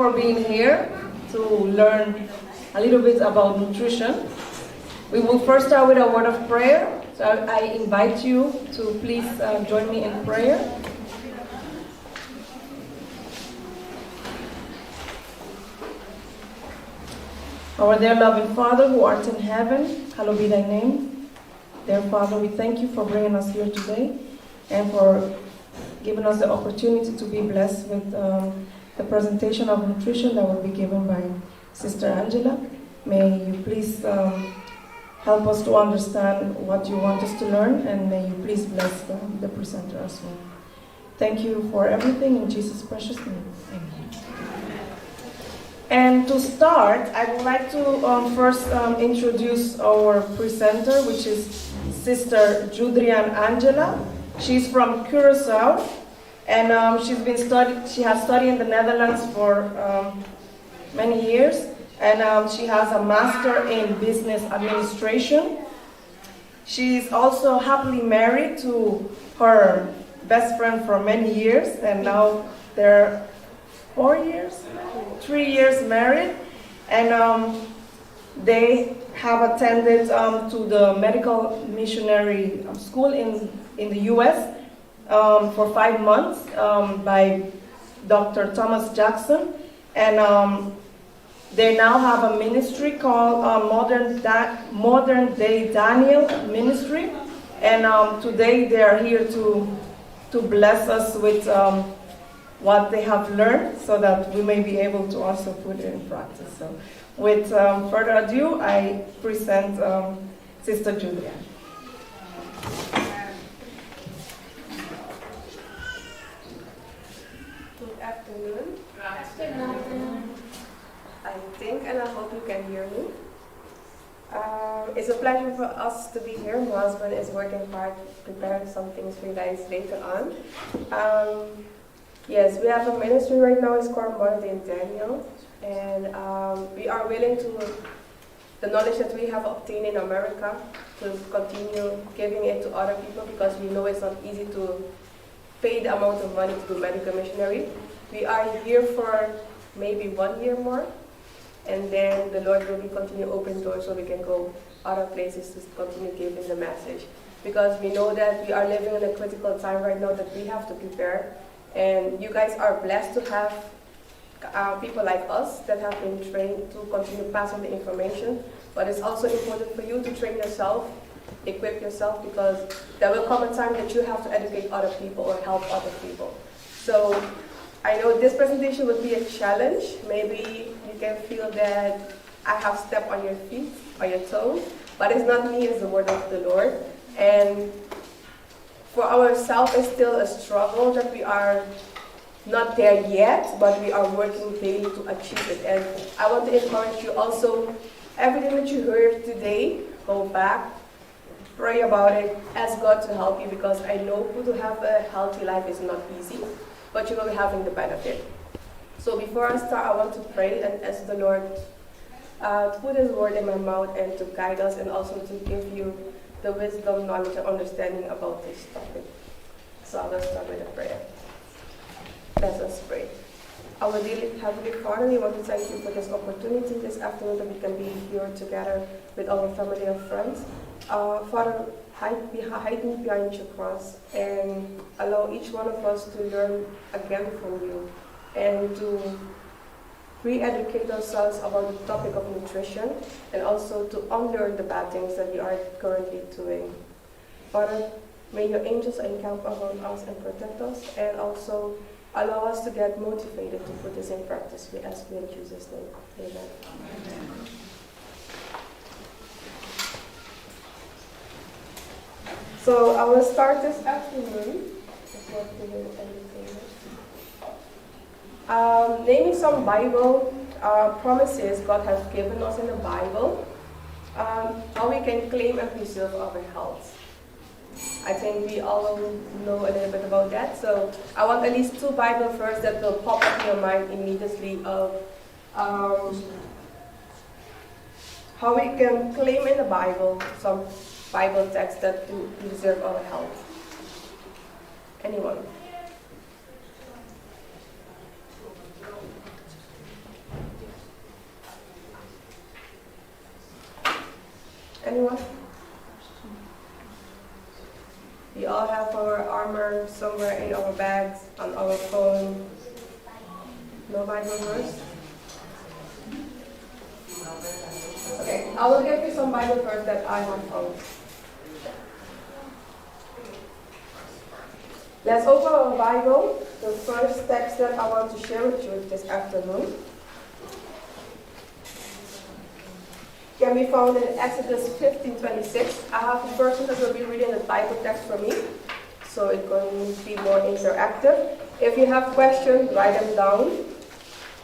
for being here to learn a little bit about nutrition. We will first start with a word of prayer. So I invite you to please join me in prayer. Our dear loving Father, who art in heaven, hallowed be thy name. Dear Father, we thank you for bringing us here today and for giving us the opportunity to be blessed with the presentation of nutrition that will be given by Sister Angela. May you please help us to understand what you want us to learn, and may you please bless the presenter as well. Thank you for everything in Jesus' precious name. Amen. And to start, I would like to first introduce our presenter, which is Sister Judrian Angela. She's from Curacao, and she has studied in the Netherlands for many years, and she has a master in business administration. She's also happily married to her best friend for many years, and now they're 3 years married, and they have attended to the medical missionary school in the U.S. For 5 months by Dr. Thomas Jackson, and they now have a ministry called Modern Day Daniel Ministry, and today they are here to bless us with what they have learned, so that we may be able to also put it in practice. So, with further ado, I present Sister Julia. Good afternoon. I think, and I hope you can hear me. It's a pleasure for us to be here. My husband is working hard, preparing some things for you guys later on. Yes, we have a ministry right now. It's called Modern Day Daniel, and we are willing to the knowledge that we have obtained in America to continue giving it to other people, because we know it's not easy to pay the amount of money to do medical missionary. We are here for maybe 1 year more, and then the Lord will continue open doors so we can go other places to continue giving the message, because we know that we are living in a critical time right now that we have to prepare. And you guys are blessed to have people like us that have been trained to continue passing the information. But it's also important for you to train yourself, equip yourself, because there will come a time that you have to educate other people or help other people. So I know this presentation would be a challenge. Maybe you can feel that I have stepped on your feet or your toes, but it's not me, it's the word of the Lord. And for ourselves, it's still a struggle that we are not there yet, but we are working daily to achieve it. And I want to encourage you also, everything that you heard today, go back, pray about it, ask God to help you, because I know to have a healthy life is not easy, but you will be having the benefit. So before I start, I want to pray and ask the Lord to put His word in my mouth and to guide us, and also to give you the wisdom, knowledge, and understanding about this topic. So I will start with a prayer. Let us pray. Our dear Heavenly Father, we want to thank you for this opportunity this afternoon that we can be here together with our family and friends. Father, hide me behind your cross and allow each one of us to learn again from you and to re-educate ourselves about the topic of nutrition, and also to unlearn the bad things that we are currently doing. Father, may your angels encamp around us and protect us, and also allow us to get motivated to put this in practice. We ask you in Jesus' name. Amen. Amen. So I will start this afternoon. Naming some Bible promises God has given us in the Bible, how we can claim and preserve our health. I think we all know a little bit about that. So I want at least 2 Bible verses that will pop up in your mind immediately of how we can claim in the Bible some Bible texts that to preserve our health. Anyone? Anyone? We all have our armor somewhere in our bags, on our phone. No Bible verse? Okay, I will give you some Bible verse that I have found. Let's open our Bible. The first text that I want to share with you this afternoon can be found in Exodus 15:26. I have a person that will be reading the Bible text for me, so it's going to be more interactive. If you have questions, write them down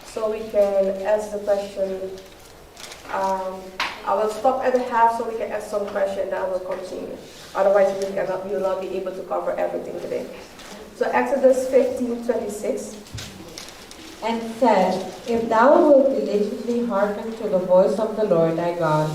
so we can answer the question. I will stop at the half so we can ask some questions and then I will continue. Otherwise, we will not be able to cover everything today. So Exodus 15:26. And said, If thou wilt diligently hearken to the voice of the Lord thy God,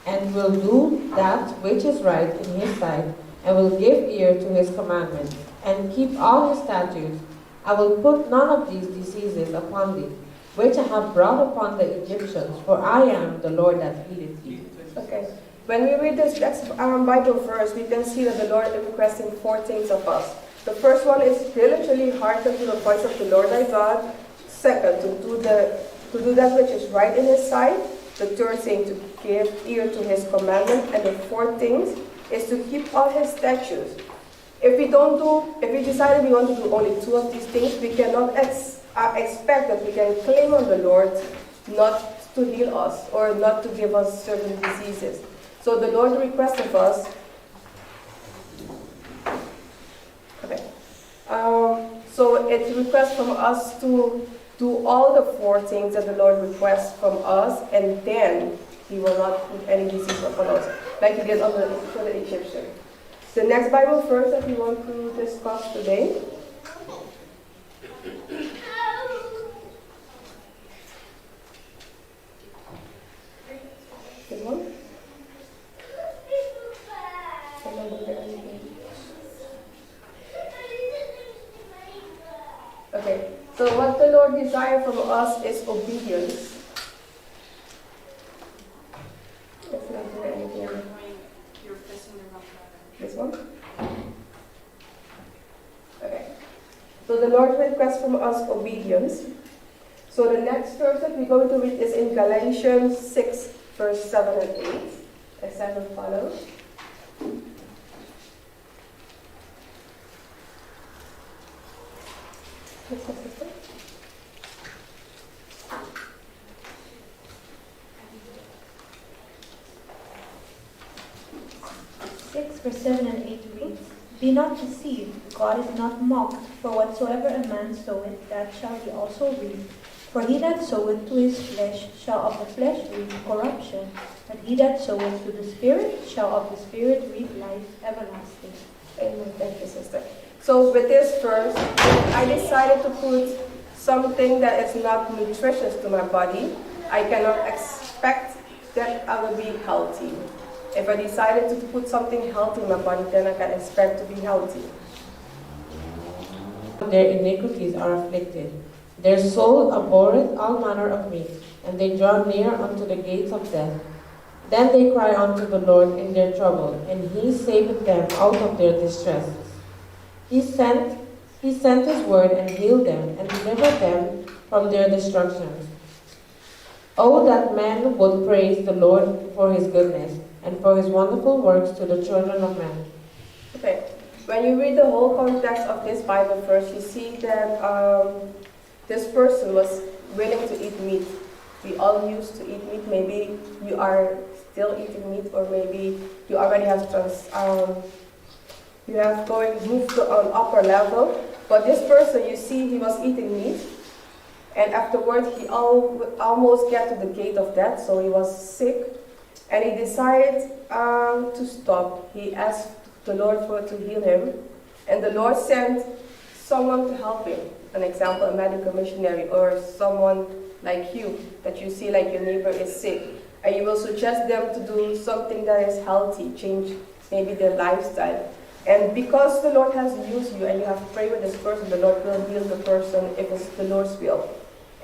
and will do that which is right in his sight, and will give ear to his commandments, and keep all his statutes, I will put none of these diseases upon thee, which I have brought upon the Egyptians, for I am the Lord that healeth thee. Okay. When we read this Bible verse, we can see that the Lord is requesting 4 things of us. The first one is diligently hearken to the voice of the Lord thy God. Second, to do that which is right in his sight. The third thing, to give ear to his commandment. And the fourth thing is to keep all his statutes. If we decided we want to do only 2 of these things, we cannot expect that we can claim on the Lord not to heal us or not to give us certain diseases. So the Lord requests of us. Okay. So it requests from us to do all the 4 things that the Lord requests from us, and then he will not put any disease upon us, like he did for the Egyptian. The next Bible verse that we want to discuss today this one. Okay, so what the Lord desires from us is obedience. Let's not do anything. This one? Okay. So the Lord requests from us obedience. So the next verse that we're going to read is in Galatians 6, verse 7 and 8. As 7 follows. 6 verse 7 and 8 reads, Be not deceived, God is not mocked, for whatsoever a man soweth, that shall he also reap. For he that soweth to his flesh shall of the flesh reap corruption, but he that soweth to the Spirit shall of the Spirit reap life everlasting. Amen. Thank you, sister. So with this verse, I decided to put something that is not nutritious to my body. I cannot expect that I will be healthy. If I decided to put something healthy in my body, then I can expect to be healthy. Their iniquities are afflicted. Their soul abhorreth all manner of meat, and they draw near unto the gates of death. Then they cry unto the Lord in their trouble, and he saveth them out of their distresses. He sent his word and healed them, and delivered them from their destructions. Oh, that men would praise the Lord for his goodness, and for his wonderful works to the children of men. Okay, when you read the whole context of this Bible verse, you see that this person was willing to eat meat. We all used to eat meat. Maybe you are still eating meat, or maybe you already have moved to an upper level. But this person, you see, he was eating meat, and afterwards he almost got to the gate of death. So he was sick, and he decided to stop. He asked the Lord to heal him, and the Lord sent someone to help him. An example, a medical missionary, or someone like you, that you see like your neighbor is sick, and you will suggest them to do something that is healthy, change maybe their lifestyle. And because the Lord has used you and you have prayed with this person, the Lord will heal the person if it's the Lord's will.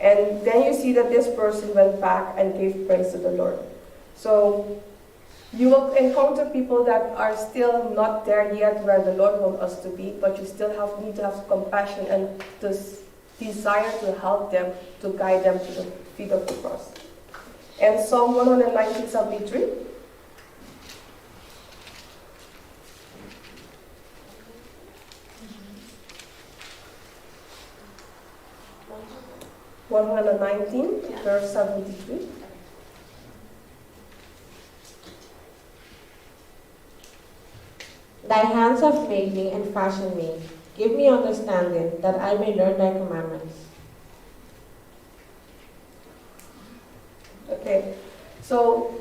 And then you see that this person went back and gave praise to the Lord. So You will encounter people that are still not there yet where the Lord wants us to be, but you still need to have compassion and this desire to help them, to guide them to the feet of the cross. And Psalm 119:73. Verse 73. Thy hands have made me and fashioned me. Give me understanding, that I may learn thy commandments. Okay, so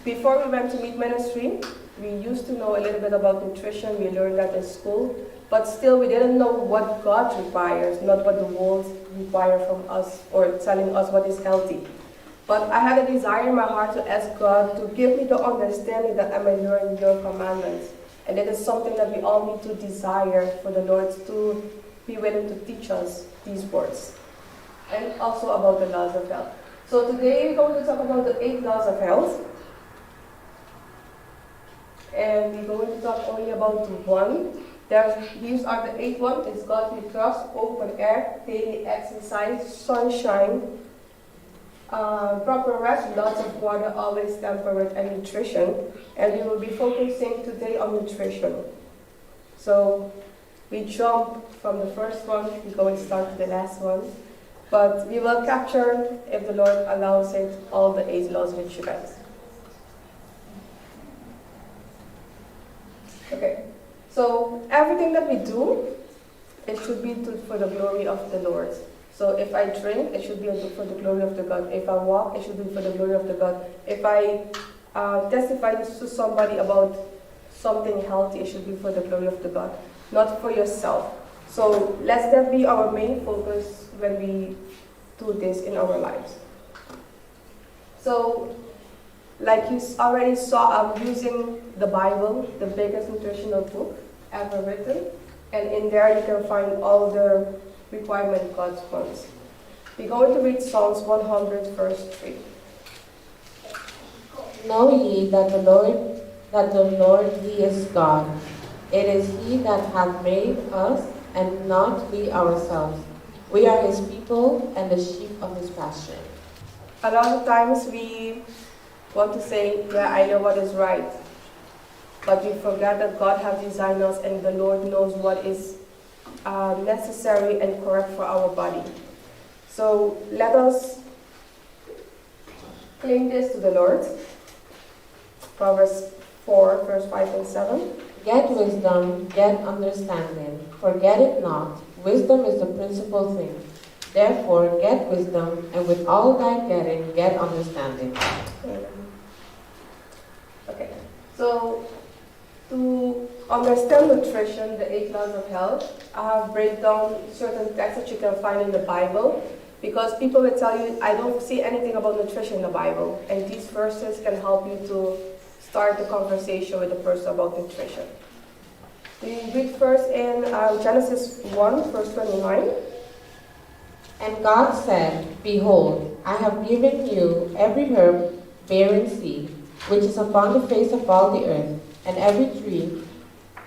before we went to meat ministry, we used to know a little bit about nutrition. We learned that in school, but still we didn't know what God requires, not what the world require from us or telling us what is healthy. But I had a desire in my heart to ask God to give me the understanding that I may learn your commandments. And it is something that we all need to desire for the Lord to be willing to teach us these words. And also about the laws of health. So today we're going to talk about the 8 laws of health. And we're going to talk only about one. These are the 8 ones. It's godly trust, open air, daily exercise, sunshine, proper rest, lots of water, always temperate, and nutrition. And we will be focusing today on nutrition. So we jump from the first one, we're going to start with the last one. But we will capture, if the Lord allows it, all the 8 laws with you guys. Okay, so everything that we do, it should be for the glory of the Lord. So if I drink, it should be for the glory of the God. If I walk, it should be for the glory of the God. If I testify to somebody about something healthy, it should be for the glory of the God, not for yourself. So let that be our main focus when we do this in our lives. So, like you already saw, I'm using the Bible, the biggest nutritional book ever written. And in there you can find all the requirement God wants. We're going to read Psalms 100, verse 3. Know ye that the Lord, He is God. It is He that hath made us, and not we ourselves. We are His people and the sheep of His pasture. A lot of times we want to say, yeah, I know what is right. But we forget that God has designed us and the Lord knows what is necessary and correct for our body. So let us claim this to the Lord. Proverbs 4, verse 5 and 7. Get wisdom, get understanding. Forget it not. Wisdom is the principal thing. Therefore, get wisdom, and with all thy getting, get understanding. Okay, so to understand nutrition, the 8 laws of health, I have break down certain texts that you can find in the Bible, because people will tell you, I don't see anything about nutrition in the Bible, and these verses can help you to start the conversation with the person about nutrition. We read first in Genesis 1, verse 29. And God said, Behold, I have given you every herb bearing seed, which is upon the face of all the earth, and every tree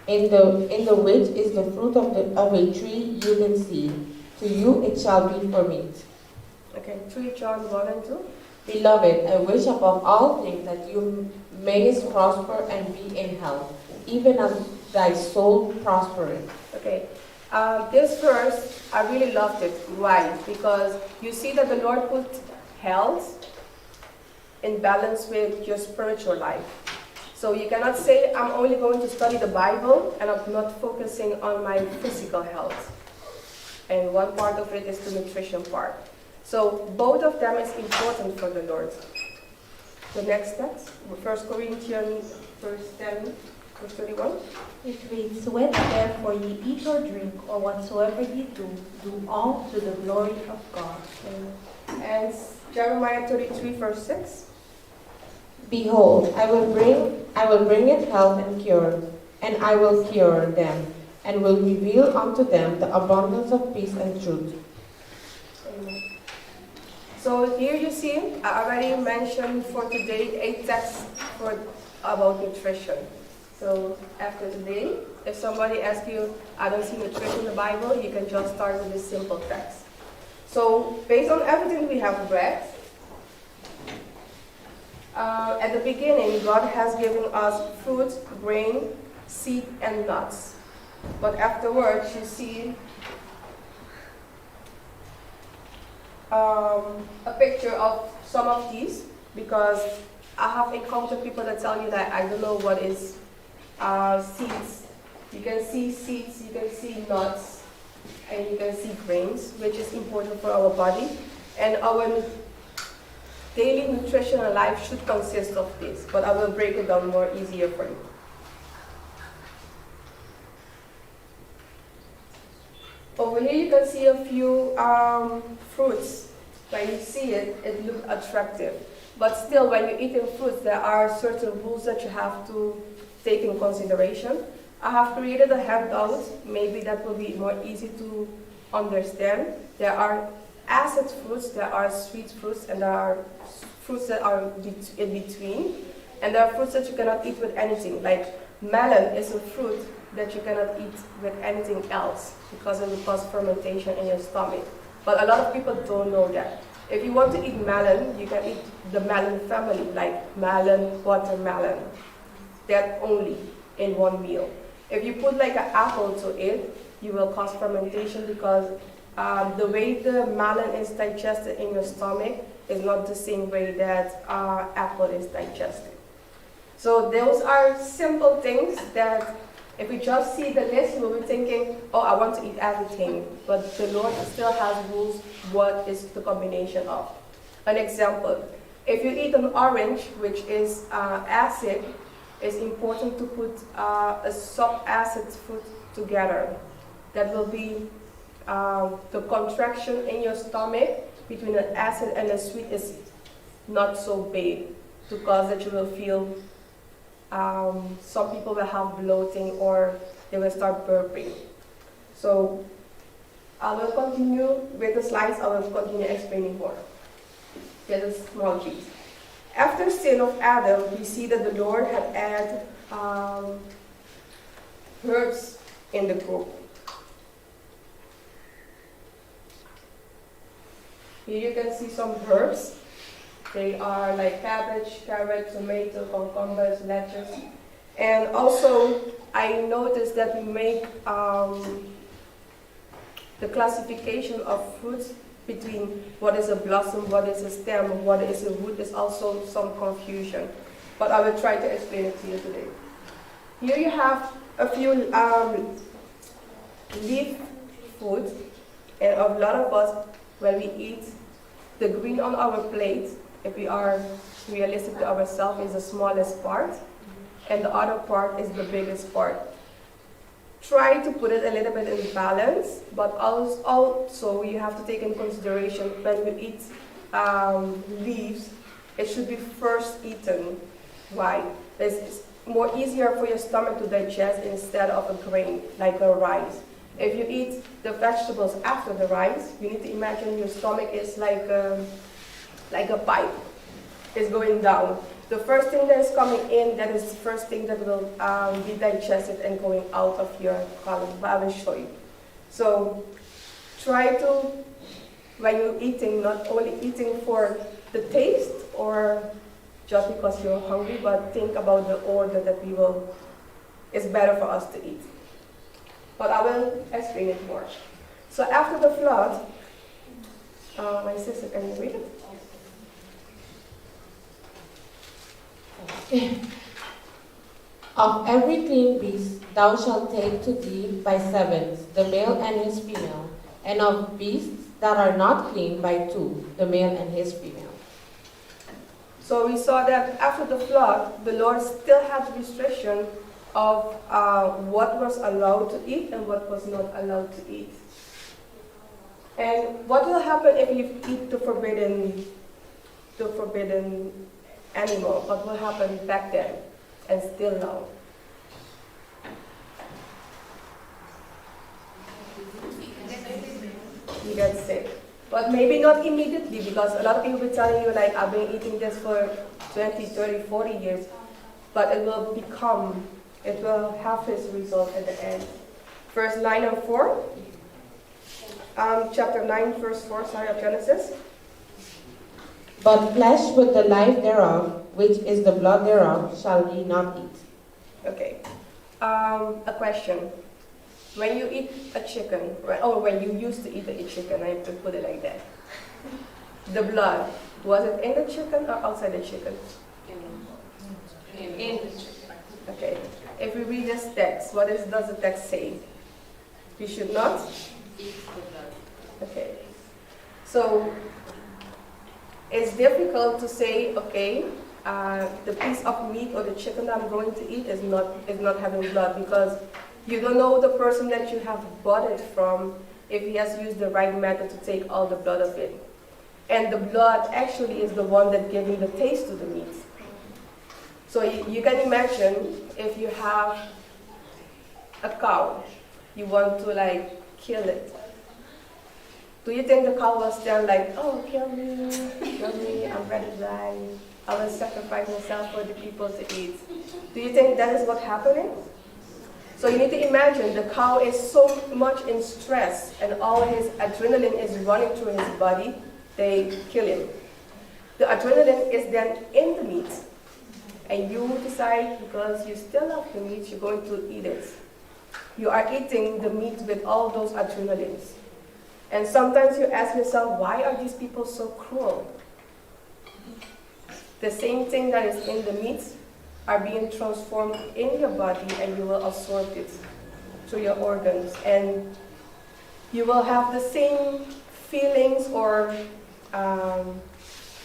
in the which is the fruit of a tree yielding seed. To you it shall be for meat. Okay, 3 John 1 and 2. Beloved, I wish above all things that you mayest prosper and be in health, even as thy soul prospereth. Okay, this verse, I really loved it. Why? Because you see that the Lord put health in balance with your spiritual life. So you cannot say, I'm only going to study the Bible and I'm not focusing on my physical health. And one part of it is the nutrition part. So both of them is important for the Lord. The next text, 1 Corinthians verse 10, verse 31. It reads, When therefore ye eat or drink, or whatsoever ye do, do all to the glory of God. And Jeremiah 33, verse 6. Behold, I will bring it health and cure, and I will cure them, and will reveal unto them the abundance of peace and truth. Amen. So here you see, I already mentioned for today 8 texts about nutrition. So after today, if somebody asks you, I don't see nutrition in the Bible, you can just start with this simple text. So based on everything we have read, at the beginning, God has given us fruit, grain, seed, and nuts. But afterwards, you see a picture of some of these, because I have encountered people that tell you that I don't know what is seeds. You can see seeds, you can see nuts, and you can see grains, which is important for our body. And our daily nutritional life should consist of this, but I will break it down more easier for you. Over here you can see a few fruits. When you see it, it looks attractive. But still, when you're eating fruits, there are certain rules that you have to take in consideration. I have created a handout, maybe that will be more easy to understand. There are acid fruits, there are sweet fruits, and there are fruits that are in between. And there are fruits that you cannot eat with anything. Like melon is a fruit that you cannot eat with anything else because it will cause fermentation in your stomach. But a lot of people don't know that. If you want to eat melon, you can eat the melon family, like melon, watermelon. That only in one meal. If you put like an apple to it, you will cause fermentation because the way the melon is digested in your stomach is not the same way that apple is digested. So those are simple things that if we just see the list, we'll be thinking, oh, I want to eat everything. But the Lord still has rules, what is the combination of. An example, if you eat an orange, which is acid, it's important to put a sub-acid fruit together. That will be the contraction in your stomach between an acid and a sweet is not so big to cause that you will feel some people will have bloating or they will start burping. So I will continue with the slides, I will continue explaining more. There's a small piece. After sin of Adam, we see that the Lord had added herbs in the group. Here you can see some herbs. They are like cabbage, carrot, tomato, cucumbers, lettuce. And also, I noticed that we make the classification of fruits between what is a blossom, what is a stem, what is a root is also some confusion. But I will try to explain it to you today. Here you have a few leaf food, and a lot of us, when we eat, the green on our plate, if we are realistic to ourselves, is the smallest part, and the other part is the biggest part. Try to put it a little bit in balance, but also you have to take in consideration when you eat leaves, it should be first eaten. Why? It's more easier for your stomach to digest instead of a grain, like a rice. If you eat the vegetables after the rice, you need to imagine your stomach is like a pipe. It's going down. The first thing that is coming in, that is the first thing that will be digested and going out of your colon. But I will show you. So try to, when you're eating, not only eating for the taste or just because you're hungry, but think about the order that it's better for us to eat. But I will explain it more. So after the flood, my sister, can you read it? Of every clean beast thou shalt take to thee by sevens, the male and his female, and of beasts that are not clean by two, the male and his female. So we saw that after the flood, the Lord still had restriction of what was allowed to eat and what was not allowed to eat. And what will happen if you eat the forbidden animal? What will happen back then and still now? You get sick. But maybe not immediately, because a lot of people will be telling you, like, I've been eating this for 20, 30, 40 years, but it will have its result at the end. Verse 9 and 4, chapter 9, verse 4, of Genesis. But flesh with the life thereof, which is the blood thereof, shall ye not eat. Okay. A question. When you eat a chicken, or when you used to eat a chicken, I have to put it like that. The blood, was it in the chicken or outside the chicken? In the chicken. Okay. If we read this text, does the text say? We should not eat the blood. Okay. So it's difficult to say, okay, the piece of meat or the chicken that I'm going to eat is not having blood, because you don't know the person that you have bought it from, if he has used the right method to take all the blood of it. And the blood actually is the one that gives you the taste to the meat. So you can imagine if you have a cow, you want to like kill it. Do you think the cow will stand like, oh, kill me, I'm ready to die, I will sacrifice myself for the people to eat? Do you think that is what's happening? So you need to imagine the cow is so much in stress and all his adrenaline is running through his body, they kill him. The adrenaline is then in the meat. And you decide, because you still love the meat, you're going to eat it. You are eating the meat with all those adrenalines. And sometimes you ask yourself, why are these people so cruel? The same thing that is in the meat are being transformed in your body, and you will absorb it through your organs. And you will have the same feelings or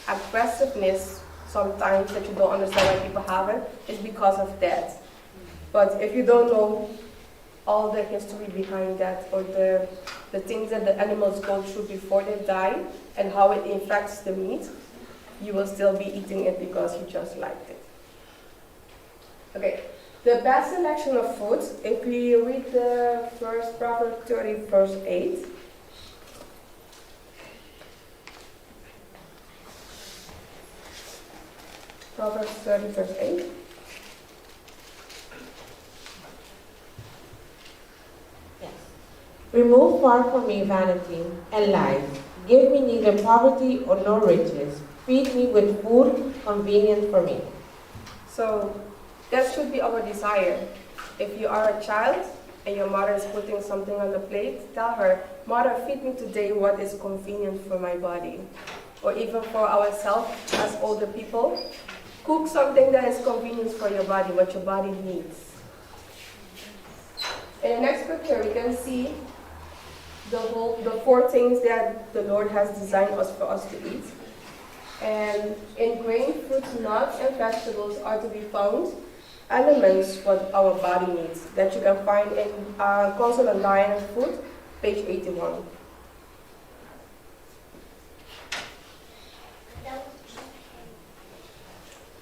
aggressiveness sometimes that you don't understand why people have it. It's because of that. But if you don't know all the history behind that, or the things that the animals go through before they die and how it infects the meat, you will still be eating it because you just liked it. Okay, the best selection of foods, if we read the first Proverbs 30, verse 8. Proverbs 30, verse 8. Yes. Remove far from me vanity and lies. Give me neither poverty or no riches. Feed me with food convenient for me. So that should be our desire. If you are a child and your mother is putting something on the plate, tell her, Mother, feed me today what is convenient for my body. Or even for ourselves as older people, cook something that is convenient for your body, what your body needs. In the next picture, we can see the 4 things that the Lord has designed for us to eat. And in grain, fruits, nuts, and vegetables are to be found elements what our body needs that you can find in Console on Diet and Food, page 81.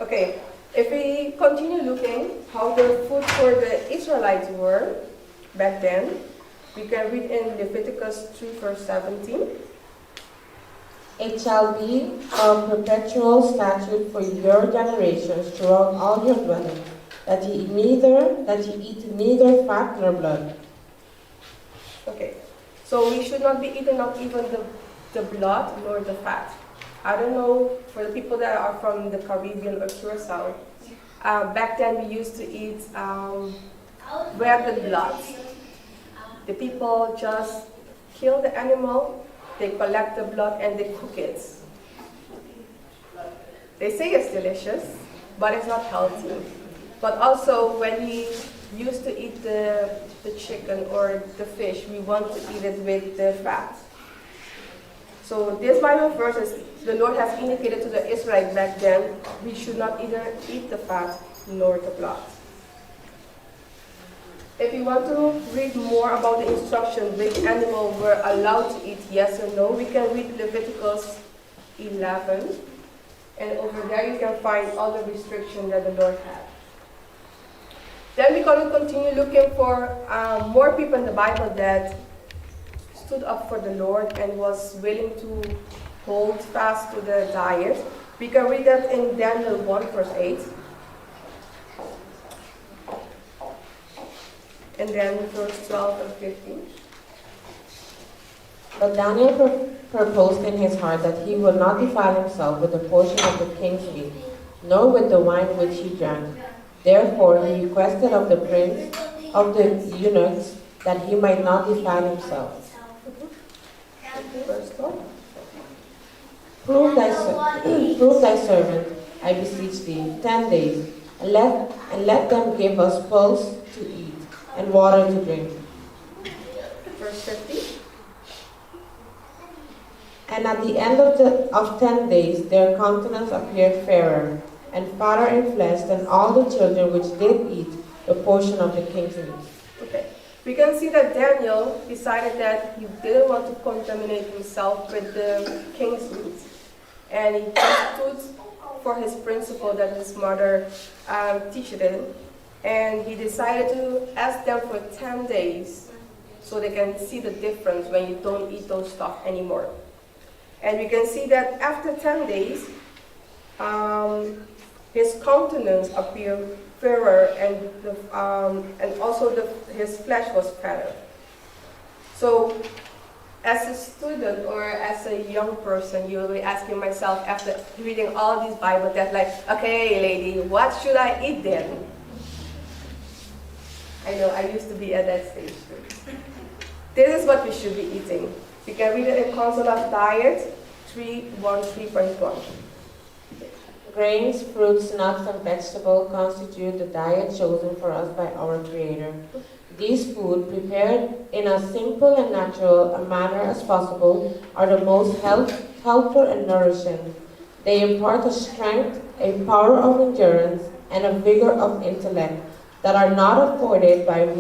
Okay, if we continue looking how the food for the Israelites were back then, we can read in Leviticus 3, verse 17. It shall be a perpetual statute for your generations throughout all your dwellings, that ye eat neither fat nor blood. Okay, so we should not be eating not even the blood nor the fat. I don't know, for the people that are from the Caribbean or Curacao, back then we used to eat rabbit blood. The people just kill the animal, they collect the blood and they cook it. They say it's delicious, but it's not healthy. But also when we used to eat the chicken or the fish, we want to eat it with the fat. So this Bible verse is, the Lord has indicated to the Israelites back then, we should not either eat the fat nor the blood. If you want to read more about the instruction which animal were allowed to eat, yes or no, we can read Leviticus 11. And over there you can find all the restrictions that the Lord had. Then we're going to continue looking for more people in the Bible that stood up for the Lord and was willing to hold fast to the diet. We can read that in Daniel 1 verse 8. And then verse 12 and 15. But Daniel proposed in his heart that he would not defile himself with a portion of the king's meat, nor with the wine which he drank. Therefore he requested of the prince of the eunuchs that he might not defile himself. Verse 12. Prove thy servant, I beseech thee, 10 days, and let them give us pulse to eat, and water to drink. Verse 15. And at the end of 10 days their countenance appeared fairer, and fatter in flesh than all the children which did eat the portion of the king's meat. Okay. We can see that Daniel decided that he didn't want to contaminate himself with the king's meat. And he just stood for his principle that his mother teach him. And he decided to ask them for 10 days so they can see the difference when you don't eat those stuff anymore. And we can see that after 10 days, his countenance appeared fairer, and also his flesh was fatter. So, as a student or as a young person, you will be asking myself after reading all these Bible texts, like, okay, lady, what should I eat then? I know, I used to be at that stage too. This is what we should be eating. You can read it in Council of Diet 313.1. Grains, fruits, nuts, and vegetables constitute the diet chosen for us by our Creator. These food, prepared in as simple and natural a manner as possible, are the most helpful and nourishing. They impart a strength, a power of endurance, and a vigor of intellect that are not afforded by a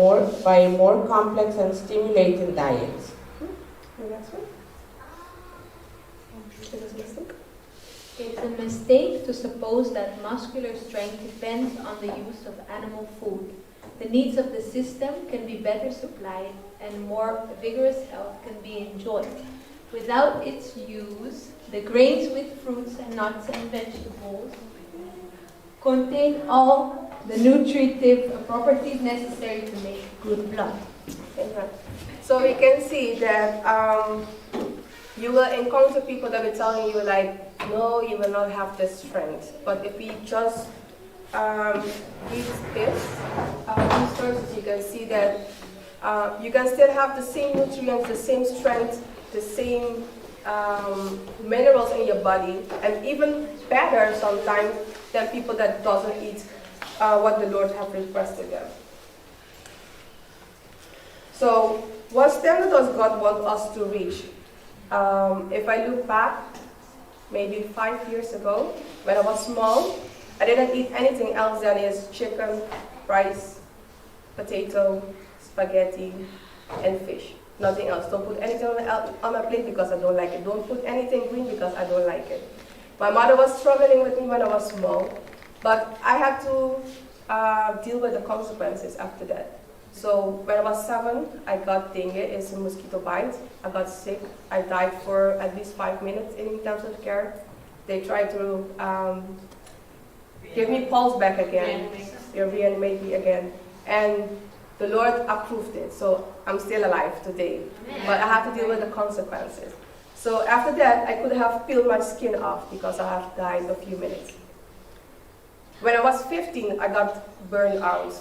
more complex and stimulating diet. The next one. It's a mistake to suppose that muscular strength depends on the use of animal food. The needs of the system can be better supplied and more vigorous health can be enjoyed. Without its use, the grains with fruits and nuts and vegetables contain all the nutritive properties necessary to make good blood. Amen. So we can see that you will encounter people that will telling you like, no, you will not have this strength. But if we just read these verses, you can see that you can still have the same nutrients, the same strength, the same minerals in your body, and even better sometimes than people that doesn't eat what the Lord have requested them. So, what standard does God want us to reach? If I look back, maybe 5 years ago, when I was small, I didn't eat anything else than is chicken, rice, potato, spaghetti, and fish. Nothing else. Don't put anything on my plate because I don't like it. Don't put anything green because I don't like it. My mother was struggling with me when I was small, but I had to deal with the consequences after that. So when I was 7, I got dengue, it's a mosquito bite. I got sick. I died for at least 5 minutes in intensive care. They tried to give me pulse back again. They reanimate me again. And the Lord approved it, so I'm still alive today. But I had to deal with the consequences. So after that, I could have peeled my skin off because I have died a few minutes. When I was 15, I got burned out.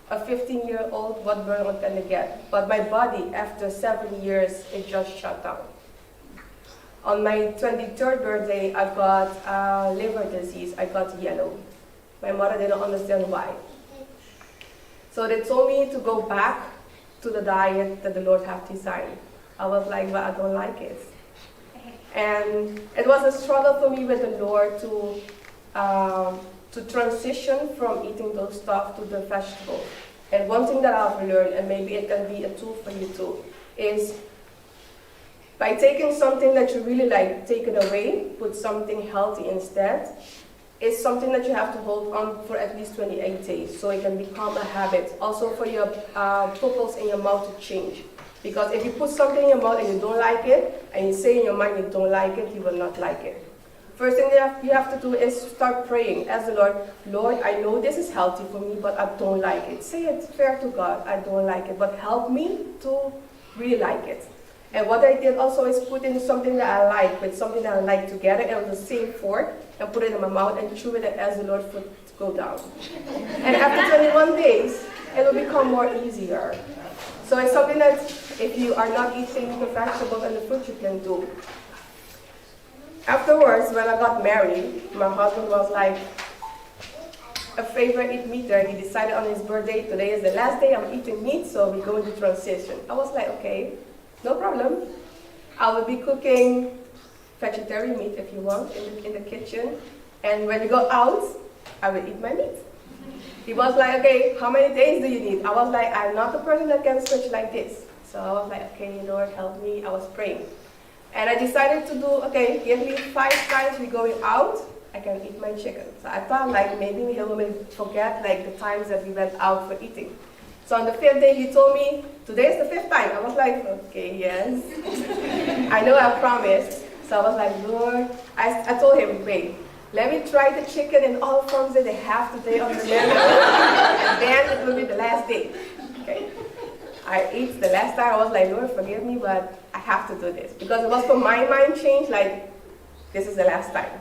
A 15-year-old, what burnout can I get? But my body, after 7 years, it just shut down. On my 23rd birthday, I got liver disease. I got yellow. My mother didn't understand why. So they told me to go back to the diet that the Lord have designed. I was like, but I don't like it. And it was a struggle for me with the Lord to transition from eating those stuff to the vegetables. And one thing that I've learned, and maybe it can be a tool for you too, is by taking something that you really like, take it away, put something healthy instead, is something that you have to hold on for at least 28 days, so it can become a habit. Also for your pupils in your mouth to change. Because if you put something in your mouth and you don't like it, and you say in your mind you don't like it, you will not like it. First thing you have to do is start praying. Ask the Lord, Lord, I know this is healthy for me, but I don't like it. Say it fair to God, I don't like it, but help me to really like it. And what I did also is put in something that I like with something that I like together and on the same fork and put it in my mouth and chew it and ask the Lord for it to go down. And after 21 days, it will become more easier. So it's something that if you are not eating the vegetables and the fruit, you can do. Afterwards, when I got married, my husband was like a favorite eat meat there. He decided on his birthday, today is the last day I'm eating meat, so we go into transition. I was like, okay, no problem. I will be cooking vegetarian meat if you want in the kitchen. And when we go out, I will eat my meat. He was like, okay, how many days do you need? I was like, I'm not the person that can switch like this. So I was like, okay, Lord, help me. I was praying. And I decided to do, okay, give me 5 times we're going out, I can eat my chicken. So I thought like maybe he will forget like the times that we went out for eating. So on the 5th day he told me, today is the 5th time. I was like, okay, yes. I know I promised. So I was like, Lord, I told him, wait, let me try the chicken in all forms that they have today on the menu. And then it will be the last day. Okay. I ate the last time. I was like, Lord, forgive me, but I have to do this. Because it was for my mind change, like, this is the last time.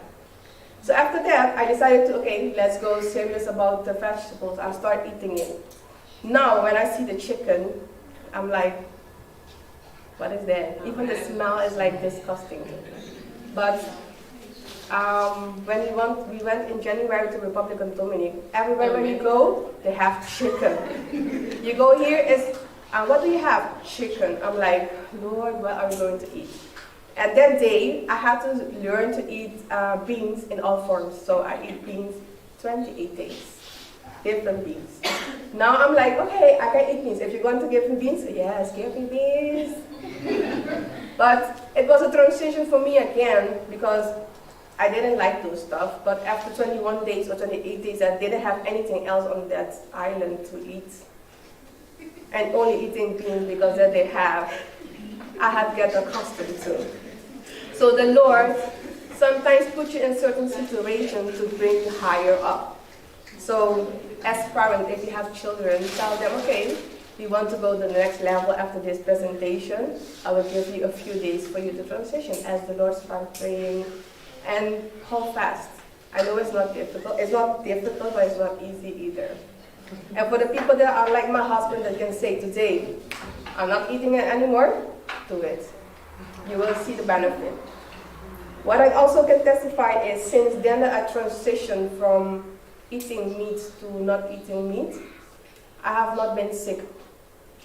So after that, I decided to, okay, let's go serious about the vegetables. I'll start eating it. Now, when I see the chicken, I'm like, what is that? Even the smell is like disgusting. But when we went in January to Republic of Dominican, everywhere when you go, they have chicken. You go here, it's, what do you have? Chicken. I'm like, Lord, what are we going to eat? And that day, I had to learn to eat beans in all forms. So I eat beans 28 days, different beans. Now I'm like, okay, I can eat beans. If you're going to give me beans, yes, give me beans. But it was a transition for me again because I didn't like those stuff. But after 21 days or 28 days, I didn't have anything else on that island to eat. And only eating beans because that they have, I had to get accustomed to. So the Lord sometimes puts you in certain situations to bring you higher up. So as parents, if you have children, tell them, okay, we want to go to the next level after this presentation. I will give you a few days for you to transition as the Lord starts praying. And hold fast. I know it's not difficult. It's not difficult, but it's not easy either. And for the people that are like my husband that can say today, I'm not eating it anymore, do it. You will see the benefit. What I also can testify is since then I transitioned from eating meat to not eating meat, I have not been sick.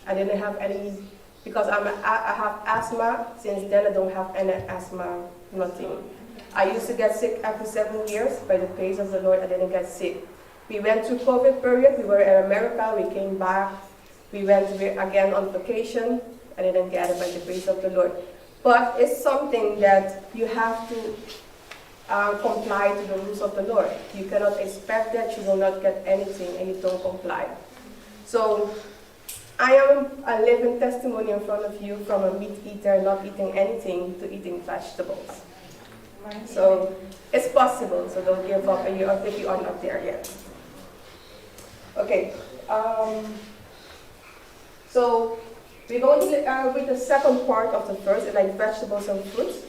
I didn't have any, because I have asthma, since then I don't have any asthma, nothing. I used to get sick after 7 years, by the grace of the Lord I didn't get sick. We went through COVID period, we were in America, we came back, we went again on vacation, I didn't get it by the grace of the Lord. But it's something that you have to comply to the rules of the Lord. You cannot expect that you will not get anything and you don't comply. So I am a living testimony in front of you from a meat eater not eating anything to eating vegetables. So it's possible, so don't give up if you are not there yet. Okay, so we're going to read the second part of the verse, like vegetables and fruits.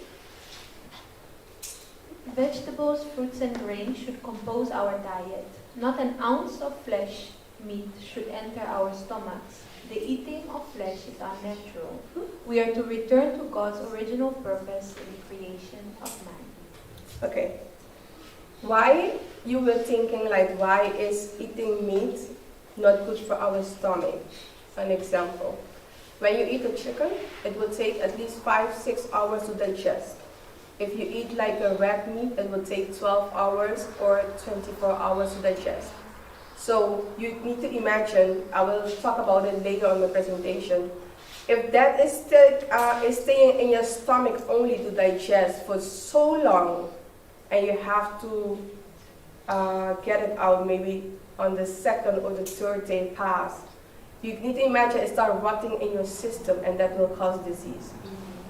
Vegetables, fruits, and grains should compose our diet. Not an ounce of flesh, meat, should enter our stomachs. The eating of flesh is unnatural. We are to return to God's original purpose in the creation of man. Okay. Why you were thinking like, why is eating meat not good for our stomach? An example. When you eat a chicken, it will take at least 5-6 hours to digest. If you eat like a red meat, it will take 12 hours or 24 hours to digest. So you need to imagine, I will talk about it later on the presentation, if that is staying in your stomach only to digest for so long, and you have to get it out maybe on the 2nd or the 3rd day pass, you need to imagine it start rotting in your system, and that will cause disease.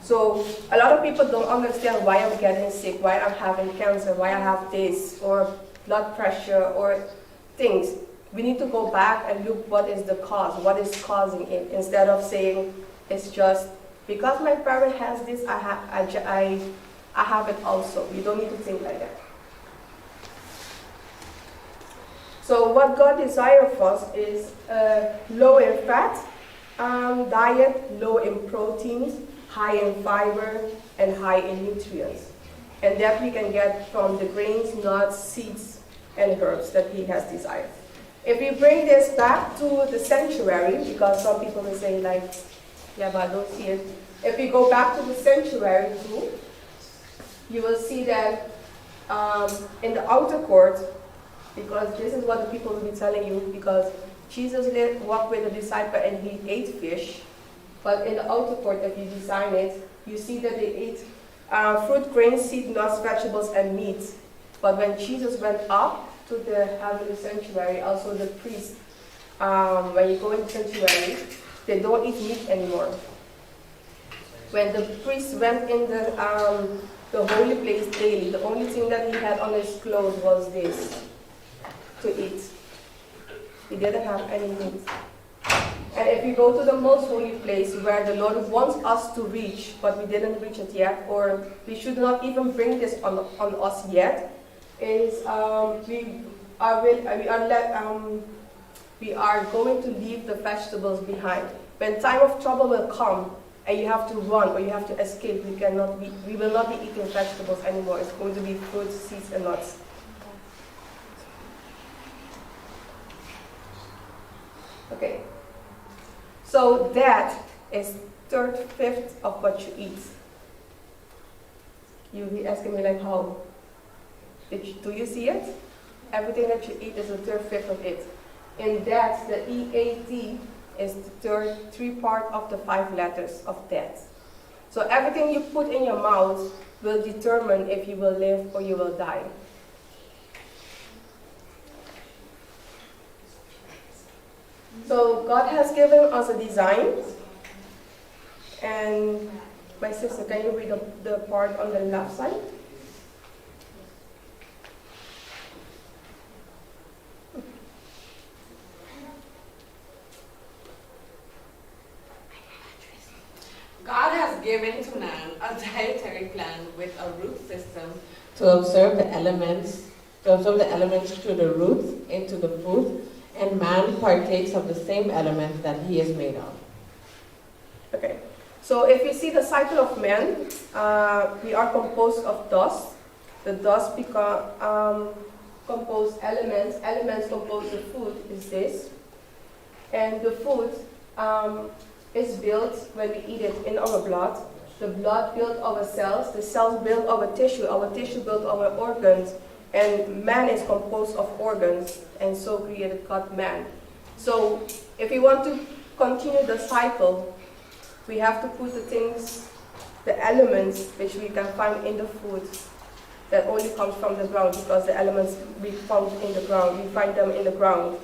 So a lot of people don't understand why I'm getting sick, why I'm having cancer, why I have this, or blood pressure, or things. We need to go back and look what is the cause, what is causing it, instead of saying it's just because my parent has this, I have it also. You don't need to think like that. So what God desires for us is low in fat diet, low in proteins, high in fiber, and high in nutrients. And that we can get from the grains, nuts, seeds, and herbs that He has desired. If we bring this back to the sanctuary, because some people will say like, yeah, but I don't see it. If we go back to the sanctuary too, you will see that in the outer court, because this is what the people will be telling you, because Jesus walked with the disciple and He ate fish, but in the outer court, if you design it, you see that they ate fruit, grains, seed, nuts, vegetables, and meat. But when Jesus went up to the heavenly sanctuary, also the priests, when you go in the sanctuary, they don't eat meat anymore. When the priest went in the holy place daily, the only thing that he had on his clothes was this, to eat. He didn't have any meat. And if you go to the most holy place where the Lord wants us to reach, but we didn't reach it yet, or we should not even bring this on us yet, is we are going to leave the vegetables behind. When time of trouble will come, and you have to run or you have to escape, we will not be eating vegetables anymore. It's going to be fruits, seeds, and nuts. Okay. So that is 1/3 of what you eat. You'll be asking me like, how? Do you see it? Everything that you eat is 1/3 of it. In that, the EAT is the three part of the 5 letters of death. So everything you put in your mouth will determine if you will live or you will die. So God has given us a design. And my sister, can you read the part on the left side? God has given to man a dietary plan with a root system to observe the elements through the roots into the food, and man partakes of the same elements that he is made of. Okay, so if you see the cycle of man, we are composed of dust. The dust compose elements. Elements compose the food, is this. And the food is built when we eat it in our blood. The blood builds our cells. The cells build our tissue builds our organs. And man is composed of organs, and so created God man. So if we want to continue the cycle, we have to put the elements which we can find in the food that only comes from the ground, because the elements we found in the ground, we find them in the ground.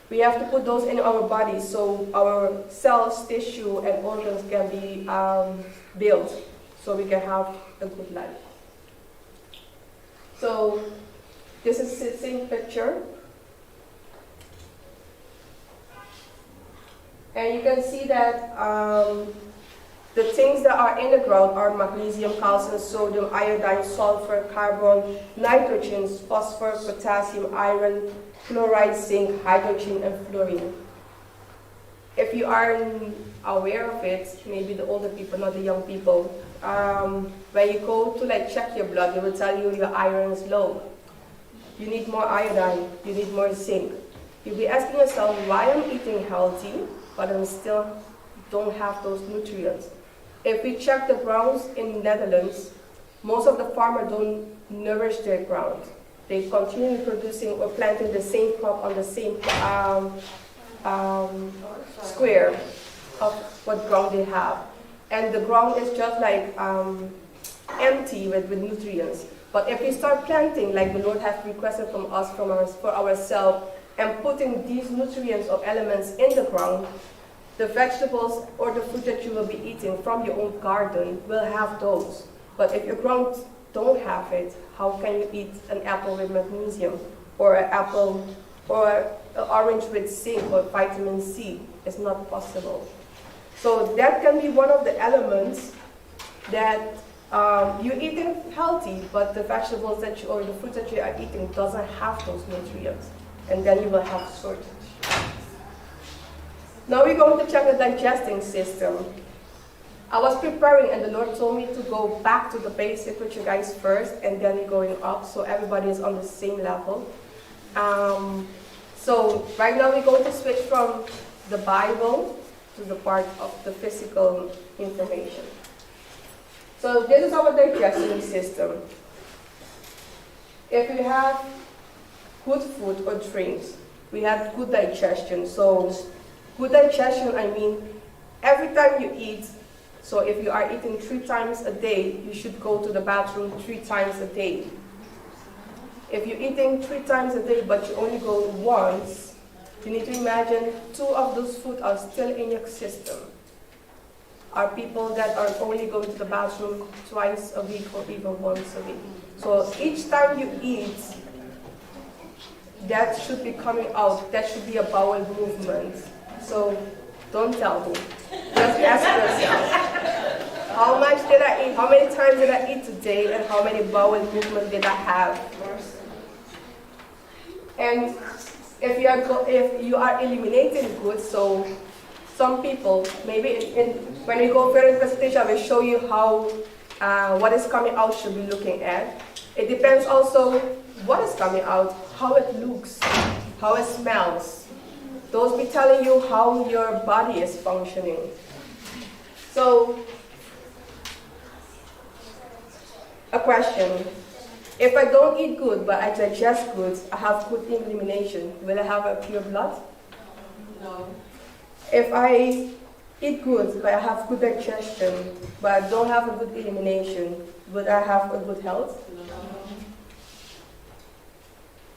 We have to put those in our body so our cells, tissue, and organs can be built, so we can have a good life. So this is the same picture. And you can see that the things that are in the ground are magnesium, calcium, sodium, iodine, sulfur, carbon, nitrogen, phosphorus, potassium, iron, chloride, zinc, hydrogen, and fluorine. If you are aware of it, maybe the older people, not the young people, when you go to check your blood, they will tell you your iron is low. You need more iodine, you need more zinc. You'll be asking yourself, why I'm eating healthy, but I still don't have those nutrients. If we check the grounds in Netherlands, most of the farmers don't nourish their ground. They continue producing or planting the same crop on the same square of what ground they have. And the ground is just empty with nutrients. But if we start planting, like the Lord has requested from us, for ourselves, and putting these nutrients or elements in the ground, the vegetables or the fruit that you will be eating from your own garden will have those. But if your ground don't have it, how can you eat an apple with magnesium, or an apple or an orange with zinc or vitamin C? It's not possible. So that can be one of the elements that you're eating healthy, but the vegetables that you, or the fruits that you are eating doesn't have those nutrients, and then you will have shortage. Now we're going to check the digesting system. I was preparing and the Lord told me to go back to the basic with you guys first, and then we're going up so everybody is on the same level. So right now we're going to switch from the Bible to the part of the physical information. So this is our digesting system. If we have good food or drinks, we have good digestion. So good digestion, I mean, every time you eat, so if you are eating 3 times a day, you should go to the bathroom 3 times a day. If you're eating 3 times a day, but you only go once, you need to imagine 2 of those food are still in your system. Are people that are only going to the bathroom twice a week or even once a week. So each time you eat, that should be coming out. That should be a bowel movement. So don't tell me. Just ask yourself, how much did I eat? How many times did I eat today? And how many bowel movements did I have? And if you are eliminating good, so some people, maybe when we go further in the presentation, I will show you how what is coming out should be looking at. It depends also what is coming out, how it looks, how it smells. Those be telling you how your body is functioning. So, a question. If I don't eat good, but I digest good, I have good elimination, will I have a pure blood? No. If I eat good, but I have good digestion, but I don't have a good elimination, would I have a good health?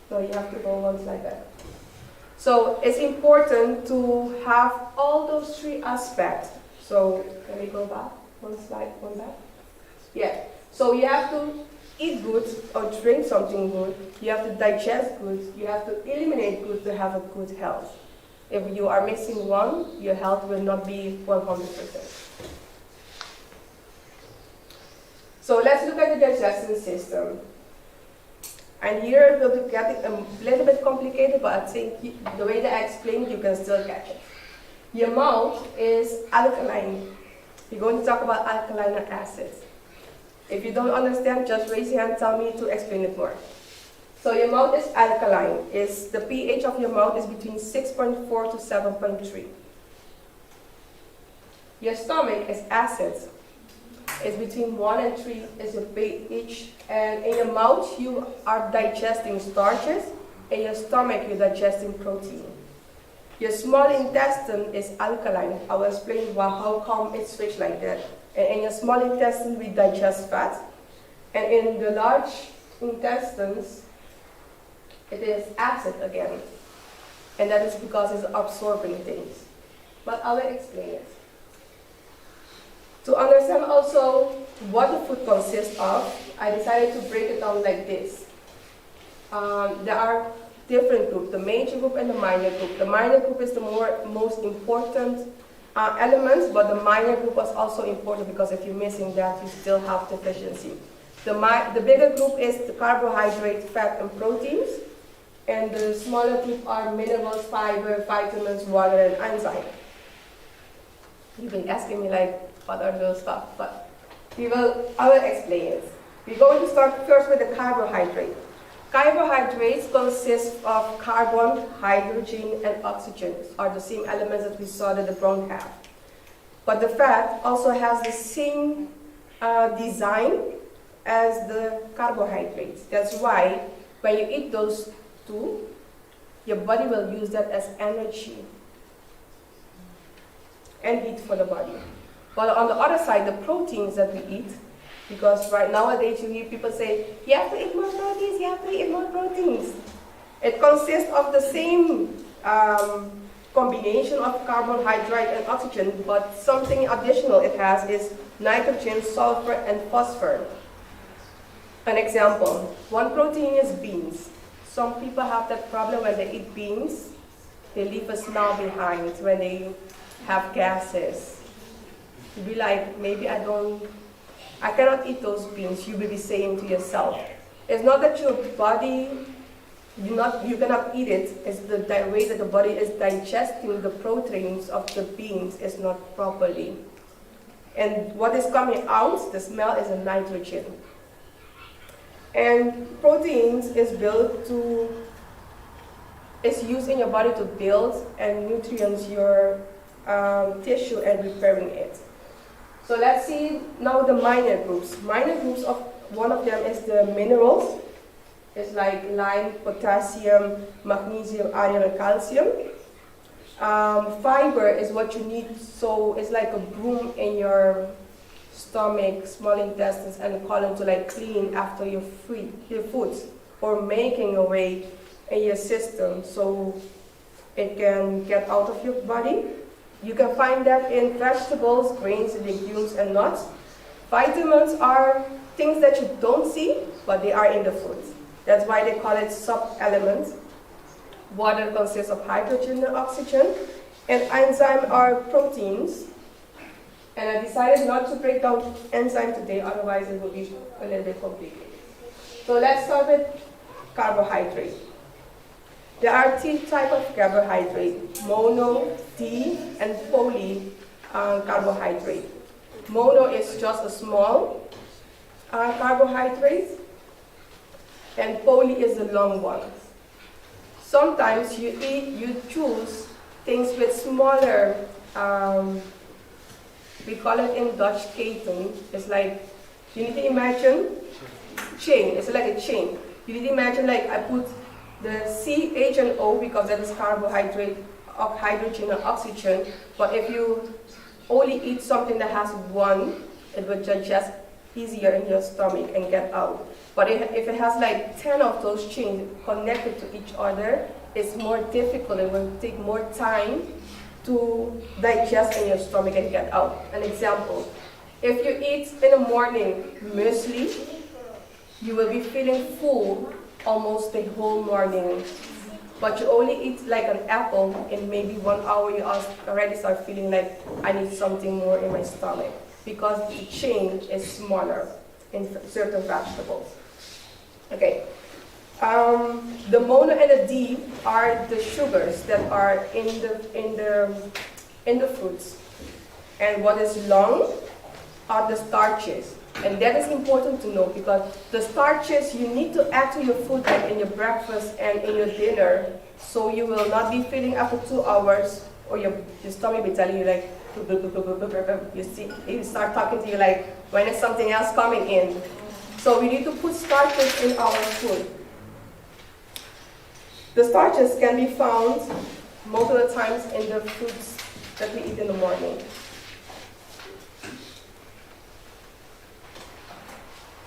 No, you have to go once like that. So it's important to have all those 3 aspects. So can we go back? One slide, one back. Yeah. So you have to eat good or drink something good. You have to digest good. You have to eliminate good to have a good health. If you are missing one, your health will not be 100%. So let's look at the digestion system. And here it will be getting a little bit complicated, but I think the way that I explained, you can still catch it. Your mouth is alkaline. We're going to talk about alkaline acids. If you don't understand, just raise your hand and tell me to explain it more. So your mouth is alkaline. The pH of your mouth is between 6.4 to 7.3. Your stomach is acid. It's between 1 and 3 is your pH. And in your mouth, you are digesting starches. In your stomach, you're digesting protein. Your small intestine is alkaline. I will explain how come it's switched like that. And in your small intestine, we digest fat. And in the large intestines, it is acid again. And that is because it's absorbing things. But I will explain it. To understand also what the food consists of, I decided to break it down like this. There are different groups, the major group and the minor group. The minor group is the most important elements, but the minor group was also important because if you're missing that, you still have deficiency. The bigger group is the carbohydrate, fat, and proteins. And the smaller group are minerals, fiber, vitamins, water, and enzyme. You've been asking me like, what are those stuff? But I will explain it. We're going to start first with the carbohydrate. Carbohydrates consist of carbon, hydrogen, and oxygen, are the same elements that we saw that the brown have. But the fat also has the same design as the carbohydrates. That's why when you eat those two, your body will use that as energy and heat for the body. But on the other side, the proteins that we eat, because nowadays you hear people say, you have to eat more proteins, you have to eat more proteins. It consists of the same combination of carbohydrate and oxygen, but something additional it has is nitrogen, sulfur, and phosphor. An example, one protein is beans. Some people have that problem when they eat beans. They leave a smell behind when they have gases. You'll be like, maybe I cannot eat those beans. You will be saying to yourself. It's not that your body, you cannot eat it. It's the way that the body is digesting the proteins of the beans is not properly. And what is coming out, the smell, is a nitrogen. And proteins is used in your body to build and nutrients your tissue and repairing it. So let's see now the minor groups. Minor groups, of one of them is the minerals. It's like lime, potassium, magnesium, iron, and calcium. Fiber is what you need, so it's like a broom in your stomach, small intestines, and colon to like clean after your food, or making a way in your system so it can get out of your body. You can find that in vegetables, grains, legumes, and nuts. Vitamins are things that you don't see, but they are in the food. That's why they call it sub-elements. Water consists of hydrogen and oxygen, and enzymes are proteins. And I decided not to break down enzyme today, otherwise it will be a little bit complicated. So let's start with carbohydrate. There are three types of carbohydrate: mono, D, and poly carbohydrate. Mono is just a small carbohydrate, and poly is the long one. Sometimes you choose things with smaller, we call it in Dutch keten. It's like, you need to imagine chain. It's like a chain. You need to imagine like I put the C, H, and O because that is carbohydrate, hydrogen, and oxygen. But if you only eat something that has one, it will digest easier in your stomach and get out. But if it has like 10 of those chains connected to each other, it's more difficult. It will take more time to digest in your stomach and get out. An example, if you eat in the morning muesli, you will be feeling full almost the whole morning. But you only eat like an apple, in maybe 1 hour you already start feeling like I need something more in my stomach, because the chain is smaller in certain vegetables. Okay. The mono and the D are the sugars that are in the fruits, and what is long are the starches. And that is important to know, because the starches you need to add to your food, like in your breakfast and in your dinner, so you will not be feeling after 2 hours, or your stomach will be telling you like, you start talking to you like, when is something else coming in? So we need to put starches in our food. The starches can be found most of the times in the foods that we eat in the morning.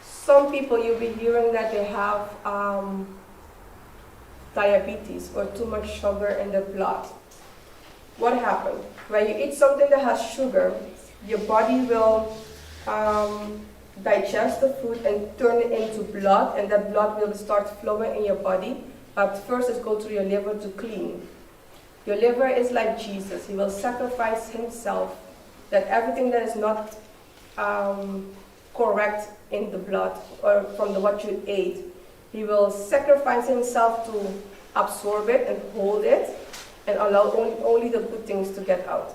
Some people, you'll be hearing that they have diabetes or too much sugar in their blood. What happens? When you eat something that has sugar, your body will digest the food and turn it into blood, and that blood will start flowing in your body. But first it's go through your liver to clean. Your liver is like Jesus. He will sacrifice himself, that everything that is not correct in the blood or from what you ate, he will sacrifice himself to absorb it and hold it and allow only the good things to get out.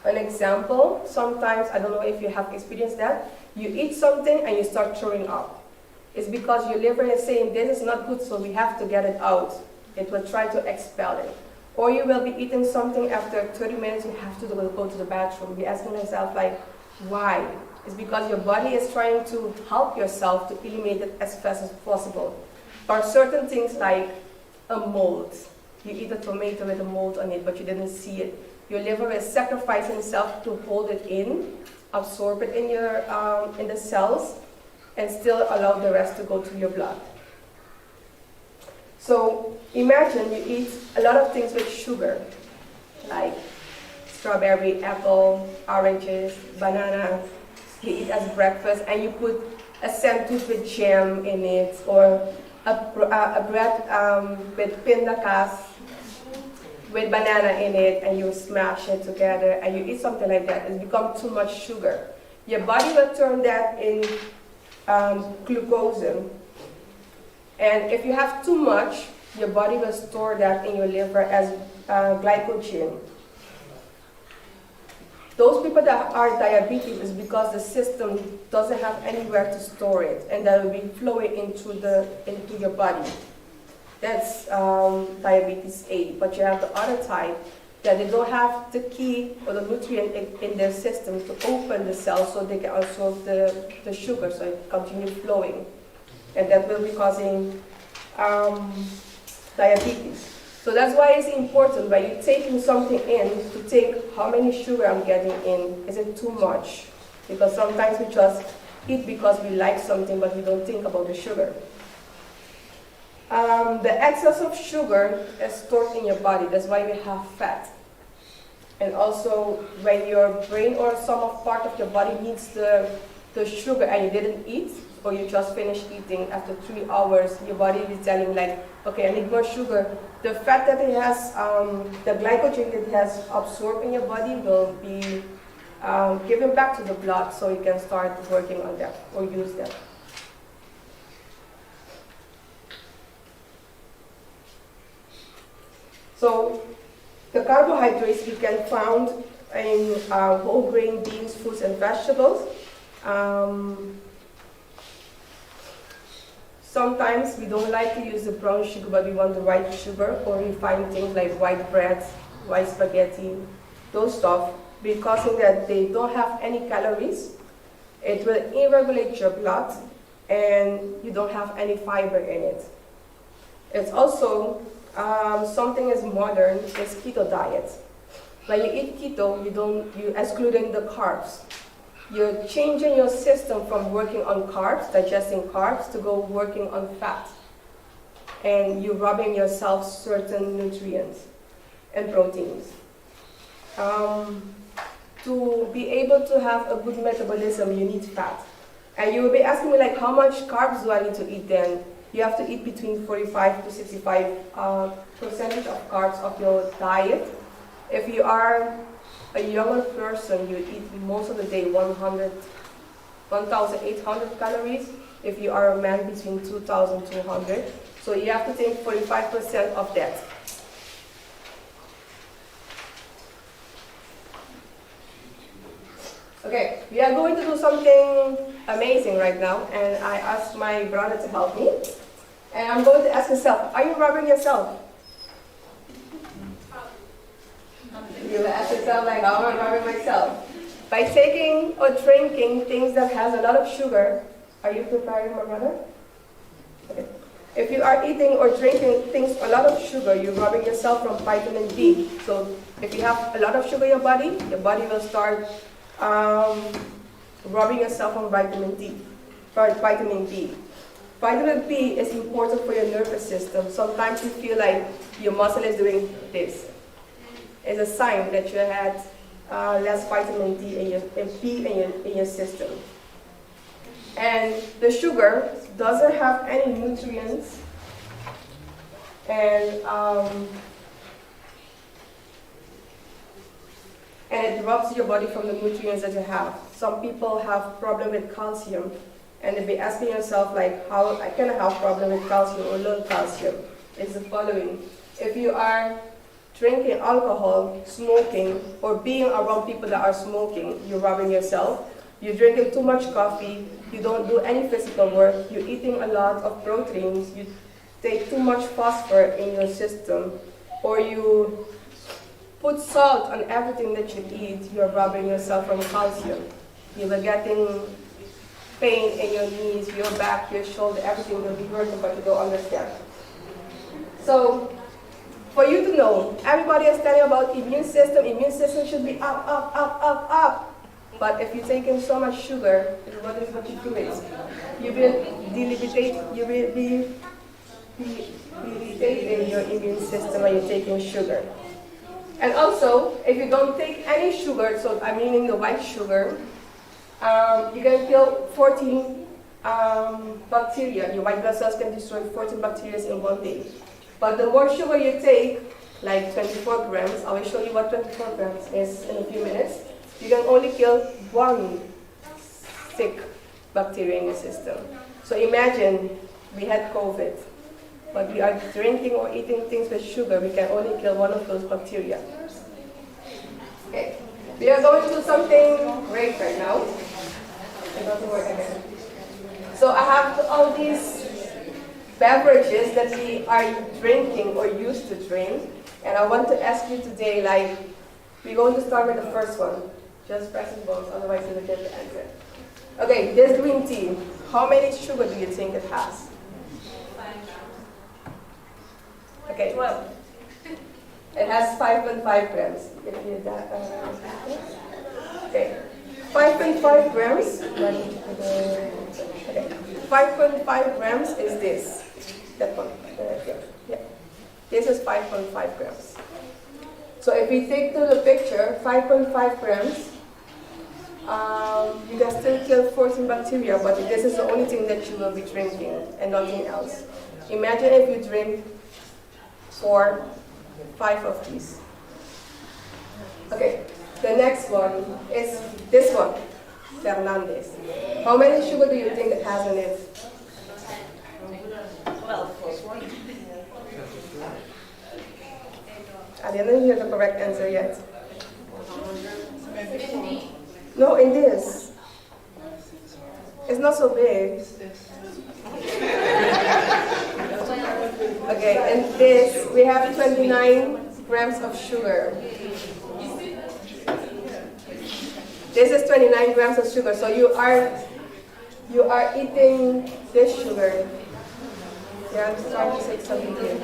An example, sometimes, I don't know if you have experienced that, you eat something and you start throwing up. It's because your liver is saying this is not good, so we have to get it out. It will try to expel it. Or you will be eating something, after 30 minutes you have to go to the bathroom. You're asking yourself like, why? It's because your body is trying to help yourself to eliminate it as fast as possible. Or certain things like a mold. You eat a tomato with a mold on it, but you didn't see it. Your liver is sacrificing itself to hold it in, absorb it in your in the cells, and still allow the rest to go to your blood. So imagine you eat a lot of things with sugar, like strawberry, apple, oranges, banana, you eat as breakfast, and you put a sandwich with jam in it, or a bread with pindakaas with banana in it, and you smash it together, and you eat something like that. It's become too much sugar. Your body will turn that in glucose. And if you have too much, your body will store that in your liver as glycogen. Those people that are diabetic is because the system doesn't have anywhere to store it, and that will be flowing into your body. That's diabetes A. But you have the other type that they don't have the key or the nutrient in their system to open the cells so they can absorb the sugar, so it continues flowing, and that will be causing diabetes. So that's why it's important when you're taking something in to take how many sugar I'm getting in. Is it too much? Because sometimes we just eat because we like something, but we don't think about the sugar. The excess of sugar is stored in your body. That's why we have fat. And also, when your brain or some part of your body needs the sugar and you didn't eat, or you just finished eating after 3 hours, your body is telling like, okay, I need more sugar. The fat that it has, the glycogen that it has absorbed in your body will be given back to the blood so you can start working on that or use that. So the carbohydrates we can find in whole grain beans, fruits, and vegetables. Sometimes we don't like to use the brown sugar, but we want the white sugar, or refined things like white bread, white spaghetti, those stuff, because of that they don't have any calories. It will irregulate your blood, and you don't have any fiber in it. It's also something as modern as keto diet. When you eat keto, you excluding the carbs. You're changing your system from working on carbs, digesting carbs, to go working on fat. And you're robbing yourself certain nutrients and proteins. To be able to have a good metabolism, you need fat. And you will be asking me, like, how much carbs do I need to eat then? You have to eat between 45 to 65% of carbs of your diet. If you are a younger person, you eat most of the day 1,800 calories. If you are a man, between 2,200. So you have to take 45% of that. Okay, we are going to do something amazing right now, and I asked my brother to help me. And I'm going to ask yourself, are you rubbing yourself? You will ask yourself, like, how am I rubbing myself? By taking or drinking things that has a lot of sugar. Are you preparing, my brother? Okay. If you are eating or drinking things a lot of sugar, you're rubbing yourself from vitamin D. So if you have a lot of sugar in your body will start rubbing yourself on vitamin D, for vitamin B. Vitamin B is important for your nervous system. Sometimes you feel like your muscle is doing this. It's a sign that you had less vitamin D and B in your system. And the sugar doesn't have any nutrients, and it robs your body from the nutrients that you have. Some people have problem with calcium, and they'll be asking yourself, like, how can I have problem with calcium or low calcium? It's the following. If you are drinking alcohol, smoking, or being around people that are smoking, you're robbing yourself. You're drinking too much coffee, you don't do any physical work, you're eating a lot of proteins, you take too much phosphorus in your system, or you put salt on everything that you eat, you're robbing yourself from calcium. You're getting pain in your knees, your back, your shoulder, everything will be hurting, but you don't understand. So, for you to know, everybody is telling about immune system should be up, up, up, up, up. But if you're taking so much sugar, what is what you do is, you will irritating your immune system when you're taking sugar. And also, if you don't take any sugar, so I'm meaning the white sugar, you can kill 14 bacteria. Your white blood cells can destroy 14 bacteria in one day. But the more sugar you take, like 24 grams, I will show you what 24 grams is in a few minutes, you can only kill one sick bacteria in the system. So imagine we had COVID, but we are drinking or eating things with sugar, we can only kill one of those bacteria. Okay, we are going to do something great right now. It doesn't work again. So I have all these beverages that we are drinking or used to drink, and I want to ask you today, like, we're going to start with the first one. Just press the buttons, otherwise you will get the answer. Okay, this green tea, how many sugar do you think it has? Okay, 12. It has 5.5 grams. If you okay, 5.5 grams. Okay, 5.5 grams is this. That one. Yeah. This is 5.5 grams. So if we take to the picture, 5.5 grams, you can still kill 14 bacteria, but this is the only thing that you will be drinking and nothing else. Imagine if you drink 5 of these. Okay, the next one is this one, Fernandez. How many sugar do you think it has in it? 12. I didn't hear the correct answer yet. No, in this. It's not so big. Okay, in this, we have 29 grams of sugar. This is 29 grams of sugar, so you are eating this sugar. Yeah, I'm trying to say something here.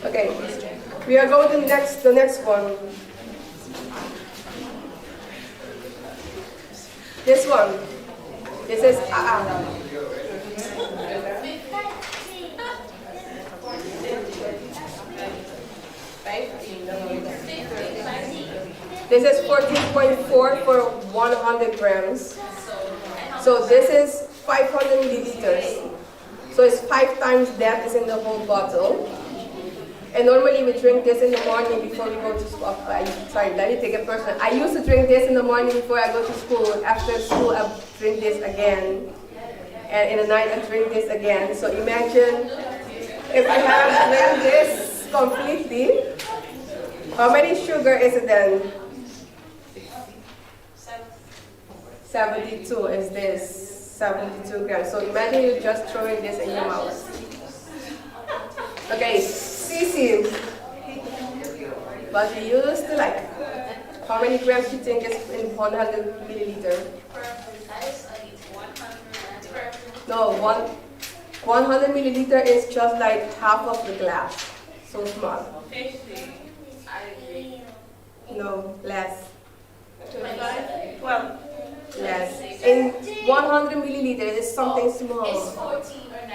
Okay, we are going to the next one. This one. This is This is 14.4 for 100 grams. So this is 500 milliliters. So it's 5 times that is in the whole bottle. And normally we drink this in the morning before we go to school. Sorry, let me take it personal. I used to drink this in the morning before I go to school. After school, I drink this again. And in the night, I drink this again. So imagine if I have drank this completely, how many sugar is it then? 72 is this, 72 grams. So imagine you just throwing this in your mouth. Okay, Sisi, but you used to like, how many grams do you think is in 100 milliliter? No, 100 milliliter is just like half of the glass, so small. No, less. 12. Less. In 100 milliliters is something small. It's 14 or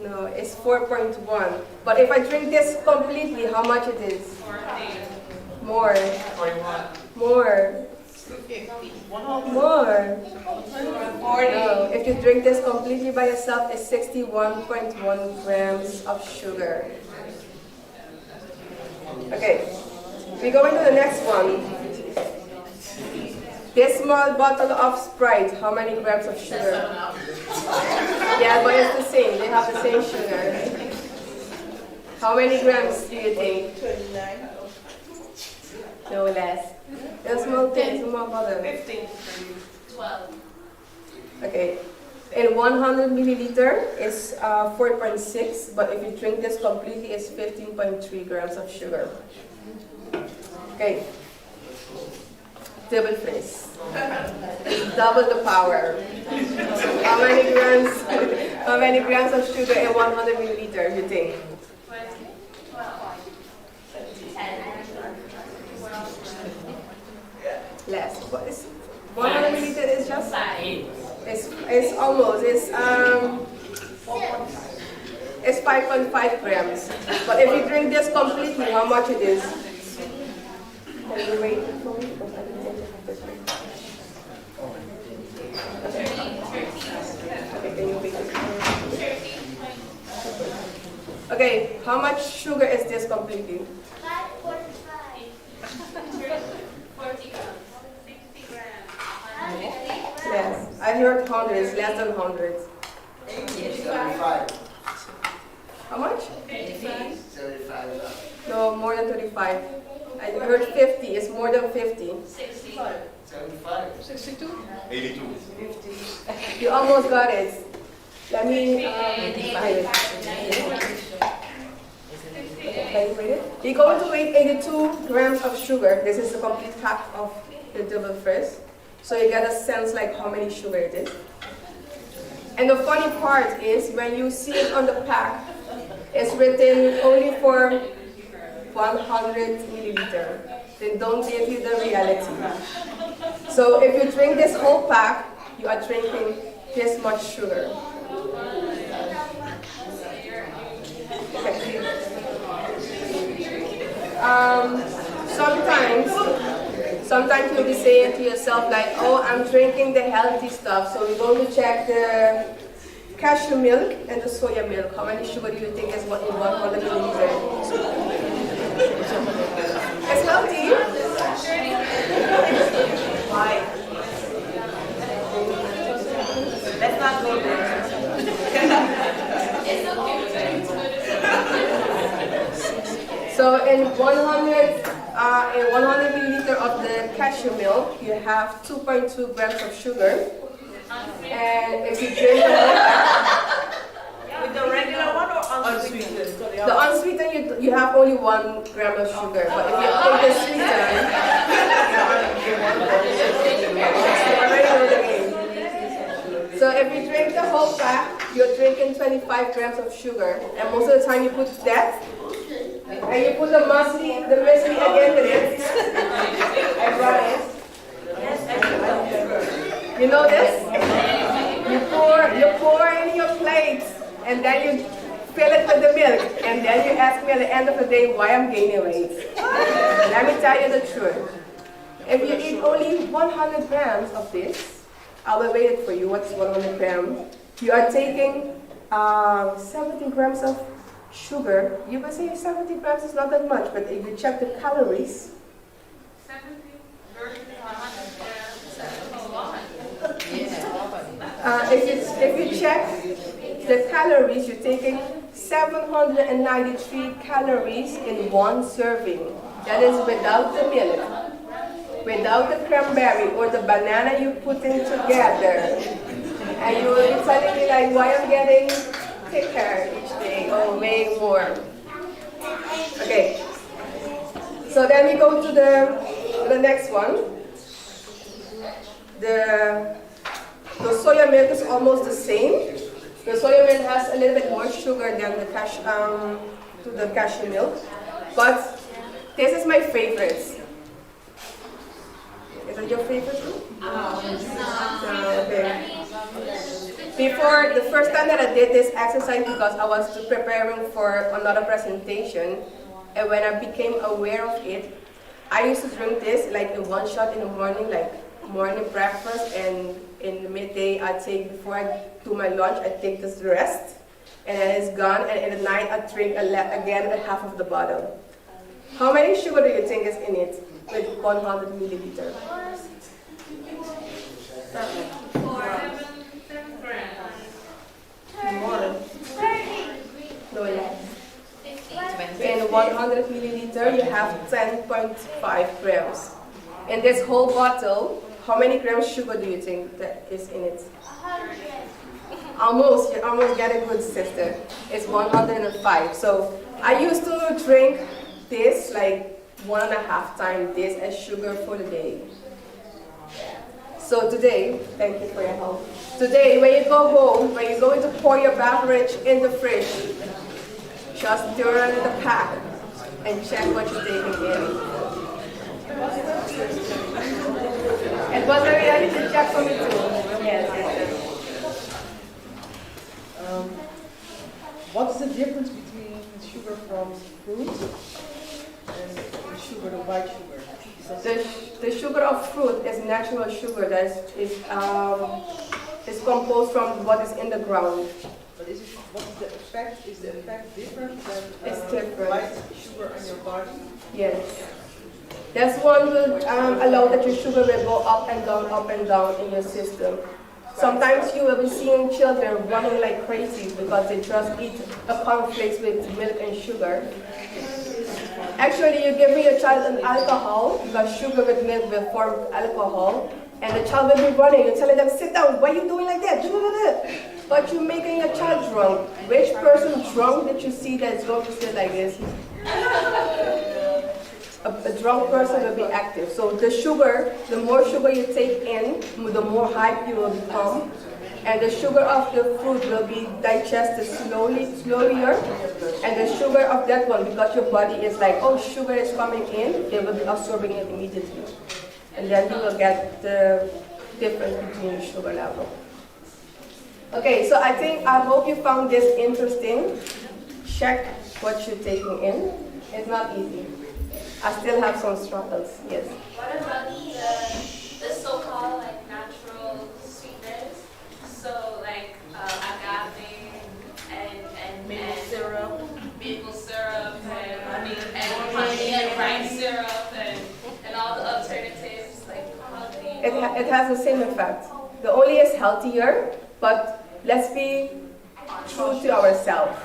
19. No, it's 4.1. But if I drink this completely, how much it is? 14. More. 41. More. 50. More. 40. No, if you drink this completely by yourself, it's 61.1 grams of sugar. Okay, we go into the next one. This small bottle of Sprite, how many grams of sugar? Yeah, but it's the same. They have the same sugar. How many grams do you think? 29. No, less. A small thing, small bottle. 15. 12. Okay. In 100 milliliter is 4.6, but if you drink this completely, it's 15.3 grams of sugar. Okay. Double frizz. Double the power. How many grams of sugar in 100 milliliter you think? 20. 12. 10. Less. What is 100 milliliter is just? It's almost, it's 5.5 grams. But if you drink this completely, how much it is? Can you wait for me? Because I didn't have this one. Okay, can you wait? Okay, how much sugar is this completely? 40 grams. 60 grams. Yes, I heard hundreds, less than hundreds. 75. How much? 75. No, more than 35. I heard 50, it's more than 50. 65. 75. 62? 82. You almost got it. Let me, you're going to weigh 82 grams of sugar. This is the complete pack of the double first. So you get a sense like how many sugar it is. And the funny part is when you see it on the pack, it's written only for 100 milliliter. They don't give you the reality. So if you drink this whole pack, you are drinking this much sugar. Okay. Sometimes you'll be saying to yourself like, oh, I'm drinking the healthy stuff, so we're going to check the cashew milk and the soya milk. How many sugar do you think is in 100 milliliters? It's healthy. Why? Let's not go there. So in 100 milliliter of the cashew milk, you have 2.2 grams of sugar. And if you drink the whole pack, With the regular one or unsweetened? the unsweetened, you have only 1 gram of sugar. But if you take the sweetened, you already know the game. So if you drink the whole pack, you're drinking 25 grams of sugar. And most of the time you put that, and you put the muesli again with it, and run it. You know this? You pour in your plate, and then you fill it with the milk, and then you ask me at the end of the day why I'm gaining weight. Let me tell you the truth. If you eat only 100 grams of this, I will weigh it for you. What's 100 grams? You are taking 70 grams of sugar. You will say 70 grams is not that much, but if you check the calories, 70 versus 100 grams. That's a lot. if you check the calories, you're taking 793 calories in one serving. That is without the milk, without the cranberry or the banana you put in together. And you will be telling me like why I'm getting thicker each day or way more. Okay. So then we go to the next one. The soya milk is almost the same. The soya milk has a little bit more sugar than the cashew milk, but this is my favorite. Is it your favorite too? Okay. Before, the first time that I did this exercise because I was preparing for another presentation, and when I became aware of it, I used to drink this like in one shot in the morning, like morning breakfast, and in the midday I take, before I do my lunch, I take this rest, and then it's gone, and in the night I drink again half of the bottle. How many sugar do you think is in it with 100 milliliter? 7 grams. More. No, less. In 100 milliliter, you have 10.5 grams. In this whole bottle, how many grams sugar do you think that is in it? 100. Almost, you almost get a good sister. It's 105. So I used to drink this like 1.5 times this as sugar for the day. So today, thank you for your help. Today, when you go home, when you're going to pour your beverage in the fridge, just turn the pack and check what you're taking in. It was a reality check for me too. Yes, yes. What is the difference between sugar from fruit and the sugar, the white sugar? The sugar of fruit is natural sugar that is composed from what is in the ground. But what is the effect? Is the effect different than It's different. white sugar on your body? Yes. This one will allow that your sugar will go up and down in your system. Sometimes you will be seeing children running like crazy because they just eat a cornflakes with milk and sugar. Actually, you give me a child an alcohol because sugar with milk will form alcohol, and the child will be running. You're telling them, sit down, why are you doing like that? But you're making your child drunk. Which person drunk did you see that is going to sit like this? A drunk person will be active. So the sugar, the more sugar you take in, the more hype you will become. And the sugar of the fruit will be digested slower. And the sugar of that one, because your body is like, oh, sugar is coming in, it will be absorbing it immediately. And then you will get the difference between the sugar level. Okay, so I hope you found this interesting. Check what you're taking in. It's not easy. I still have some struggles, yes. What about the so-called like natural sweeteners? So like agave and maple syrup and honey and rice syrup and all the alternatives like honey. It has the same effect. The only is healthier, but let's be true to ourselves.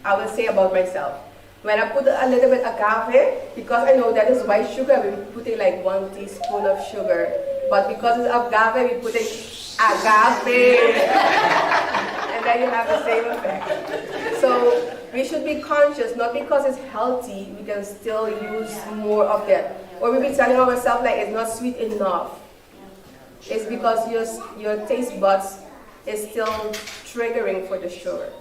I will say about myself. When I put a little bit agave, because I know that is white sugar, we put in like 1 teaspoon of sugar. But because it's agave, we put in agave. And then you have the same effect. So we should be conscious, not because it's healthy, we can still use more of that. Or we be telling ourselves like it's not sweet enough. It's because your taste buds is still triggering for the sugar.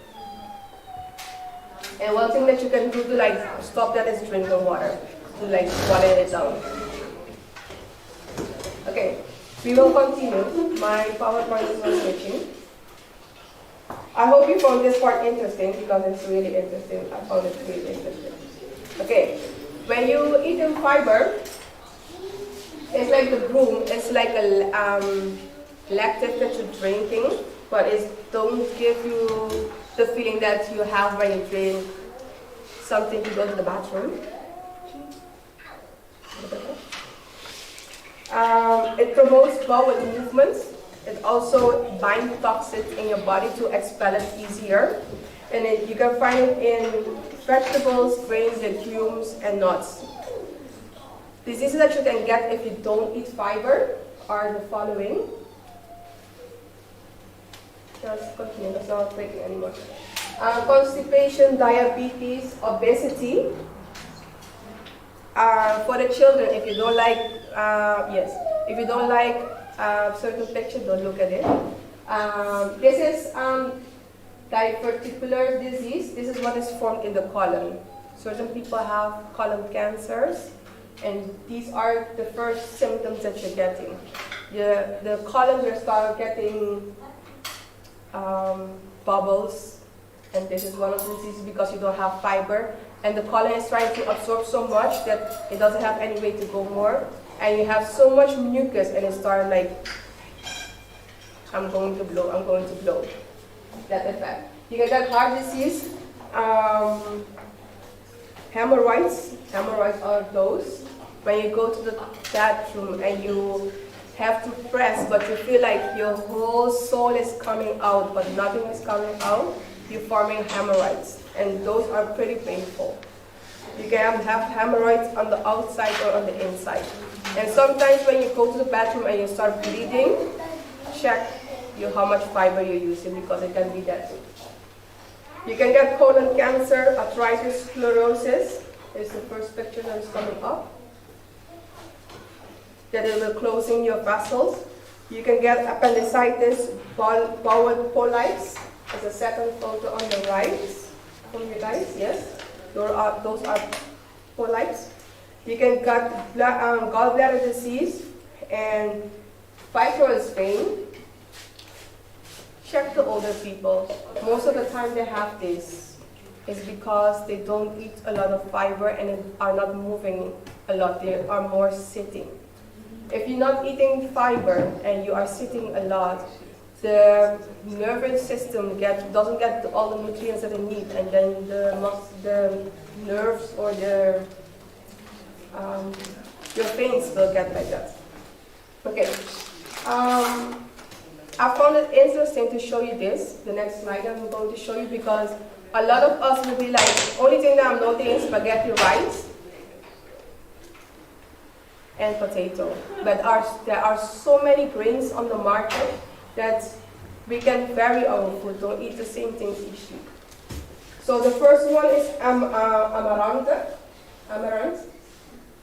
And one thing that you can do to like stop that is drinking water, to like swallow it down. Okay, we will continue. My PowerPoint is not switching. I hope you found this part interesting because it's really interesting. I found it really interesting. Okay, when you eat in fiber, it's like the broom. It's like a lactate that you're drinking, but it don't give you the feeling that you have when you drink something to go to the bathroom. It promotes bowel movements. It also binds toxins in your body to expel it easier. And you can find it in vegetables, grains, legumes, and nuts. Diseases that you can get if you don't eat fiber are the following. Just continue, that's not breaking anymore. Constipation, diabetes, obesity. For the children, if you don't like, if you don't like certain picture, don't look at it. This is diverticular disease. This is what is formed in the colon. Certain people have colon cancers, and these are the first symptoms that you're getting. The colon will start getting bubbles, and this is one of the diseases because you don't have fiber, and the colon is trying to absorb so much that it doesn't have any way to go more, and you have so much mucus, and it starts like, I'm going to blow, that effect. You can get heart disease, hemorrhoids are those, when you go to the bathroom and you have to press, but you feel like your whole soul is coming out, but nothing is coming out, you're forming hemorrhoids, and those are pretty painful. You can have hemorrhoids on the outside or on the inside. And sometimes when you go to the bathroom and you start bleeding, check how much fiber you're using because it can be that way. You can get colon cancer, arthritis, sclerosis. Is the first picture that is coming up. That it will closing your vessels. You can get appendicitis, bowel polyps. There's a second photo on the right from you guys. Yes, those are polyps. You can get gallbladder disease, And fibroid pain, check the older people. Most of the time they have this. It's because they don't eat a lot of fiber and are not moving a lot. They are more sitting. If you're not eating fiber and you are sitting a lot, the nervous system doesn't get all the nutrients that it needs, and then the nerves or your veins will get like that. Okay. I found it interesting to show you this, the next slide I'm going to show you, because a lot of us will be like, only thing that I'm noting is spaghetti rice and potato. But there are so many grains on the market that we can vary our food, don't eat the same things each week. So the first one is amaranth. Amaranth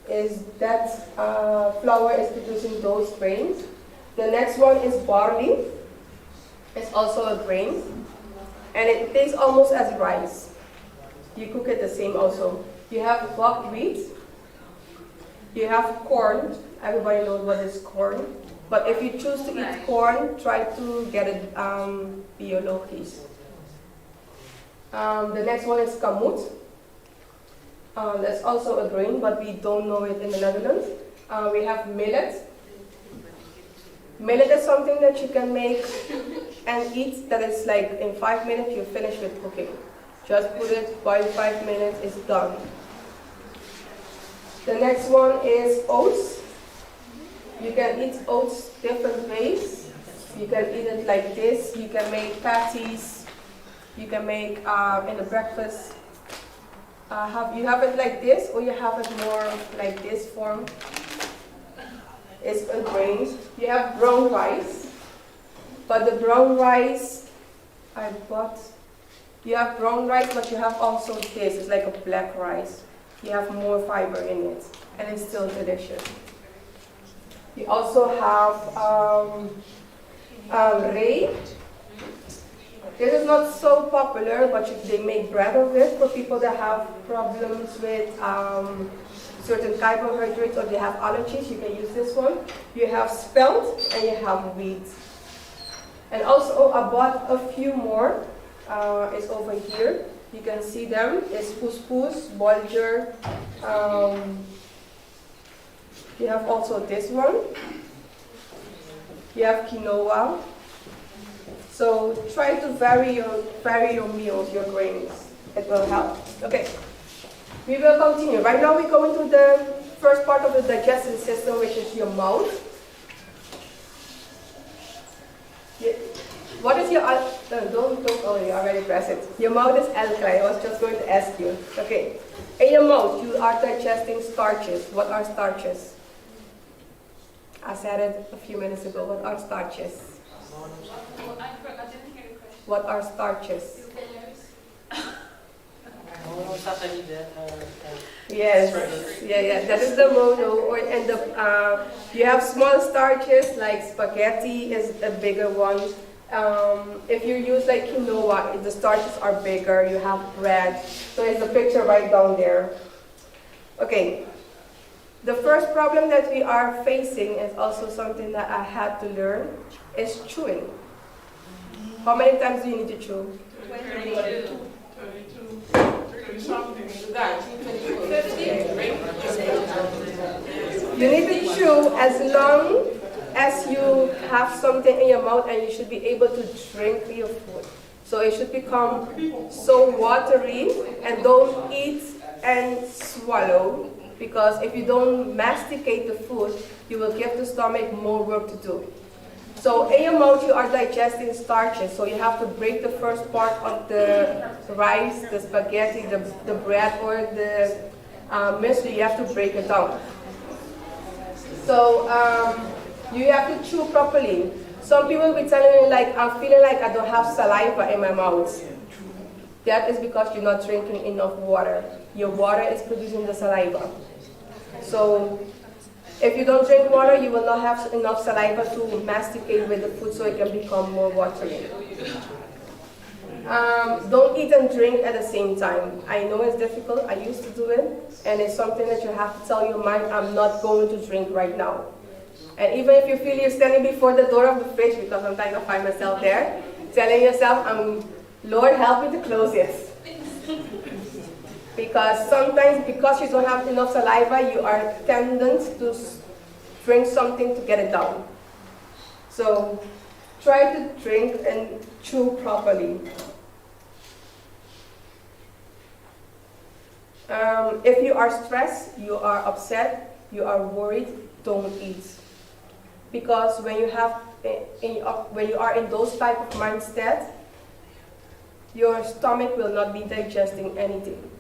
is that flour is producing those grains. The next one is barley. It's also a grain. And it tastes almost as rice. You cook it the same also. You have buckwheat. You have corn. Everybody knows what is corn. But if you choose to eat corn, try to get it biologisch. The next one is kamut. That's also a grain, but we don't know it in the Netherlands. We have millet. Millet is something that you can make and eat that is like in 5 minutes you're finished with cooking. Just put it, boil 5 minutes, it's done. The next one is oats. You can eat oats different ways. You can eat it like this. You can make patties. You can make in the breakfast. You have it like this, or you have it more like this form. It's a grain. You have brown rice, but the brown rice I bought. You have brown rice, but you have also this. It's like a black rice. You have more fiber in it, and it's still delicious. You also have rye. This is not so popular, but they make bread of it for people that have problems with certain carbohydrates or they have allergies. You can use this one. You have spelt and you have wheat. And also I bought a few more. It's over here. You can see them. It's couscous, bolger. You have also this one. You have quinoa. So try to vary your meals, your grains. It will help. Okay. We will continue. Right now we go into the first part of the digestive system, which is your mouth. What is your, don't you already press it. Your mouth is alkaline. I was just going to ask you. Okay. In your mouth, you are digesting starches. What are starches? I said it a few minutes ago. What are starches? I didn't hear the question. What are starches? Yes, yeah. That is the mono, you have small starches like spaghetti is a bigger one. If you use like quinoa, the starches are bigger. You have bread, so it's the picture right down there. Okay, the first problem that we are facing is also something that I had to learn is chewing. How many times do you need to chew? 22. You need to chew as long as you have something in your mouth, and you should be able to drink your food. So it should become so watery, and don't eat and swallow, because if you don't masticate the food, you will give the stomach more work to do. So in your mouth you are digesting starches, so you have to break the first part of the rice, the spaghetti, the bread or the muesli. You have to break it down. So you have to chew properly. Some people will be telling me like, I'm feeling like I don't have saliva in my mouth. That is because you're not drinking enough water. Your water is producing the saliva. So if you don't drink water, you will not have enough saliva to masticate with the food, so it can become more watery. Don't eat and drink at the same time. I know it's difficult. I used to do it, and it's something that you have to tell your mind, I'm not going to drink right now. And even if you feel you're standing before the door of the fridge, because sometimes I find myself there, telling yourself, Lord, help me to close it. Because sometimes, because you don't have enough saliva, you are tendent to drink something to get it down. So try to drink and chew properly. If you are stressed, you are upset, you are worried, don't eat. Because when you are in those type of mindset, your stomach will not be digesting anything.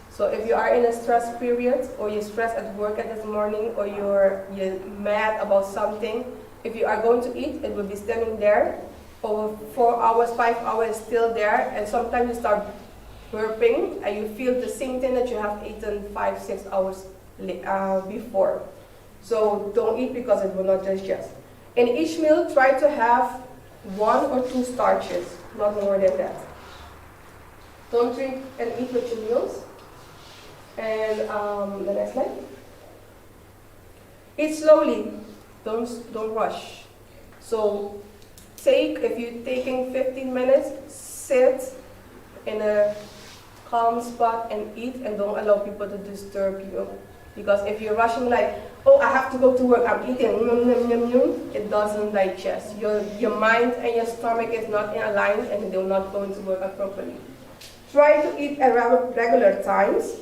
So if you are in a stress period, or you're stressed at work at this morning, or you're mad about something, if you are going to eat, it will be standing there for 4 hours, 5 hours, still there, and sometimes you start burping, and you feel the same thing that you have eaten 5, 6 hours before. So don't eat because it will not digest. In each meal, try to have 1 or 2 starches, not more than that. Don't drink and eat with your meals. And the next slide. Eat slowly. Don't rush. So if you're taking 15 minutes, sit in a calm spot and eat, and don't allow people to disturb you. Because if you're rushing like, oh, I have to go to work, I'm eating, it doesn't digest. Your mind and your stomach is not in alignment, and they're not going to work out properly. Try to eat at regular times.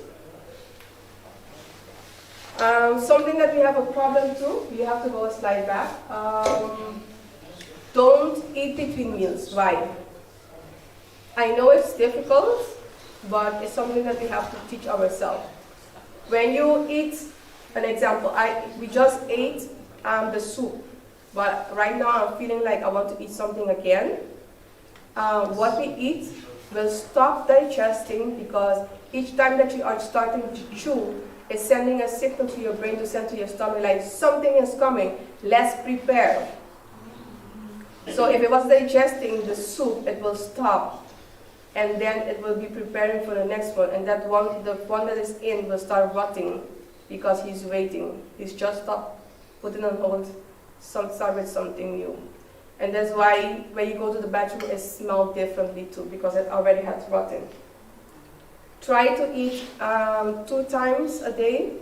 Something that we have a problem too, you have to go a slide back. Don't eat between meals. Why? I know it's difficult, but it's something that we have to teach ourselves. When you eat, an example, we just ate the soup, but right now I'm feeling like I want to eat something again. What we eat will stop digesting, because each time that you are starting to chew, it's sending a signal to your brain to send to your stomach like something is coming, let's prepare. So if it was digesting the soup, it will stop, and then it will be preparing for the next one, and the one that is in will start rotting because he's waiting. He's just stopped, putting on hold, start with something new. And that's why when you go to the bathroom, it smells differently too, because it already has rotten. Try to eat 2 times a day.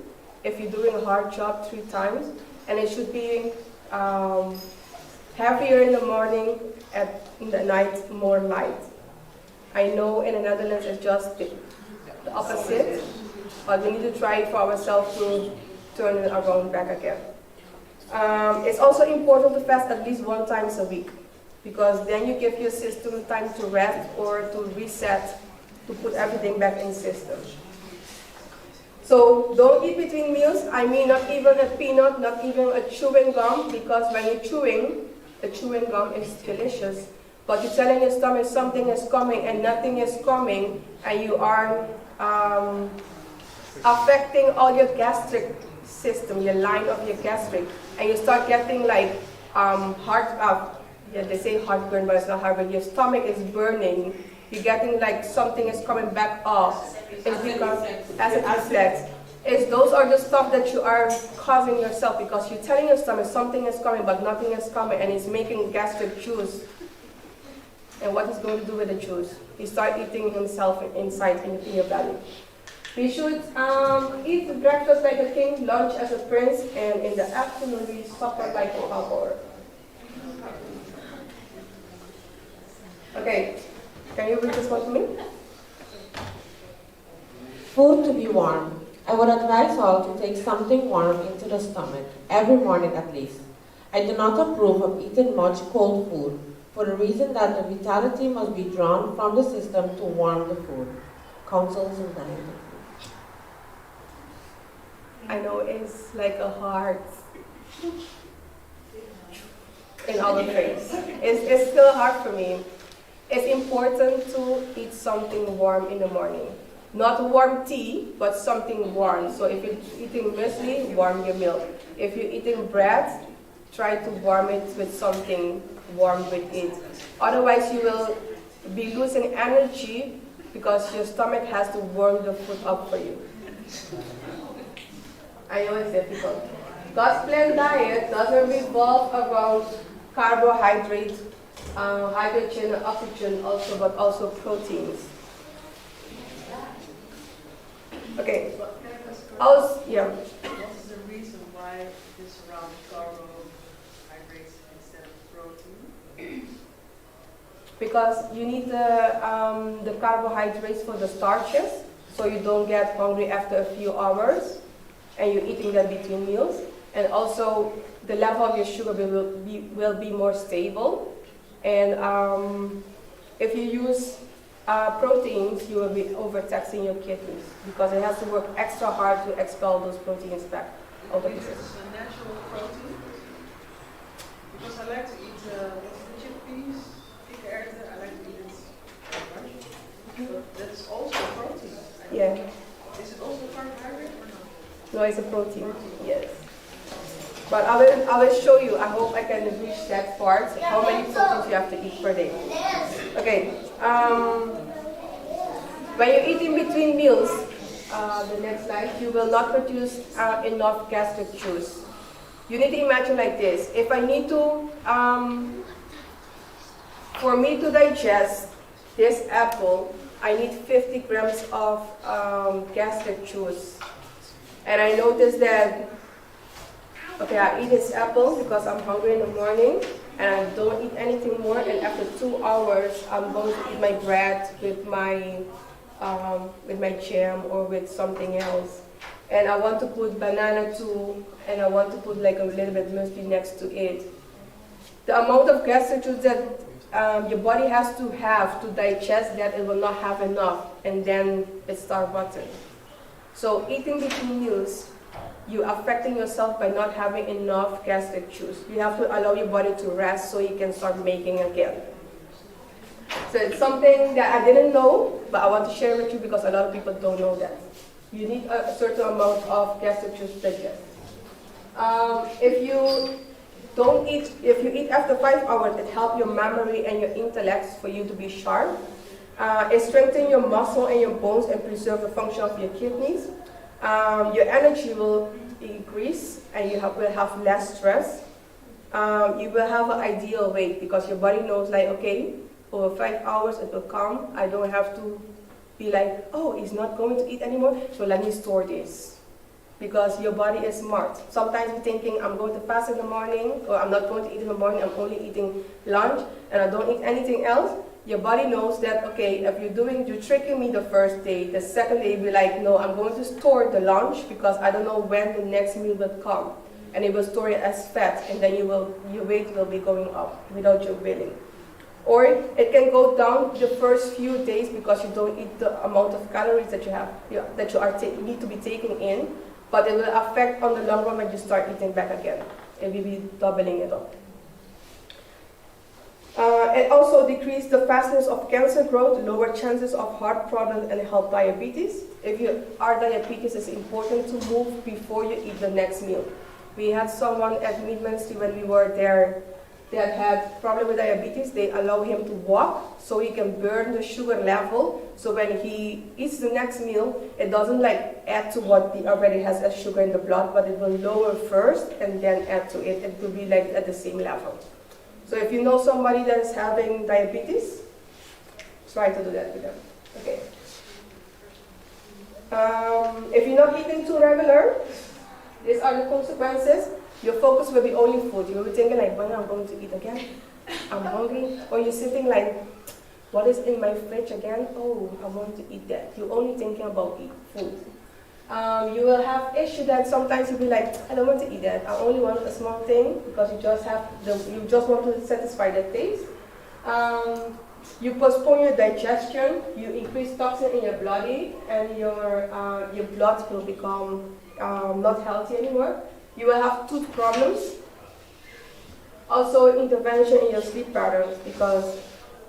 If you're doing a hard job, 3 times. And it should be heavier in the morning, in the night more light. I know in the Netherlands it's just the opposite, but we need to try for ourselves to turn it around back again. It's also important to fast at least 1 time a week, because then you give your system time to rest or to reset, to put everything back in system. So don't eat between meals. I mean, not even a peanut, not even a chewing gum, because when you're chewing, the chewing gum is delicious, but you're telling your stomach something is coming and nothing is coming, and you are affecting all your gastric system, your line of your gastric, and you start getting like they say heartburn, but it's not heartburn. Your stomach is burning. You're getting like something is coming back off. It's because acid reflux. Those are the stuff that you are causing yourself, because you're telling your stomach something is coming, but nothing is coming, and it's making gastric juice. And what is going to do with the juice? He start eating himself inside in your belly. We should eat breakfast like a king, lunch as a prince, and in the afternoon we supper like a pauper. Okay, can you read this one to me? Food to be warm. I would advise all to take something warm into the stomach, every morning at least. I do not approve of eating much cold food, for the reason that the vitality must be drawn from the system to warm the food. Counsels and diet. I know it's like a heart in our face. It's still hard for me. It's important to eat something warm in the morning. Not warm tea, but something warm. So if you're eating muesli, warm your milk. If you're eating bread, try to warm it with something warm with it. Otherwise, you will be losing energy, because your stomach has to warm the food up for you. I know it's difficult. God's plant diet doesn't revolve around carbohydrate, hydrogen, and oxygen also, but also proteins. Okay. Also, yeah. What is the reason why it's around carbohydrates instead of protein? Because you need the carbohydrates for the starches, so you don't get hungry after a few hours, and you're eating them between meals. And also, the level of your sugar will be more stable. And if you use proteins, you will be overtaxing your kidneys because it has to work extra hard to expel those proteins back out of the system. It's a natural protein. Because I like to eat what's the chickpeas, kikkererwten. I like to eat it. But that's also protein. Yeah. Is it also carbohydrate or not? No, it's a protein. Yes. But I will show you. I hope I can reach that part. How many proteins you have to eat per day? Okay. When you eat in between meals, the next slide, you will not produce enough gastric juice. You need to imagine like this. If I need to, for me to digest this apple, I need 50 grams of gastric juice. And I noticed that, okay, I eat this apple because I'm hungry in the morning, and I don't eat anything more, and after 2 hours, I'm going to eat my bread with my jam or with something else. And I want to put banana too, and I want to put like a little bit muesli next to it. The amount of gastric juice that your body has to have to digest that, it will not have enough, and then it starts rotting. So eating between meals, you're affecting yourself by not having enough gastric juice. You have to allow your body to rest so you can start making again. So it's something that I didn't know, but I want to share with you because a lot of people don't know that. You need a certain amount of gastric juice to digest. If you eat after 5 hours, it helps your memory and your intellect for you to be sharp. It strengthens your muscle and your bones and preserve the function of your kidneys. Your energy will increase and you will have less stress. You will have an ideal weight because your body knows like, okay, over 5 hours it will come. I don't have to be like, oh, he's not going to eat anymore, so let me store this. Because your body is smart. Sometimes you're thinking, I'm going to fast in the morning, or I'm not going to eat in the morning, I'm only eating lunch, and I don't eat anything else. Your body knows that, okay, if you're tricking me the first day, the second day you'll be like, no, I'm going to store the lunch because I don't know when the next meal will come. And it will store it as fat, and then your weight will be going up without your willing. Or it can go down the first few days because you don't eat the amount of calories that you need to be taking in, but it will affect on the long run when you start eating back again. It will be doubling it up. It also decreases the fastness of cancer growth, lower chances of heart problems, and help diabetes. If you are diabetes, it's important to move before you eat the next meal. We had someone at Mid-Ministry when we were there that had problem with diabetes. They allow him to walk so he can burn the sugar level. So when he eats the next meal, it doesn't like add to what he already has as sugar in the blood, but it will lower first and then add to it. It will be like at the same level. So if you know somebody that is having diabetes, try to do that with them. Okay. If you're not eating too regular, these are the consequences. Your focus will be only food. You will be thinking like, when I'm going to eat again? I'm hungry. Or you're sitting like, what is in my fridge again? Oh, I want to eat that. You're only thinking about food. You will have issue that sometimes you'll be like, I don't want to eat that. I only want a small thing because you just want to satisfy the taste. You postpone your digestion. You increase toxin in your body, and your blood will become not healthy anymore. You will have tooth problems. Also, intervention in your sleep patterns, because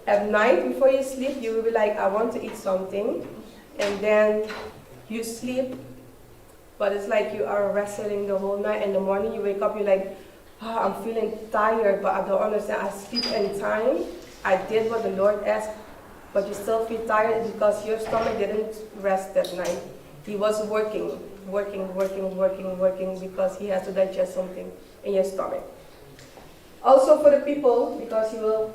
at night before you sleep, you will be like, I want to eat something, and then you sleep, but it's like you are wrestling the whole night. In the morning, you wake up, you're like, oh, I'm feeling tired, but I don't understand. I sleep in time. I did what the Lord asked, but you still feel tired because your stomach didn't rest that night. He was working because he has to digest something in your stomach. Also for the people, because you will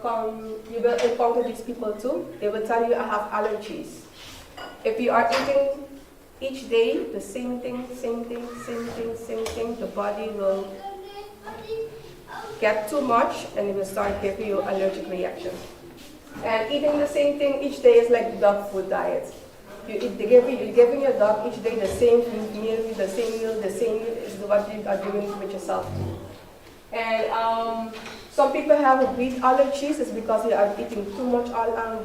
encounter these people too, they will tell you I have allergies. If you are eating each day the same thing, the body will get too much and it will start giving you allergic reaction. And eating the same thing each day is like the dog food diet. You're giving your dog each day the same meal is what you are doing with yourself. And some people have wheat allergies. It's because they are eating too much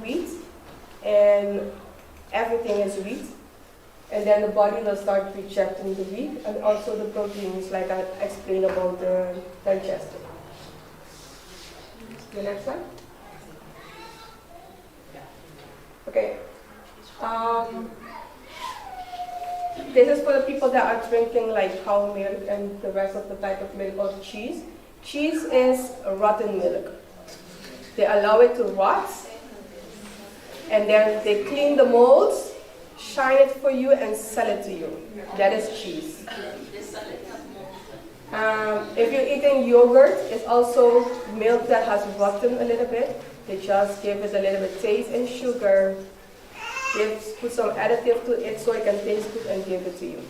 wheat, and everything is wheat. And then the body will start rejecting the wheat and also the proteins, like I explained about the digestion. The next slide. Okay. This is for the people that are drinking like cow milk and the rest of the type of milk or cheese. Cheese is rotten milk. They allow it to rot, and then they clean the molds, shine it for you, and sell it to you. That is cheese. If you're eating yogurt, it's also milk that has rotten a little bit. They just give it a little bit taste and sugar. Put some additive to it so it can taste good and give it to you.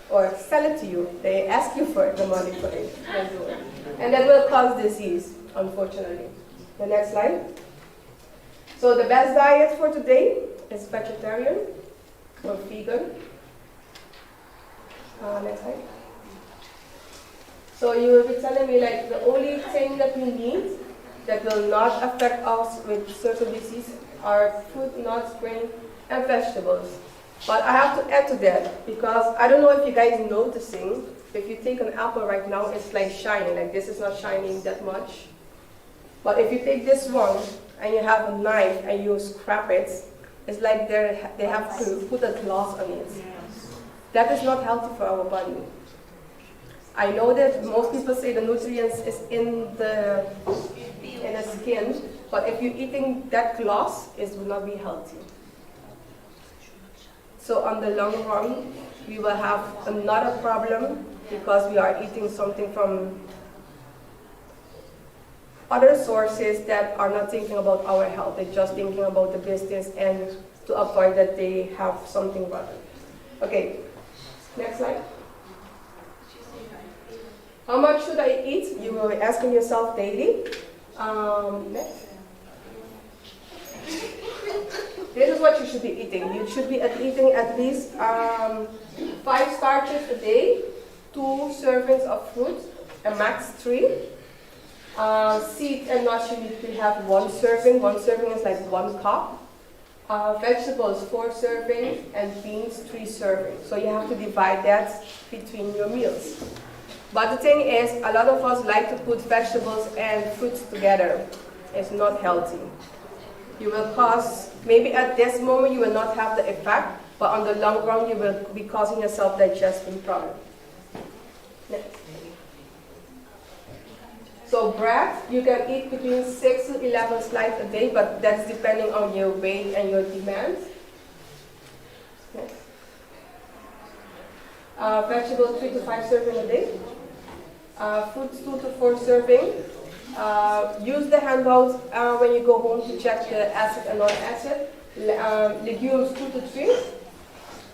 Or sell it to you. They ask you for the money for it. And that will cause disease, unfortunately. The next slide. So the best diet for today is vegetarian or vegan. Next slide. So you will be telling me like the only thing that we need that will not affect us with certain disease are fruit, nuts, grain, and vegetables. But I have to add to that because I don't know if you guys noticing, if you take an apple right now, it's like shining, like this is not shining that much. But if you take this one and you have a knife and you scrap it, it's like they have to put a gloss on it. That is not healthy for our body. I know that most people say the nutrients is in the skin, but if you're eating that gloss, it will not be healthy. So on the long run, we will have another problem because we are eating something from other sources that are not thinking about our health. They're just thinking about the business and to avoid that they have something rotten. Okay, next slide. How much should I eat? You will be asking yourself daily. Next. This is what you should be eating. You should be eating at least 5 starches a day, 2 servings of fruit, a max 3. Seeds and nuts, you need to have 1 serving. 1 serving is like 1 cup. Vegetables, 4 servings, and beans, 3 servings. So you have to divide that between your meals. But the thing is, a lot of us like to put vegetables and fruits together. It's not healthy. You will cause, maybe at this moment you will not have the effect, but on the long run you will be causing yourself digestion problem. Next. So bread, you can eat between 6 to 11 slices a day, but that's depending on your weight and your demands. Next. Vegetables 3 to 5 servings a day. Fruits 2 to 4 servings. Use the handouts when you go home to check the acid and non-acid. Legumes 2 to 3.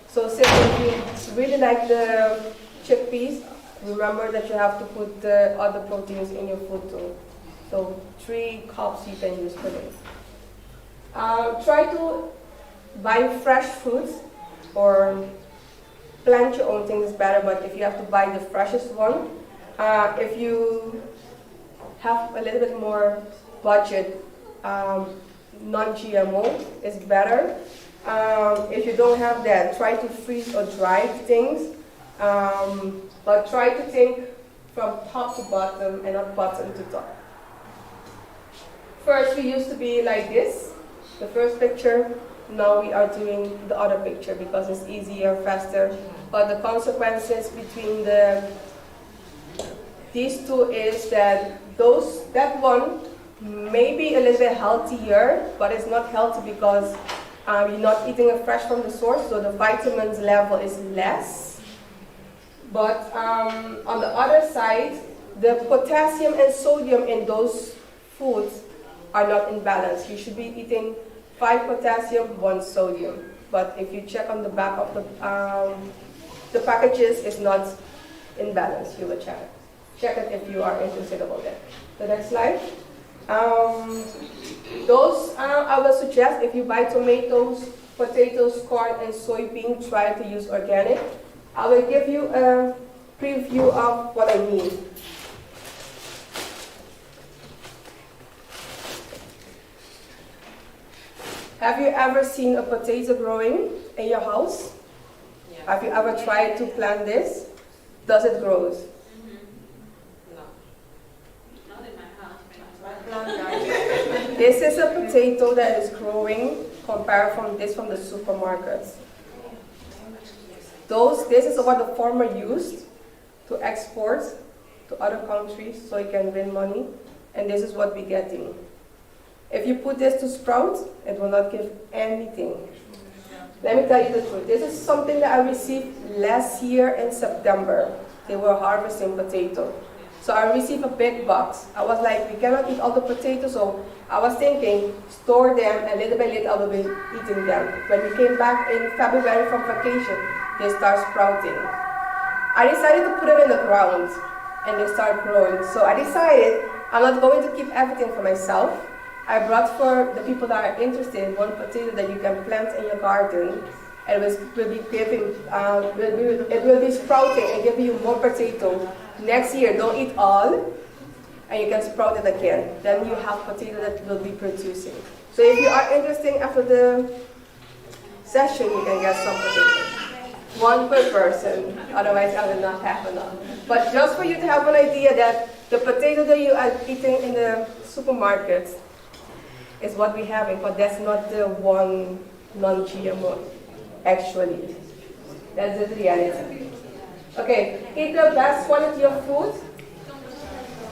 So since you really like the chickpeas, remember that you have to put the other proteins in your food too. So 3 cups you can use per day. Try to buy fresh fruits or plant your own things is better, but if you have to buy the freshest one, if you have a little bit more budget, non-GMO is better. If you don't have that, try to freeze or dry things, but try to think from top to bottom and not bottom to top. First, we used to be like this, the first picture. Now we are doing the other picture because it's easier, faster. But the consequences between these two is that that one may be a little bit healthier, but it's not healthy because You're not eating it fresh from the source, so the vitamins level is less. But on the other side, the potassium and sodium in those foods are not in balance. You should be eating 5 potassium, 1 sodium. But if you check on the back of the packages, it's not in balance. You will check it. Check it if you are interested about that. The next slide. I will suggest if you buy tomatoes, potatoes, corn, and soybean, try to use organic. I will give you a preview of what I mean. Have you ever seen a potato growing in your house? Yeah. Have you ever tried to plant this? Does it grow? No. Not in my house. This is a potato that is growing compared from this from the supermarkets. This is what the farmer used to export to other countries so he can win money, and this is what we're getting. If you put this to sprout, it will not give anything. Let me tell you the truth. This is something that I received last year in September. They were harvesting potato. So I received a big box. I was like, we cannot eat all the potatoes, so I was thinking, store them, and little by little I will be eating them. When we came back in February from vacation, they start sprouting. I decided to put it in the ground, and they start growing. So I decided I'm not going to keep everything for myself. I brought for the people that are interested 1 potato that you can plant in your garden, and it will be sprouting and giving you more potato. Next year, don't eat all, and you can sprout it again. Then you have potato that will be producing. So if you are interested after the session, you can get some potato. 1 per person, otherwise I will not have enough. But just for you to have an idea that the potato that you are eating in the supermarkets is what we're having, but that's not the one non-GMO, actually. That's the reality. Okay, eat the best quality of food.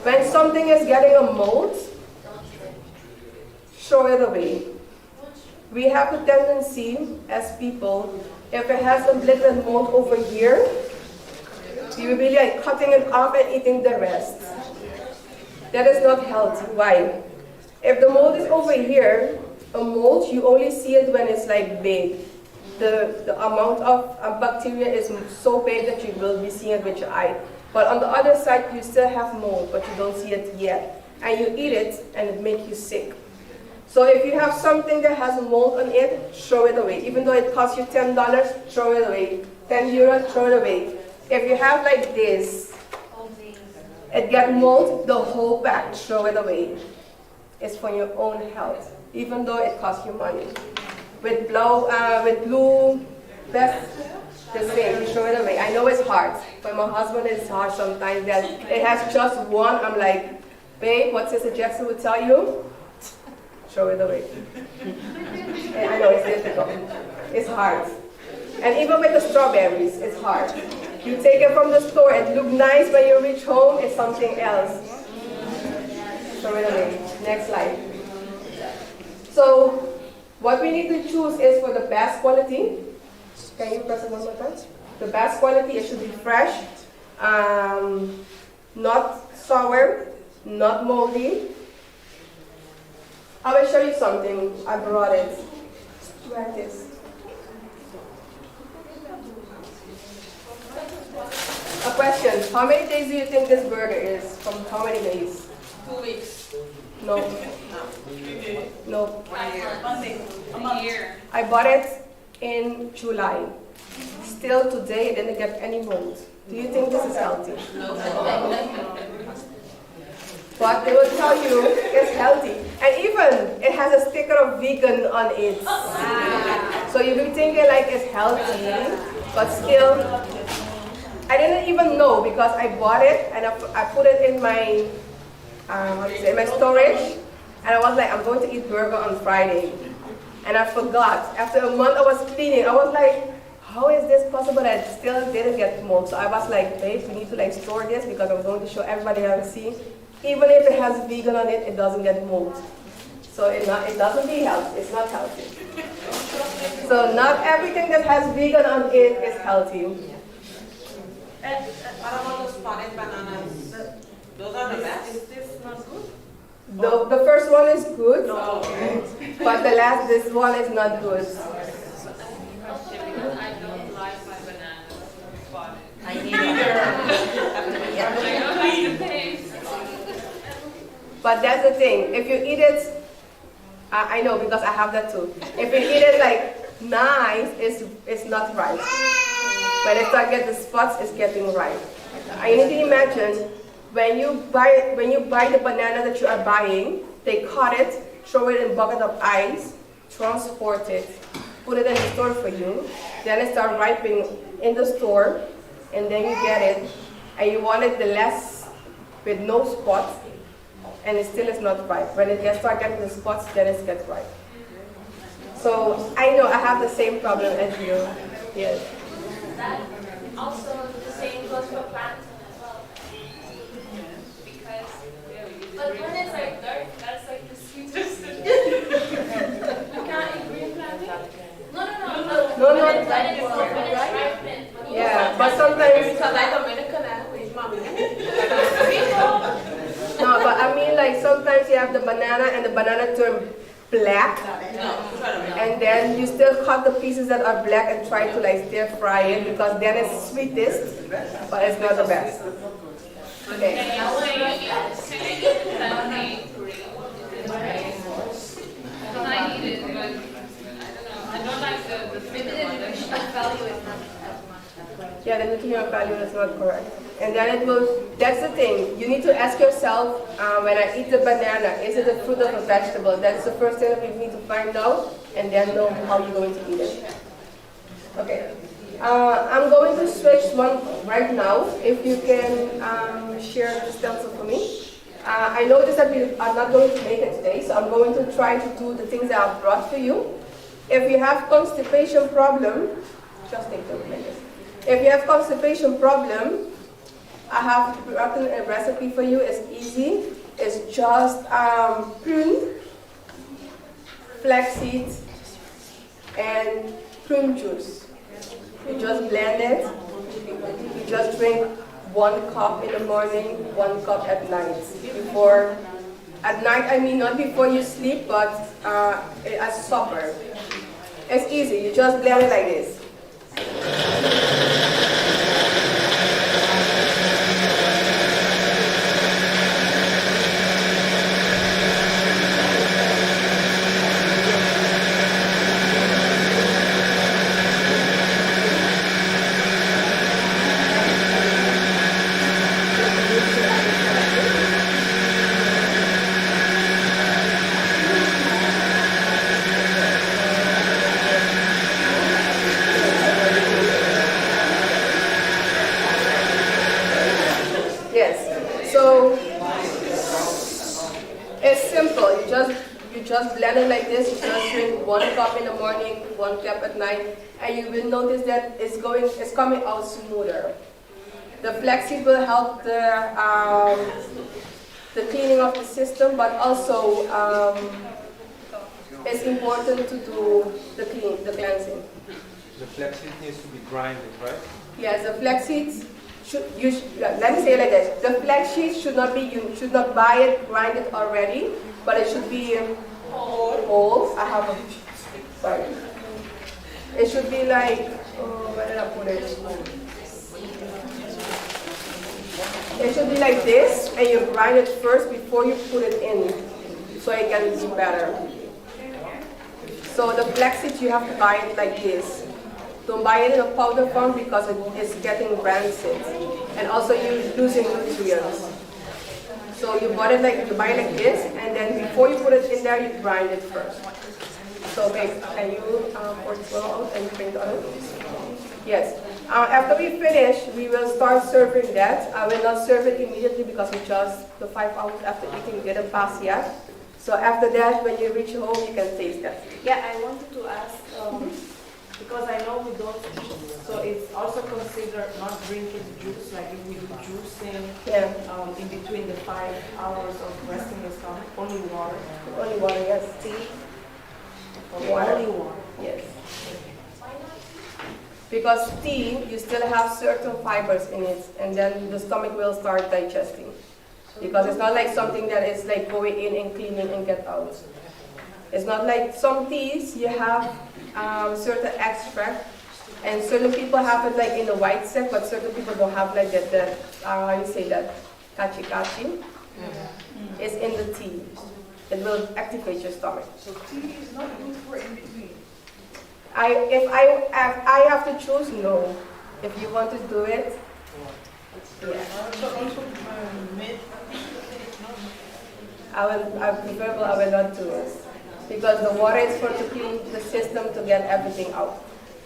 When something is getting a mold, throw it away. We have a tendency as people, if it has a little mold over here, we will be like cutting it off and eating the rest. That is not healthy. Why? If the mold is over here, a mold, you only see it when it's like big. The amount of bacteria is so big that you will be seeing it with your eye. But on the other side, you still have mold, but you don't see it yet. And you eat it, and it makes you sick. So if you have something that has mold on it, throw it away. Even though it costs you $10, throw it away. 10 euros, throw it away. If you have like this, it gets mold, the whole pack, throw it away. It's for your own health, even though it costs you money. With blue, that's the same, throw it away. I know it's hard, but my husband is hard sometimes that it has just one. I'm like, babe, what Sister Jackson would tell you? Throw it away. And I know it's difficult. It's hard. And even with the strawberries, it's hard. You take it from the store, it looks nice. When you reach home, it's something else. Throw it away. Next slide. So, what we need to choose is for the best quality. Can you press it one more time? The best quality, it should be fresh, not sour, not moldy. I will show you something. I brought it. Try this. A question. How many days do you think this burger is? From how many days? 2 weeks. No. No. 1 year. A year. I bought it in July. Still today, it didn't get any mold. Do you think this is healthy? No. But they will tell you it's healthy. And even it has a sticker of vegan on it. So you'll be thinking like it's healthy, but still, I didn't even know because I bought it and I put it in my, my storage. And I was like, I'm going to eat burger on Friday. And I forgot. After a month I was cleaning. I was like, how is this possible that it still didn't get mold? So I was like, babe, we need to like store this because I was going to show everybody how to see. Even if it has vegan on it, it doesn't get mold. So it doesn't be healthy. It's not healthy. So not everything that has vegan on it is healthy. And what about the spotted bananas? Those are the best. Is this not good? The first one is good, Oh, okay. but this one is not good. Because I don't like my bananas spotted. I neither. I don't like the taste. But that's the thing. If you eat it, I know because I have that too. If you eat it like nice, it's not right. When it starts getting the spots, it's getting right. I need to imagine when you buy the banana that you are buying, they cut it, throw it in a bucket of ice, transport it, put it in the store for you. Then it starts ripening in the store, and then you get it, and you want it the less with no spots, and it still is not ripe. When it starts getting the spots, then it gets ripe. So I know I have the same problem as you. Yes. That also the same goes for plantain as well. Because, but when it's like dark, that's like the sweetest. You can't eat green plantain? No. When it's ripened. Yeah, but sometimes. Because I Dominican with mommy. No, but I mean like sometimes you have the banana and the banana turn black, and then you still cut the pieces that are black and try to like stir fry it because then it's sweetest, but it's not the best. Okay. Can you eat plantain green? I eat it, but I don't know. I don't like the thinner one. Value is not as much. Yeah, the nutritional value is not correct. And then it will, that's the thing, you need to ask yourself, when I eat the banana, is it a fruit or a vegetable? That's the first thing that you need to find out, and then know how you're going to eat it. Okay. I'm going to switch one right now. If you can share the stencil for me. I noticed that we are not going to make it today, so I'm going to try to do the things that I've brought for you. If you have constipation problem, just take them like this. If you have constipation problem, I have written a recipe for you. It's easy. It's just prune, flaxseed, and prune juice. You just blend it. You just drink 1 cup in the morning, 1 cup at night. At night, I mean not before you sleep, but as supper. It's easy. You just blend it like this. Just blend it like this. You just drink 1 cup in the morning, 1 cup at night, and you will notice that it's coming out smoother. The flaxseed will help the cleaning of the system, but also it's important to do the cleansing. The flaxseed needs to be grinded, right? Yes, the flaxseed let me say it like this: the flaxseed should not be you should not buy it, grind it already, but it should be whole. I have a sorry. It should be like where did I put it? It should be like this, and you grind it first before you put it in, so it can be better. So the flaxseed you have to buy it like this. Don't buy it in a powder form because it is getting rancid, and also you're losing nutrients. So you buy it like this, and then before you put it in there, you grind it first. So babe, can you pour this one out and bring it out? Yes. After we finish, we will start serving that. I will not serve it immediately because we just the 5 hours after eating didn't pass yet. So after that, when you reach home, you can taste that. Yeah, I wanted to ask, because I know we don't eat, so it's also considered not drinking juice, like if we do juicing in between the 5 hours of resting the stomach, only water. Only water, yes. Tea, only water. Yes. Because tea, you still have certain fibers in it, and then the stomach will start digesting. Because it's not like something that is like going in and cleaning and get out. It's not like some teas, you have certain extract, and certain people have it like in the white set, but certain people don't have like that how you say that, kachi. It's in the tea. It will activate your stomach. So tea is not good for in between. If I have to choose, no. If you want to do it, yeah. So also mid. I will not do it. Because the water is for to clean the system to get everything out.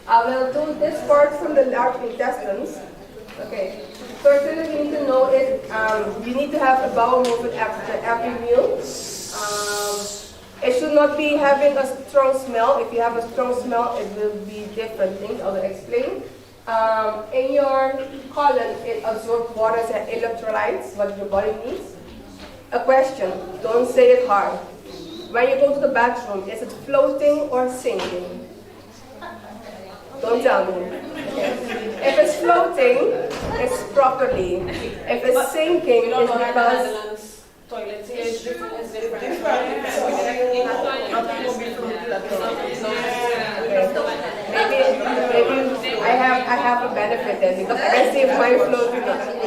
I will do this part from the large intestines. Okay. First thing you need to know is you need to have a bowel movement after every meal. It should not be having a strong smell. If you have a strong smell, it will be different things. I will explain. In your colon, it absorbs water and electrolytes, what your body needs. A question, don't say it hard. When you go to the bathroom, is it floating or sinking? Don't tell me. Okay. If it's floating, it's properly. If it's sinking, it's because Toilets is different. Maybe I have a benefit then because I can see if mine floating.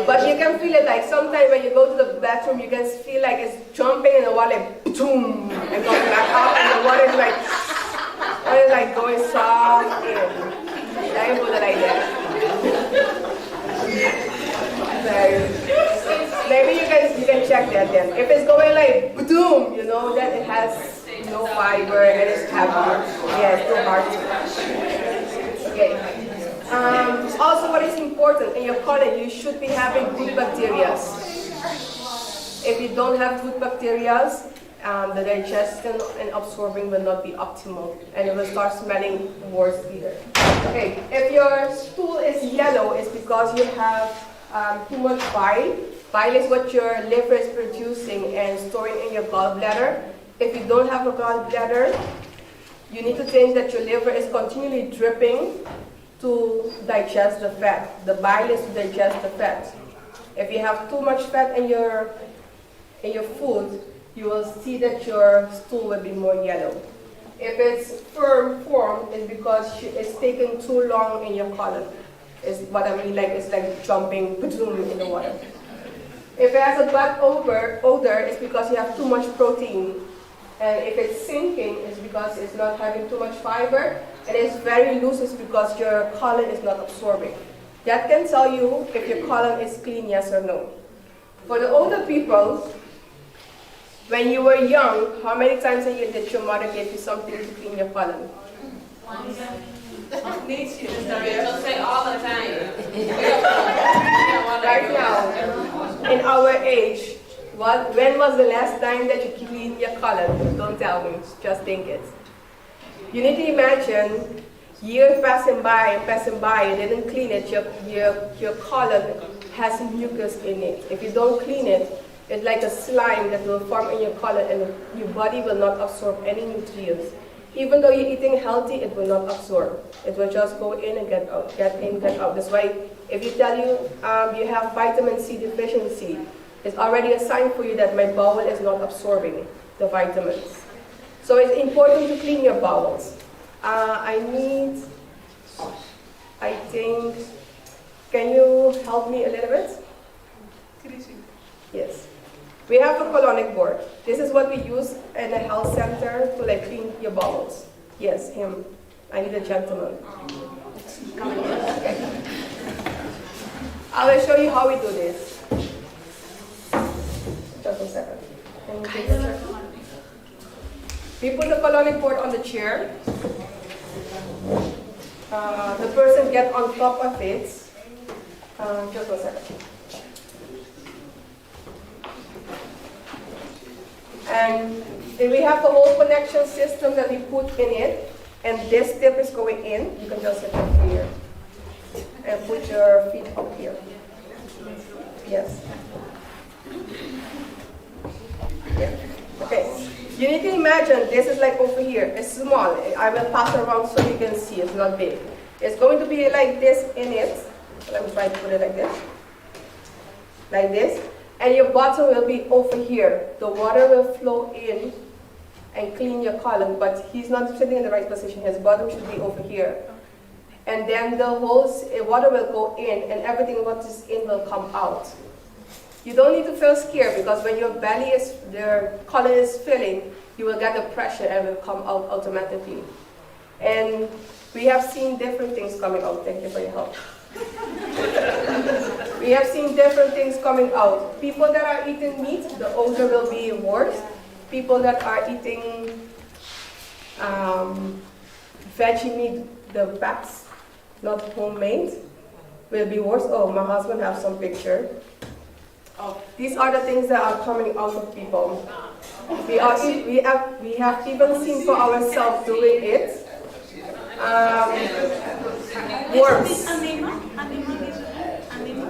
But you can feel it like sometimes when you go to the bathroom, you can feel like it's jumping in the water, like boom, and going back out, and the water is like going soft in. I can put it like that. Maybe you can check that then. If it's going like boom, you know that it has no fiber and it's heavy. Yeah, it's too hard to. Okay. Also, what is important in your colon, you should be having good bacteria. If you don't have good bacteria, the digestion and absorbing will not be optimal, and it will start smelling worse either. Okay. If your stool is yellow, it's because you have too much bile. Bile is what your liver is producing and storing in your gallbladder. If you don't have a gallbladder, you need to think that your liver is continually dripping to digest the fat. The bile is to digest the fat. If you have too much fat in your food, you will see that your stool will be more yellow. If it's firm form, it's because it's taken too long in your colon. Is what I mean, like it's like jumping in the water. If it has a bad odor, it's because you have too much protein. And if it's sinking, it's because it's not having too much fiber. And it's very loose, it's because your colon is not absorbing. That can tell you if your colon is clean, yes or no. For the older people, when you were young, how many times a year did your mother give you something to clean your colon? Don't say all the time. Right now, in our age, when was the last time that you cleaned your colon? Don't tell me, just think it. You need to imagine years passing by, you didn't clean it, your colon has mucus in it. If you don't clean it, it's like a slime that will form in your colon and your body will not absorb any nutrients. Even though you're eating healthy, it will not absorb. It will just go in and get out, get in, get out. That's why if you tell you you have vitamin C deficiency, it's already a sign for you that my bowel is not absorbing the vitamins. So it's important to clean your bowels. Can you help me a little bit? Yes. We have a colonic board. This is what we use in a health center to like clean your bowels. Yes, him. I need a gentleman. Okay. I will show you how we do this. Just a second. Can you take a second? We put the colonic board on the chair. The person gets on top of it. Just a second. And then we have the whole connection system that we put in it. And this tip is going in. You can just sit up here. And put your feet up here. Yes. Yeah. Okay. You need to imagine this is like over here. It's small. I will pass around so you can see. It's not big. It's going to be like this in it. Let me try to put it like this. Like this. And your bottom will be over here. The water will flow in and clean your column, but he's not sitting in the right position. His bottom should be over here. And then the whole water will go in, and everything what is in will come out. You don't need to feel scared, because when your belly is, the colon is filling, you will get the pressure and it will come out automatically. And we have seen different things coming out. Thank you for your help. We have seen different things coming out. People that are eating meat, the odor will be worse. People that are eating veggie meat, the bats, not homemade, will be worse. Oh, my husband has some picture. Oh, these are the things that are coming out of people. We have even seen for ourselves doing it. Worms.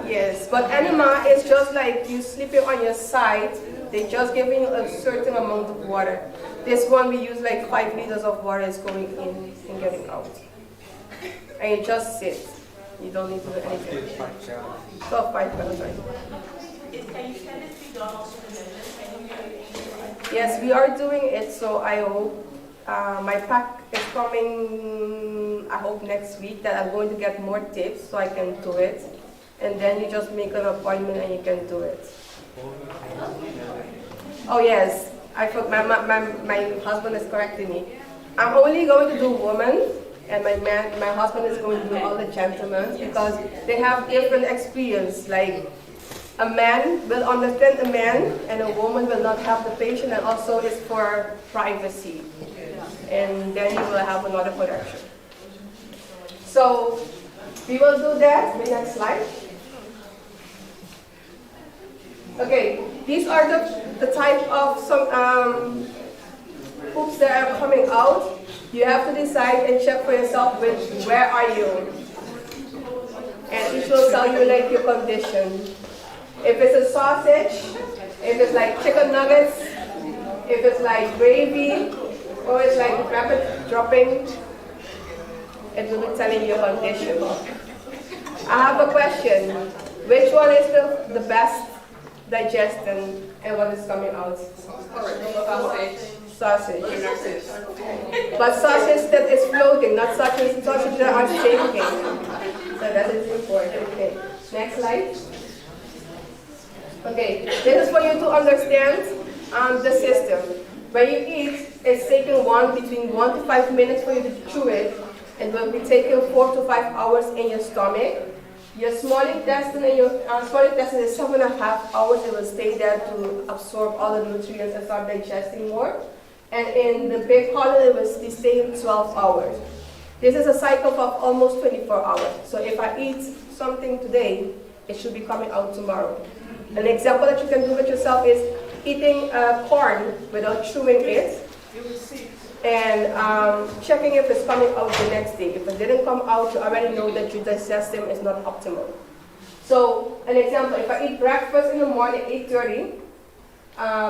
Yes, but enema is just like you sleeping on your side. They just giving you a certain amount of water. This one we use like 5 liters of water is going in and getting out. And you just sit. You don't need to do anything. So 5 gallons, right? Can you send it to Donald? Yes, we are doing it, so I hope my pack is coming, I hope next week, that I'm going to get more tips so I can do it. And then you just make an appointment and you can do it. Oh yes, I forgot, my husband is correcting me. I'm only going to do women, and my husband is going to do all the gentlemen, because they have different experience. Like a man will understand a man, and a woman will not have the patient, and also it's for privacy. And then you will have another correction. So we will do that. The next slide. Okay, these are the type of some poops that are coming out. You have to decide and check for yourself where are you. And it will tell you like your condition. If it's a sausage, if it's like chicken nuggets, if it's like gravy, or it's like rapid dropping, it will be telling you your condition. I have a question. Which one is the best digestion and what is coming out? Sausage. But sausage that is floating, not sausage that are shaking. So that is important. Okay. Next slide. Okay, this is for you to understand the system. When you eat, it's taking between 1 to 5 minutes for you to chew it, and will be taking 4 to 5 hours in your stomach. Your small intestine and your small intestine is 7.5 hours. It will stay there to absorb all the nutrients and start digesting more. And in the big colon, it will be staying 12 hours. This is a cycle of almost 24 hours. So if I eat something today, it should be coming out tomorrow. An example that you can do with yourself is eating corn without chewing it, and checking if it's coming out the next day. If it didn't come out, you already know that your digestion is not optimal. So, an example, if I eat breakfast in the morning, 8:30,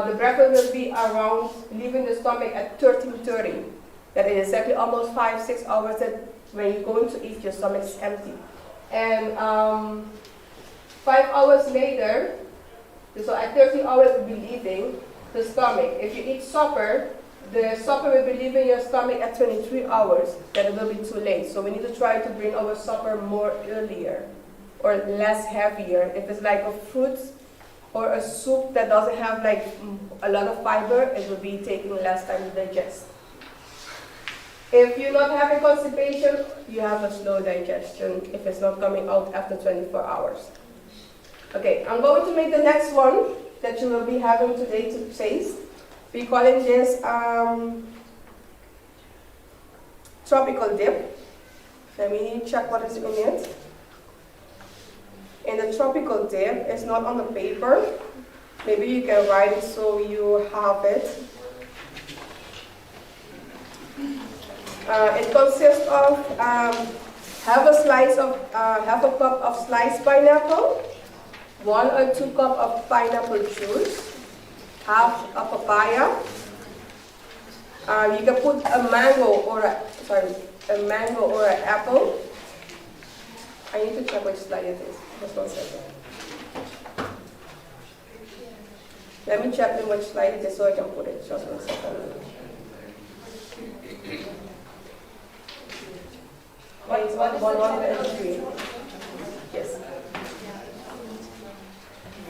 the breakfast will be around leaving the stomach at 13:30. That is exactly almost 5-6 hours that when you're going to eat, your stomach is empty. And 5 hours later, so at 13 hours it will be leaving the stomach. If you eat supper, the supper will be leaving your stomach at 23 hours. Then it will be too late. So we need to try to bring our supper more earlier or less heavier. If it's like a fruit or a soup that doesn't have like a lot of fiber, it will be taking less time to digest. If you're not having constipation, you have a slow digestion if it's not coming out after 24 hours. Okay, I'm going to make the next one that you will be having today to taste. We're calling this tropical dip. Let me check what is in it. And the tropical dip is not on the paper. Maybe you can write it so you have it. It consists of half a cup of sliced pineapple, 1 or 2 cups of pineapple juice, half a papaya, You can put a mango or an apple. I need to check which slide it is. Just 1 second. Let me check in which slide it is so I can put it. Just 1 second. It's on 103. Yes.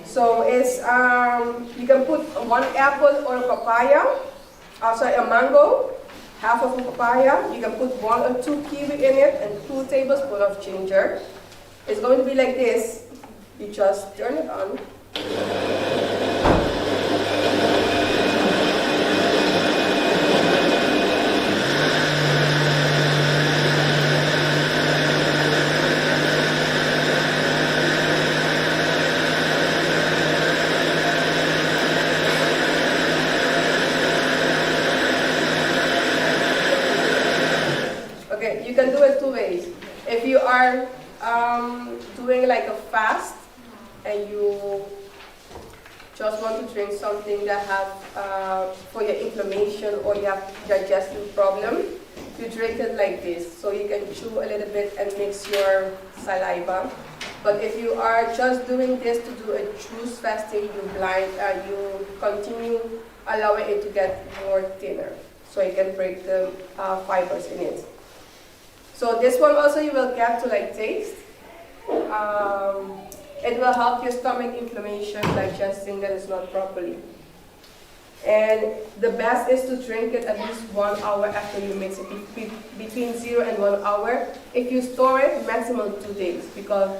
So it's you can put 1 apple or a papaya. A mango, half of a papaya. You can put 1 or 2 kiwi in it and 2 tablespoons of ginger. It's going to be like this. You just turn it on. You can do it 2 ways. If you are doing like a fast and you just want to drink something that have for your inflammation or you have digestive problem, you drink it like this. So you can chew a little bit and mix your saliva. But if you are just doing this to do a juice fasting, you continue allowing it to get more thinner, so you can break the fibers in it. So this one also you will get to like taste. It will help your stomach inflammation, digesting that is not properly. And the best is to drink it at least 1 hour after you mix it, between 0 and 1 hour. If you store it, maximum 2 days, because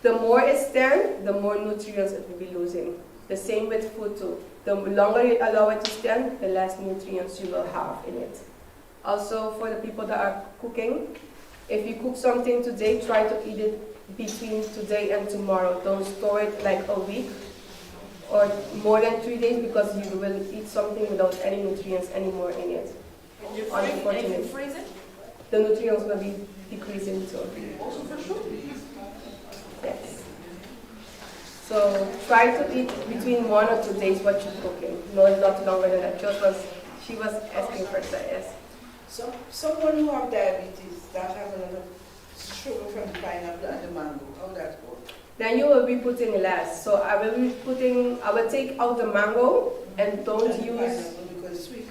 the more it stands, the more nutrients it will be losing. The same with food too. The longer you allow it to stand, the less nutrients you will have in it. Also, for the people that are cooking, if you cook something today, try to eat it between today and tomorrow. Don't store it like a week or more than 3 days, because you will eat something without any nutrients anymore in it. Unfortunately, freeze it? the nutrients will be decreasing too. Also for sure. Yes. So try to eat between 1 or 2 days what you're cooking. No, not longer than that. She was asking for that, yes. So someone who have diabetes that have a lot of sugar from the pineapple and the mango, how that work? Then you will be putting less. So I will take out the mango and don't And the use, pineapple because it's sweet.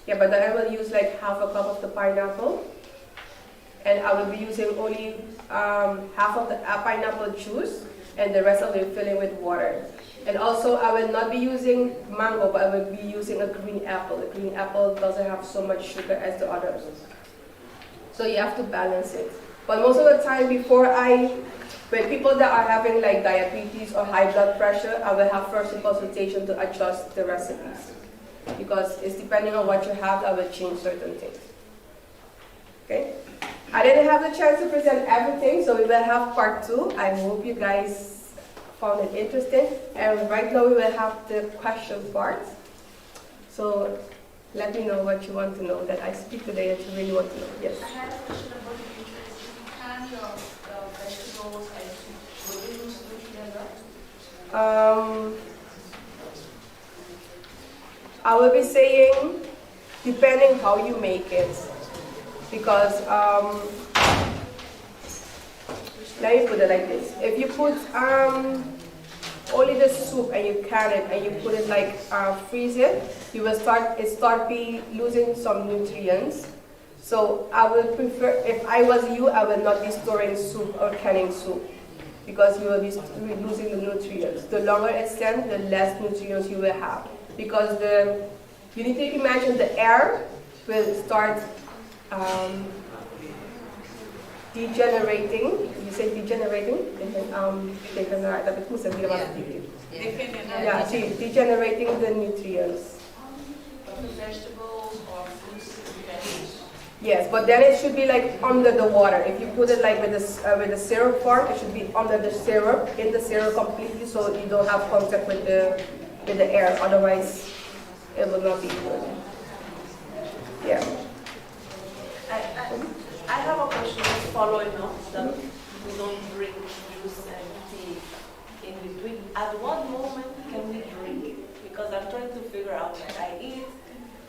yeah, but then I will use like half a cup of the pineapple. And I will be using only half of the pineapple juice, and the rest I will fill in with water. And also I will not be using mango, but I will be using a green apple. The green apple doesn't have so much sugar as the others. So you have to balance it. But most of the time when people that are having like diabetes or high blood pressure, I will have first a consultation to adjust the recipes. Because it's depending on what you have, I will change certain things. Okay? I didn't have the chance to present everything, so we will have part 2. I hope you guys found it interesting. And right now we will have the question part. So let me know what you want to know that I speak today that you really want to know. Yes? I had a question about the nutrients. You can your vegetables and fruits together? I will be saying, depending how you make it. Because, let me put it like this. If you put only the soup and you can it and you put it like freeze it, you will start losing some nutrients. So I would prefer, if I was you, I would not be storing soup or canning soup, because you will be losing the nutrients. The longer it stands, the less nutrients you will have. Because you need to imagine the air will start degenerating. You say degenerating? Yeah, degenerating the nutrients. Vegetables or fruits you can use. Yes, but then it should be like under the water. If you put it like with the syrup form, it should be under the syrup, in the syrup completely, so you don't have contact with the air. Otherwise, it will not be good. Yeah. I have a question following up that we don't drink juice and tea in between. At what moment can we drink? because I'm trying to figure out that I eat,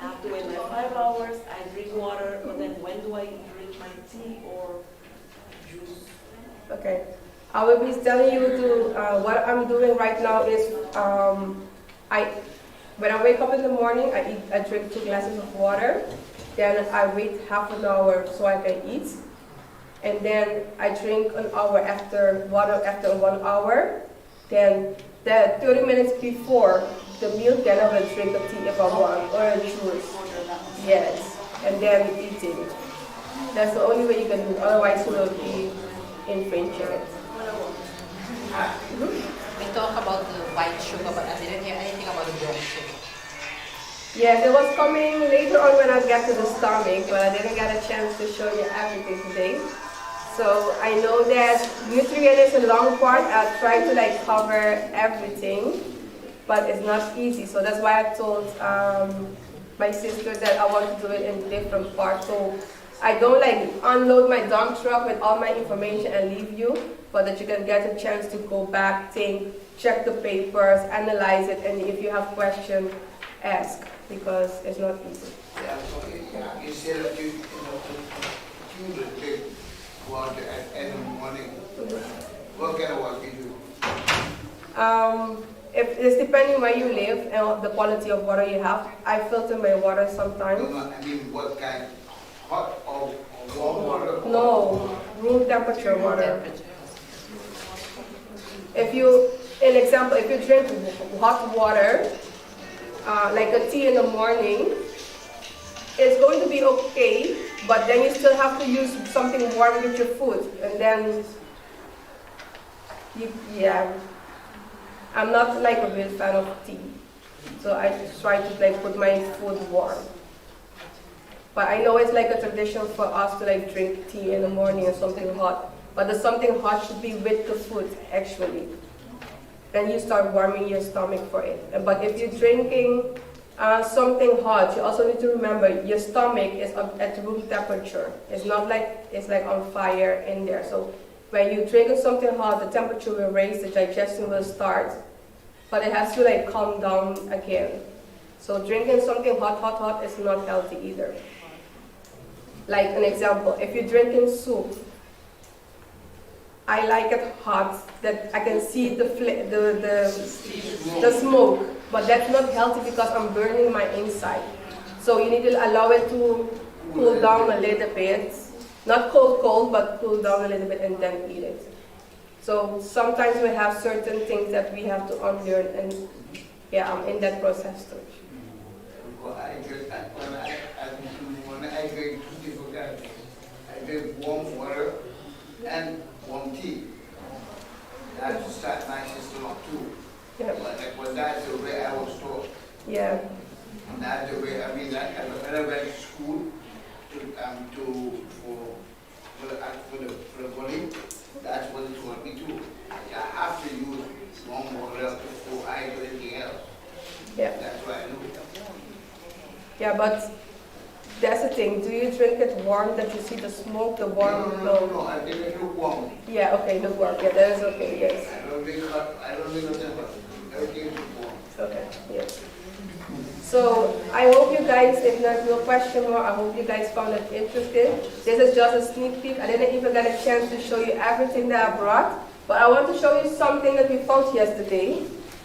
I have to wait my 5 hours, I drink water, but then when do I drink my tea or juice? Okay. I will be telling you to, what I'm doing right now is, when I wake up in the morning, I drink 2 glasses of water. Then I wait half an hour so I can eat. And then I drink an hour after 1 hour. Then 30 minutes before the meal, then I will drink a tea if I want, or a juice. Yes. And then eating. That's the only way you can do it. Otherwise you will be infringing it. We talk about the white sugar, but I didn't hear anything about the brown sugar. Yes, it was coming later on when I get to the stomach, but I didn't get a chance to show you everything today. So I know that nutrient is a long part. I'll try to cover everything, but it's not easy. So that's why I told my sister that I want to do it in different parts. So I don't unload my dump truck with all my information and leave you, but that you can get a chance to go back, think, check the papers, analyze it, and if you have questions, ask, because it's not easy. Yeah, so you said that you take water in the morning. What kind of work you do? If it's depending where you live and the quality of water you have. I filter my water sometimes. No, I mean, what kind? Hot or warm water? No, room temperature water. If you drink hot water, like a tea in the morning, it's going to be okay, but then you still have to use something warm with your food, and then, I'm not a real fan of tea, so I try to put my food warm. But I know it's a tradition for us to drink tea in the morning or something hot, but the something hot should be with the food actually. Then you start warming your stomach for it. But if you're drinking something hot, you also need to remember your stomach is at room temperature. It's not it's on fire in there. So when you drink something hot, the temperature will raise, the digestion will start, but it has to calm down again. So drinking something hot is not healthy either. Like an example, if you're drinking soup, I like it hot, that I can see the smoke, but that's not healthy because I'm burning my inside. So you need to allow it to cool down a little bit, not cold, but cool down a little bit and then eat it. So sometimes we have certain things that we have to unlearn, and I'm in that process too. When I drink two different kinds. I drink warm water and warm tea. That to start my system up too. Yeah. But that's the way I was taught. Yeah. And that's the way, when I went to school for the body, that's what it taught me too. I have to use warm water before I do anything else. Yeah. That's why I know. Yeah, but that's the thing. Do you drink it warm that you see the smoke, the warm? No, I drink it lukewarm. Yeah, okay, lukewarm. Yeah, that is okay, yes. I don't drink hot, I don't drink nothing hot. Everything is lukewarm. Okay, yes. So I hope you guys, if there's no question more, I hope you guys found it interesting. This is just a sneak peek. I didn't even get a chance to show you everything that I brought, but I want to show you something that we found yesterday.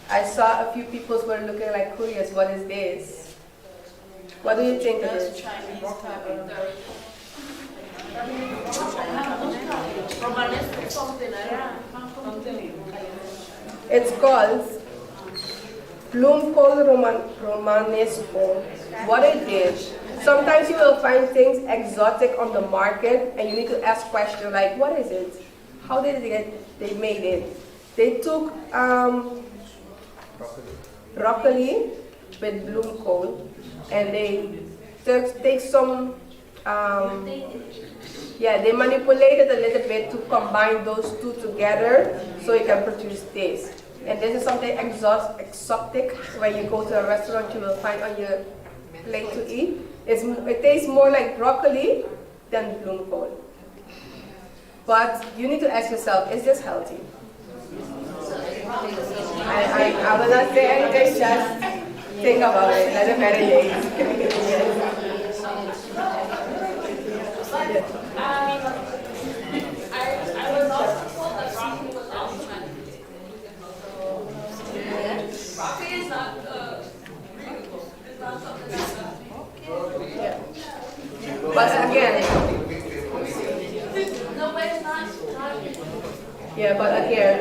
I saw a few people were looking curious, what is this? What do you think it is? Chinese something. It's called Bloemkool Romanesco. What it is, sometimes you will find things exotic on the market and you need to ask questions like, what is it? How did they made it? They took broccoli with bloemkool and they take some, they manipulate it a little bit to combine those two together so you can produce this. And this is something exotic. When you go to a restaurant, you will find on your plate to eat. It tastes more like broccoli than bloemkool. But you need to ask yourself, is this healthy? I will not say anything, just Think about it. Let it marinate. I was also told that broccoli was also meant to be broccoli is not it's not something that's Yeah. But again, no, but it's not yeah, but again,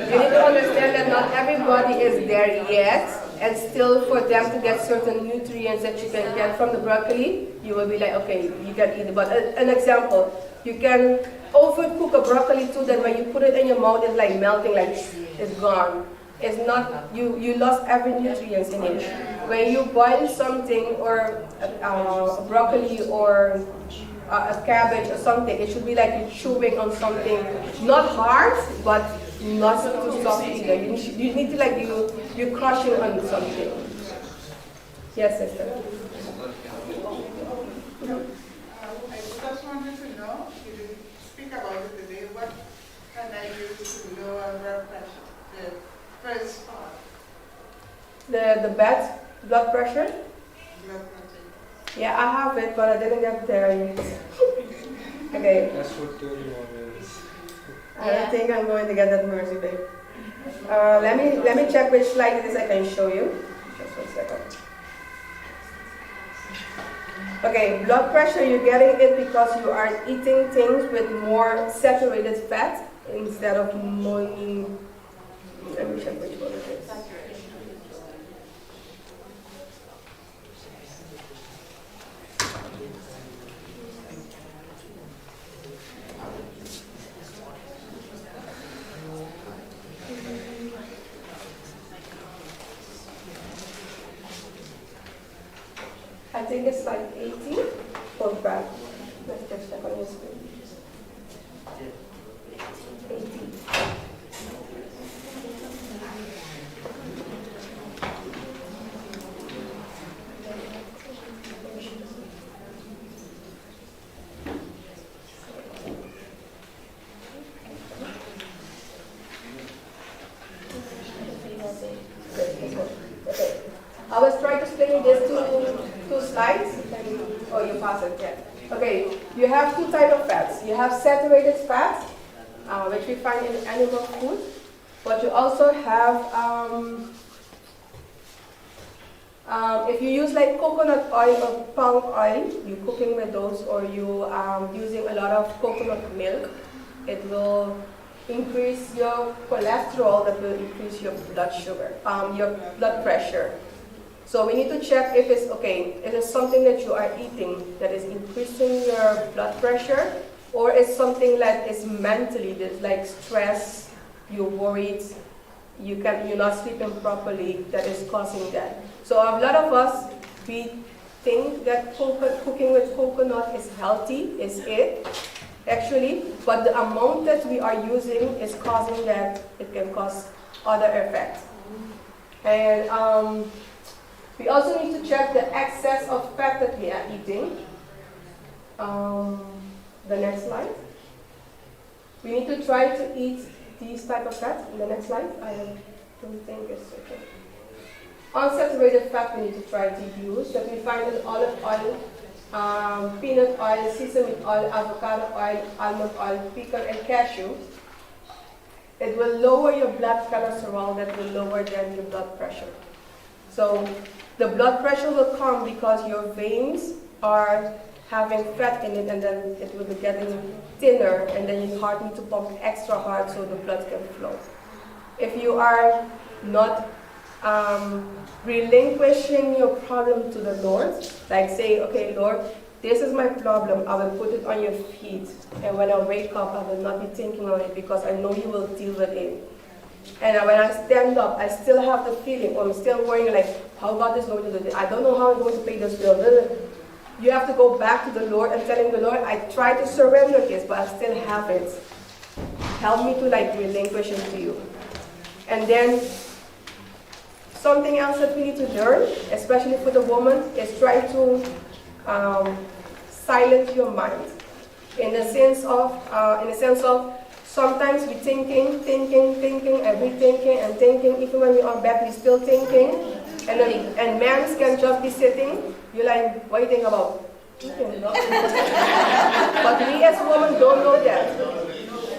you need to understand that not everybody is there yet, and still for them to get certain nutrients that you can get from the broccoli, you will be like, okay, you can eat it. But an example, you can overcook a broccoli too, then when you put it in your mouth, it's like melting, like it's gone. It's not, you lost every nutrients in it. When you boil something or broccoli or a cabbage or something, it should be like you're chewing on something, not hard, but not too soft either. You need to like you're crushing on something. Yes, sister. I just wanted to know, you didn't speak about it today, what can I use to lower blood pressure? The first part, The bad blood pressure? blood pressure. Yeah, I have it, but I didn't get there yet. Okay. That's what 30 more minutes. I don't think I'm going to get that mercy, babe. Let me check which slide it is I can show you. Just 1 second. Okay, blood pressure, you're getting it because you are eating things with more saturated fat instead of money. Let me check which one it is. I think it's like 18 or back. Let's just check on your screen. 18. Okay. I was trying to explain this two slides. Oh, you passed it, yeah. Okay, you have two types of fats. You have saturated fat, which we find in animal food, but you also have, if you use like coconut oil or palm oil, you're cooking with those, or you using a lot of coconut milk, it will increase your cholesterol, that will increase your blood sugar, your blood pressure. So we need to check if it's okay, is it something that you are eating that is increasing your blood pressure, or is something that is mentally, there's like stress, you're worried, you're not sleeping properly, that is causing that. So a lot of us, we think that cooking with coconut is healthy, is it? Actually, but the amount that we are using is causing that, it can cause other effects. And we also need to check the excess of fat that we are eating. The next slide. We need to try to eat these type of fats. In the next slide, I don't think it's okay. Unsaturated fat we need to try to use, that we find in olive oil, peanut oil, sesame oil, avocado oil, almond oil, pecan and cashew. It will lower your blood cholesterol, that will lower then your blood pressure. So the blood pressure will come because your veins are having fat in it, and then it will be getting thinner, and then your heart needs to pump extra hard so the blood can flow. If you are not relinquishing your problem to the Lord, like say, okay, Lord, this is my problem, I will put it on your feet, and when I wake up, I will not be thinking on it because I know you will deal with it. And when I stand up, I still have the feeling, or I'm still worrying like, how God is going to do this? I don't know how I'm going to pay this bill. You have to go back to the Lord and telling the Lord, I try to surrender this, but I still have it. Help me to like relinquish it to you. And then something else that we need to learn, especially for the woman, is try to silence your mind. In the sense of sometimes we thinking, and rethinking, and thinking. Even when we are back, we're still thinking. And men can just be sitting. You're like, what do you think about? Eating, no? But we as women don't know that.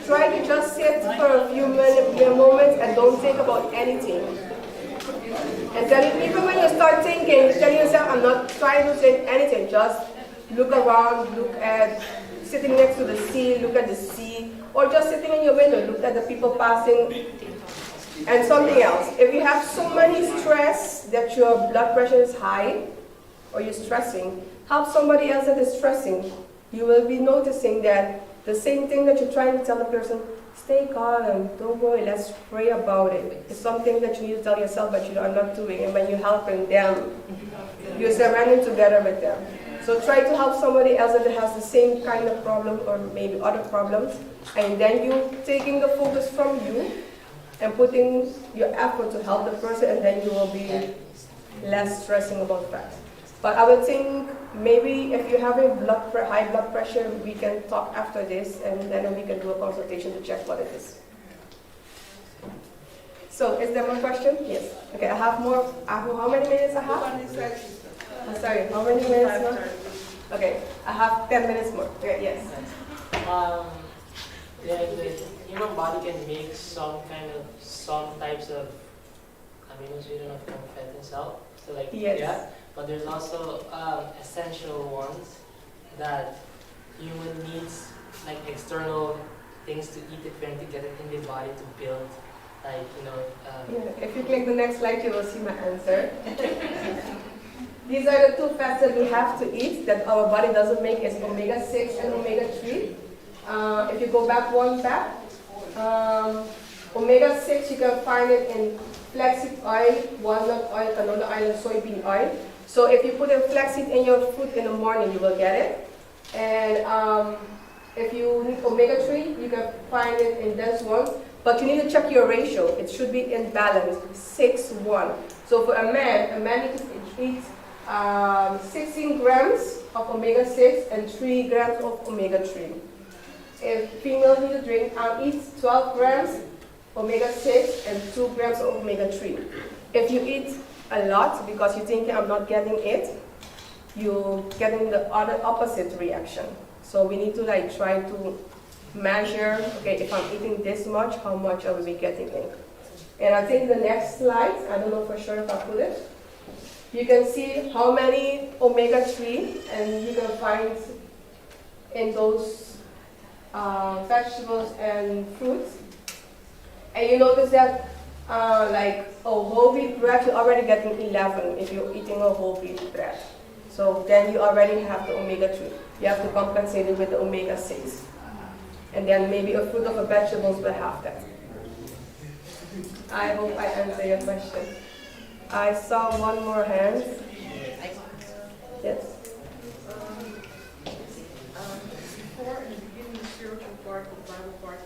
Try to just sit for a few moments and don't think about anything. And even when you start thinking, tell yourself, I'm not trying to think anything. Just look around, look at sitting next to the sea, look at the sea, or just sitting in your window, look at the people passing. And something else, if you have so many stress that your blood pressure is high, or you're stressing, help somebody else that is stressing. You will be noticing that the same thing that you're trying to tell the person, stay calm, don't worry, let's pray about it. It's something that you need to tell yourself, but you are not doing. And when you're helping them, you're surrendering together with them. So try to help somebody else that has the same kind of problem or maybe other problems. And then you taking the focus from you and putting your effort to help the person, and then you will be less stressing about that. But I would think maybe if you're having high blood pressure, we can talk after this, and then we can do a consultation to check what it is. So, is there more question? Yes. Okay, I have more. How many minutes I have? I'm sorry, how many minutes more? Okay, I have 10 minutes more. Okay, yes. The human body can make some types of amino acid of fat and salt. So like yes. Yeah. But there's also essential ones that human needs, like external things to eat if to get it in the body to build, like, yeah, if you click the next slide, you will see my answer. These are the two fats that we have to eat that our body doesn't make, is omega-6 and omega-3. If you go back one back, omega-6 you can find it in flaxseed oil, walnut oil, canola oil, and soybean oil. So if you put in flaxseed in your food in the morning, you will get it. And if you need omega-3, you can find it in dense ones. But you need to check your ratio. It should be in balance, 6:1. So for a man needs to eat 16 grams of omega-6 and 3 grams of omega-3. If female need to eat 12 grams omega-6 and 2 grams of omega-3. If you eat a lot because you think I'm not getting it, you're getting the other opposite reaction. So we need to try to measure, okay, if I'm eating this much, how much I will be getting in. And I think the next slide, I don't know for sure if I put it, you can see how many omega-3 and you can find in those vegetables and fruits. And you notice that like a whole wheat bread, you're already getting 11 if you're eating a whole wheat bread. So then you already have the omega-3. You have to compensate it with the omega-6. And then maybe a fruit of a vegetables will have that. I hope I answered your question. I saw one more hand. Yes. Before, in the beginning, the spiritual part, the Bible part,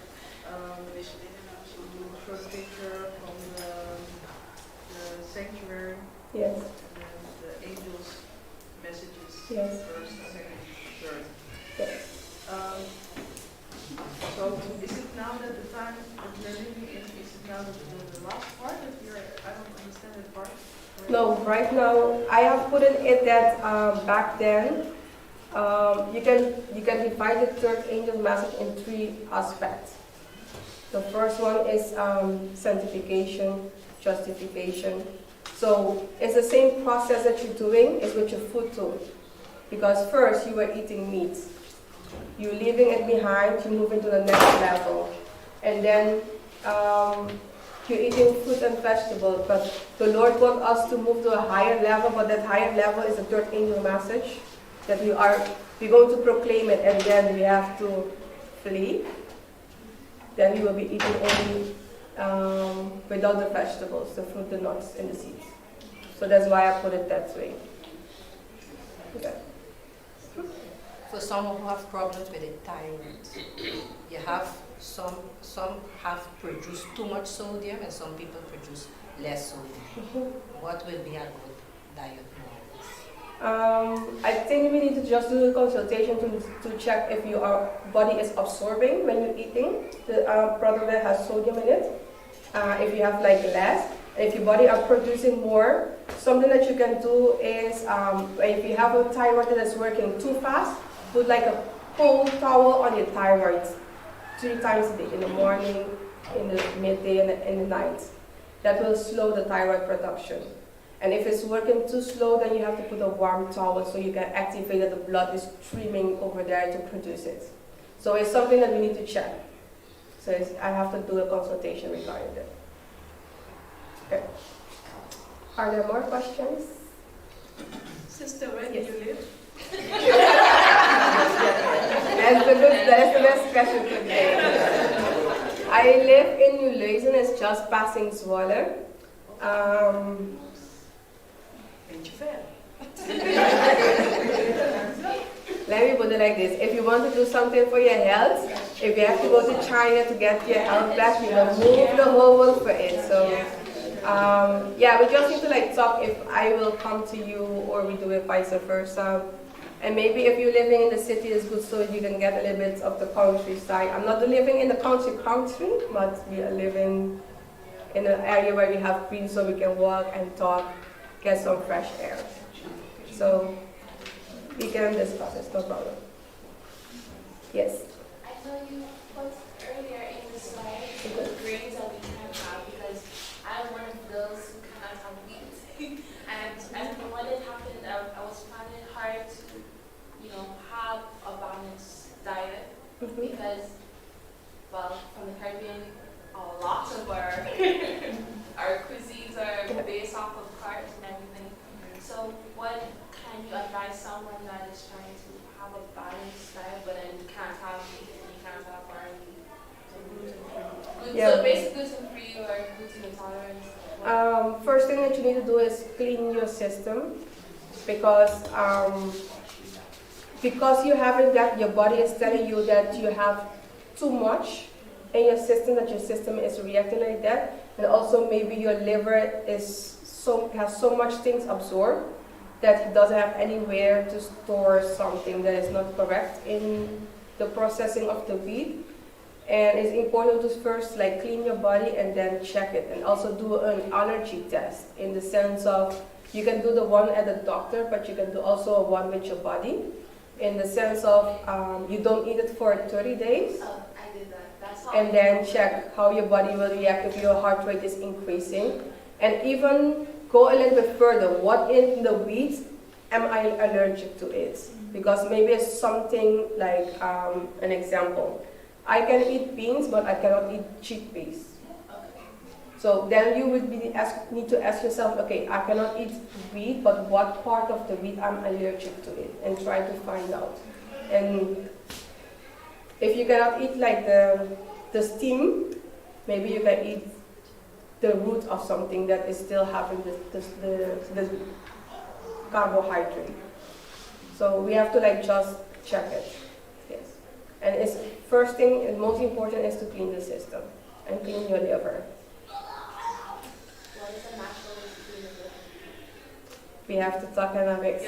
you first picture from the sanctuary. Yes. And the angels' messages. Yes. First, second, third. Yes. So is it now that the time that we're living in, is it now the last part that you're, I don't understand that part? No, right now, I have put it that back then, you can divide the third angel message in 3 aspects. The first one is sanctification, justification. So it's the same process that you're doing is with your food too. Because first you were eating meat. You're leaving it behind, you move into the next level. And then you're eating fruit and vegetables, but the Lord wants us to move to a higher level, but that higher level is the third angel message, that we're going to proclaim it, and then we have to flee. Then you will be eating only without the vegetables, the fruit, the nuts, and the seeds. So that's why I put it that way. Okay. For some who have problems with the thyroid, you have some have produced too much sodium and some people produce less sodium. What will be a good diet more? I think we need to just do a consultation to check if your body is absorbing when you're eating the product that has sodium in it. If you have less, And if your body are producing more, something that you can do is, if you have a thyroid that is working too fast, put like a cold towel on your thyroid 3 times a day, in the morning, in the midday, and in the night. That will slow the thyroid production. And if it's working too slow, then you have to put a warm towel so you can activate that the blood is streaming over there to produce it. So it's something that we need to check. So I have to do a consultation regarding that. Okay. Are there more questions? Sister, where do you live? That's the best question today. I live in New Leuzen, it's just passing Zwolle. Let me put it like this. If you want to do something for your health, if you have to go to China to get your health back, you will move the whole world for it. So, yeah, we just need to like talk if I will come to you or we do it vice versa. And maybe if you're living in the city, it's good so you can get a little bit of the countryside. I'm not living in the country, but we are living in an area where we have green so we can walk and talk, get some fresh air. So we can discuss it, no problem. Yes? I know you put earlier in the slide the grains that we can have because I'm one of those who cannot have wheat. and when it happened, I was finding it hard to, have a balanced diet because, well, from the Caribbean, a lot of our cuisines are based off of carbs and everything. So what can you advise someone that is trying to have a balanced diet but then you can't have meat and you can't have barley? So gluten-free. So basically gluten-free or gluten intolerant. First thing that you need to do is clean your system because you haven't got, your body is telling you that you have too much in your system, that your system is reacting like that, and also maybe your liver has so much things absorbed that it doesn't have anywhere to store something that is not correct in the processing of the wheat. And it's important to first like clean your body and then check it, and also do an allergy test in the sense of you can do the one at the doctor, but you can do also one with your body. In the sense of you don't eat it for 30 days. Oh, I did that. That's all. And then check how your body will react if your heart rate is increasing. And even go a little bit further. What in the wheat am I allergic to it? Because maybe it's something like an example. I can eat beans, but I cannot eat chickpeas. So then you would need to ask yourself, okay, I cannot eat wheat, but what part of the wheat I'm allergic to it, and try to find out. And if you cannot eat like the stem, maybe you can eat the root of something that is still having the carbohydrate. So we have to like just check it. Yes. And it's first thing and most important is to clean the system and clean your liver. We have to talk economics.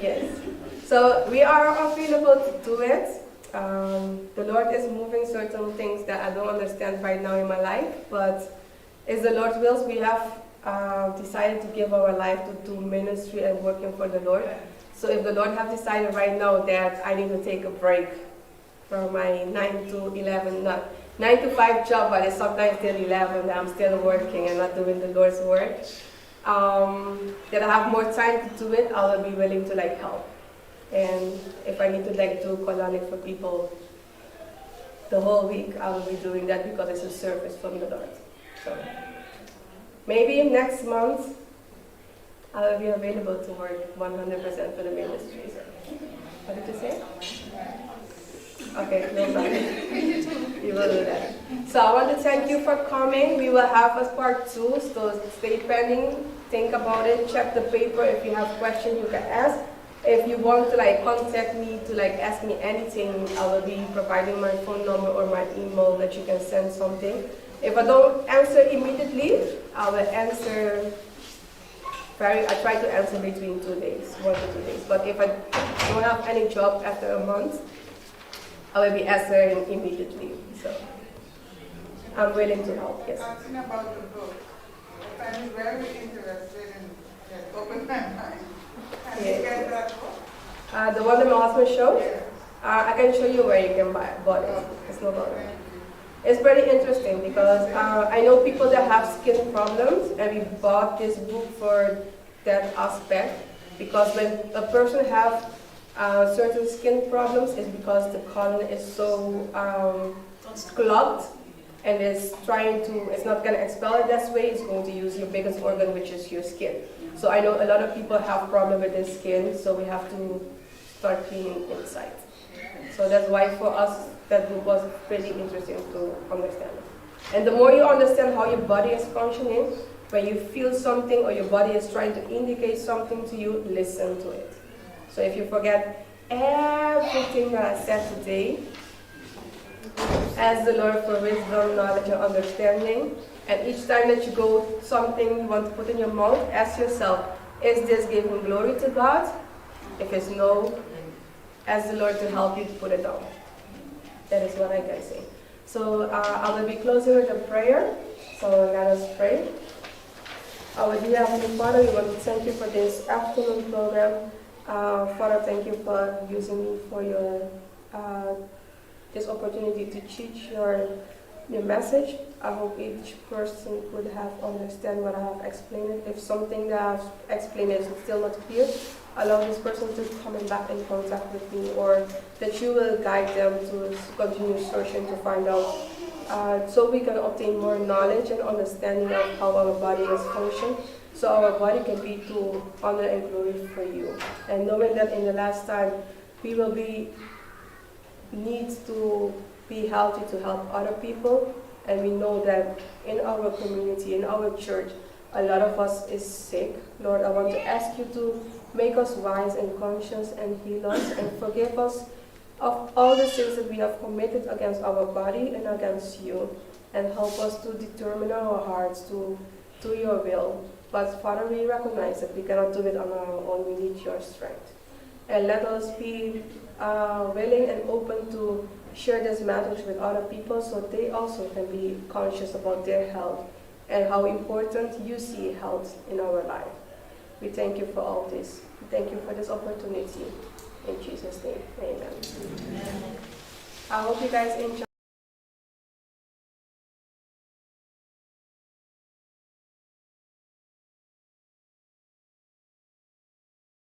Yes. So we are available to do it. The Lord is moving certain things that I don't understand right now in my life, but as the Lord wills, we have decided to give our life to do ministry and working for the Lord. So if the Lord have decided right now that I need to take a break from my 9 to 5 job, but it's sometimes till 11 that I'm still working and not doing the Lord's work. That I have more time to do it, I will be willing to like help. And if I need to like do colonic for people the whole week, I will be doing that because it's a service from the Lord. So maybe next month I will be available to work 100% for the ministry. So, what did you say? Okay, no problem. We will do that. So I want to thank you for coming. We will have a part 2, so stay pending, think about it, check the paper. If you have questions, you can ask. If you want to like contact me to like ask me anything, I will be providing my phone number or my email that you can send something. If I don't answer immediately, I will answer. I try to answer between 2 days, 1 to 2 days. But if I don't have any job after a month, I will be answering immediately. So I'm willing to help, yes. Asking about the book. I'm very interested in open my mind. Can you get that book? The one that my husband showed, Yes. I can show you where you can buy it. It's no problem. Thank you. It's very interesting because I know people that have skin problems, and we bought this book for that aspect. Because when a person have certain skin problems, it's because the colon is so clogged, and it's not going to expel it that way. It's going to use your biggest organ, which is your skin. So I know a lot of people have problem with their skin, so we have to start cleaning inside. So that's why for us that book was really interesting to understand. And the more you understand how your body is functioning, when you feel something or your body is trying to indicate something to you, listen to it. So if you forget everything that I said today, ask the Lord for wisdom, knowledge, and understanding. And each time that you go something you want to put in your mouth, ask yourself, is this giving glory to God? If it's no, ask the Lord to help you to put it down. That is what I can say. So I will be closing with a prayer. So let us pray. Our dear Heavenly Father, we want to thank you for this afternoon program. Father, thank you for using me for your this opportunity to teach your message. I hope each person could have understand what I have explained. If something that I have explained is still not clear, allow this person to come back in contact with me, or that you will guide them to continue searching to find out, so we can obtain more knowledge and understanding of how our body is function, so our body can be to honor and glory for you. And knowing that in the last time we will be needs to be healthy to help other people, and we know that in our community, in our church, a lot of us is sick. Lord, I want to ask you to make us wise and conscious and heal us and forgive us of all the sins that we have committed against our body and against you, and help us to determine our hearts to do your will. But Father, we recognize that we cannot do it on our own. We need your strength. And let us be willing and open to share this message with other people, so they also can be conscious about their health and how important you see health in our life. We thank you for all this. We thank you for this opportunity. In Jesus' name, amen. I hope you guys enjoy.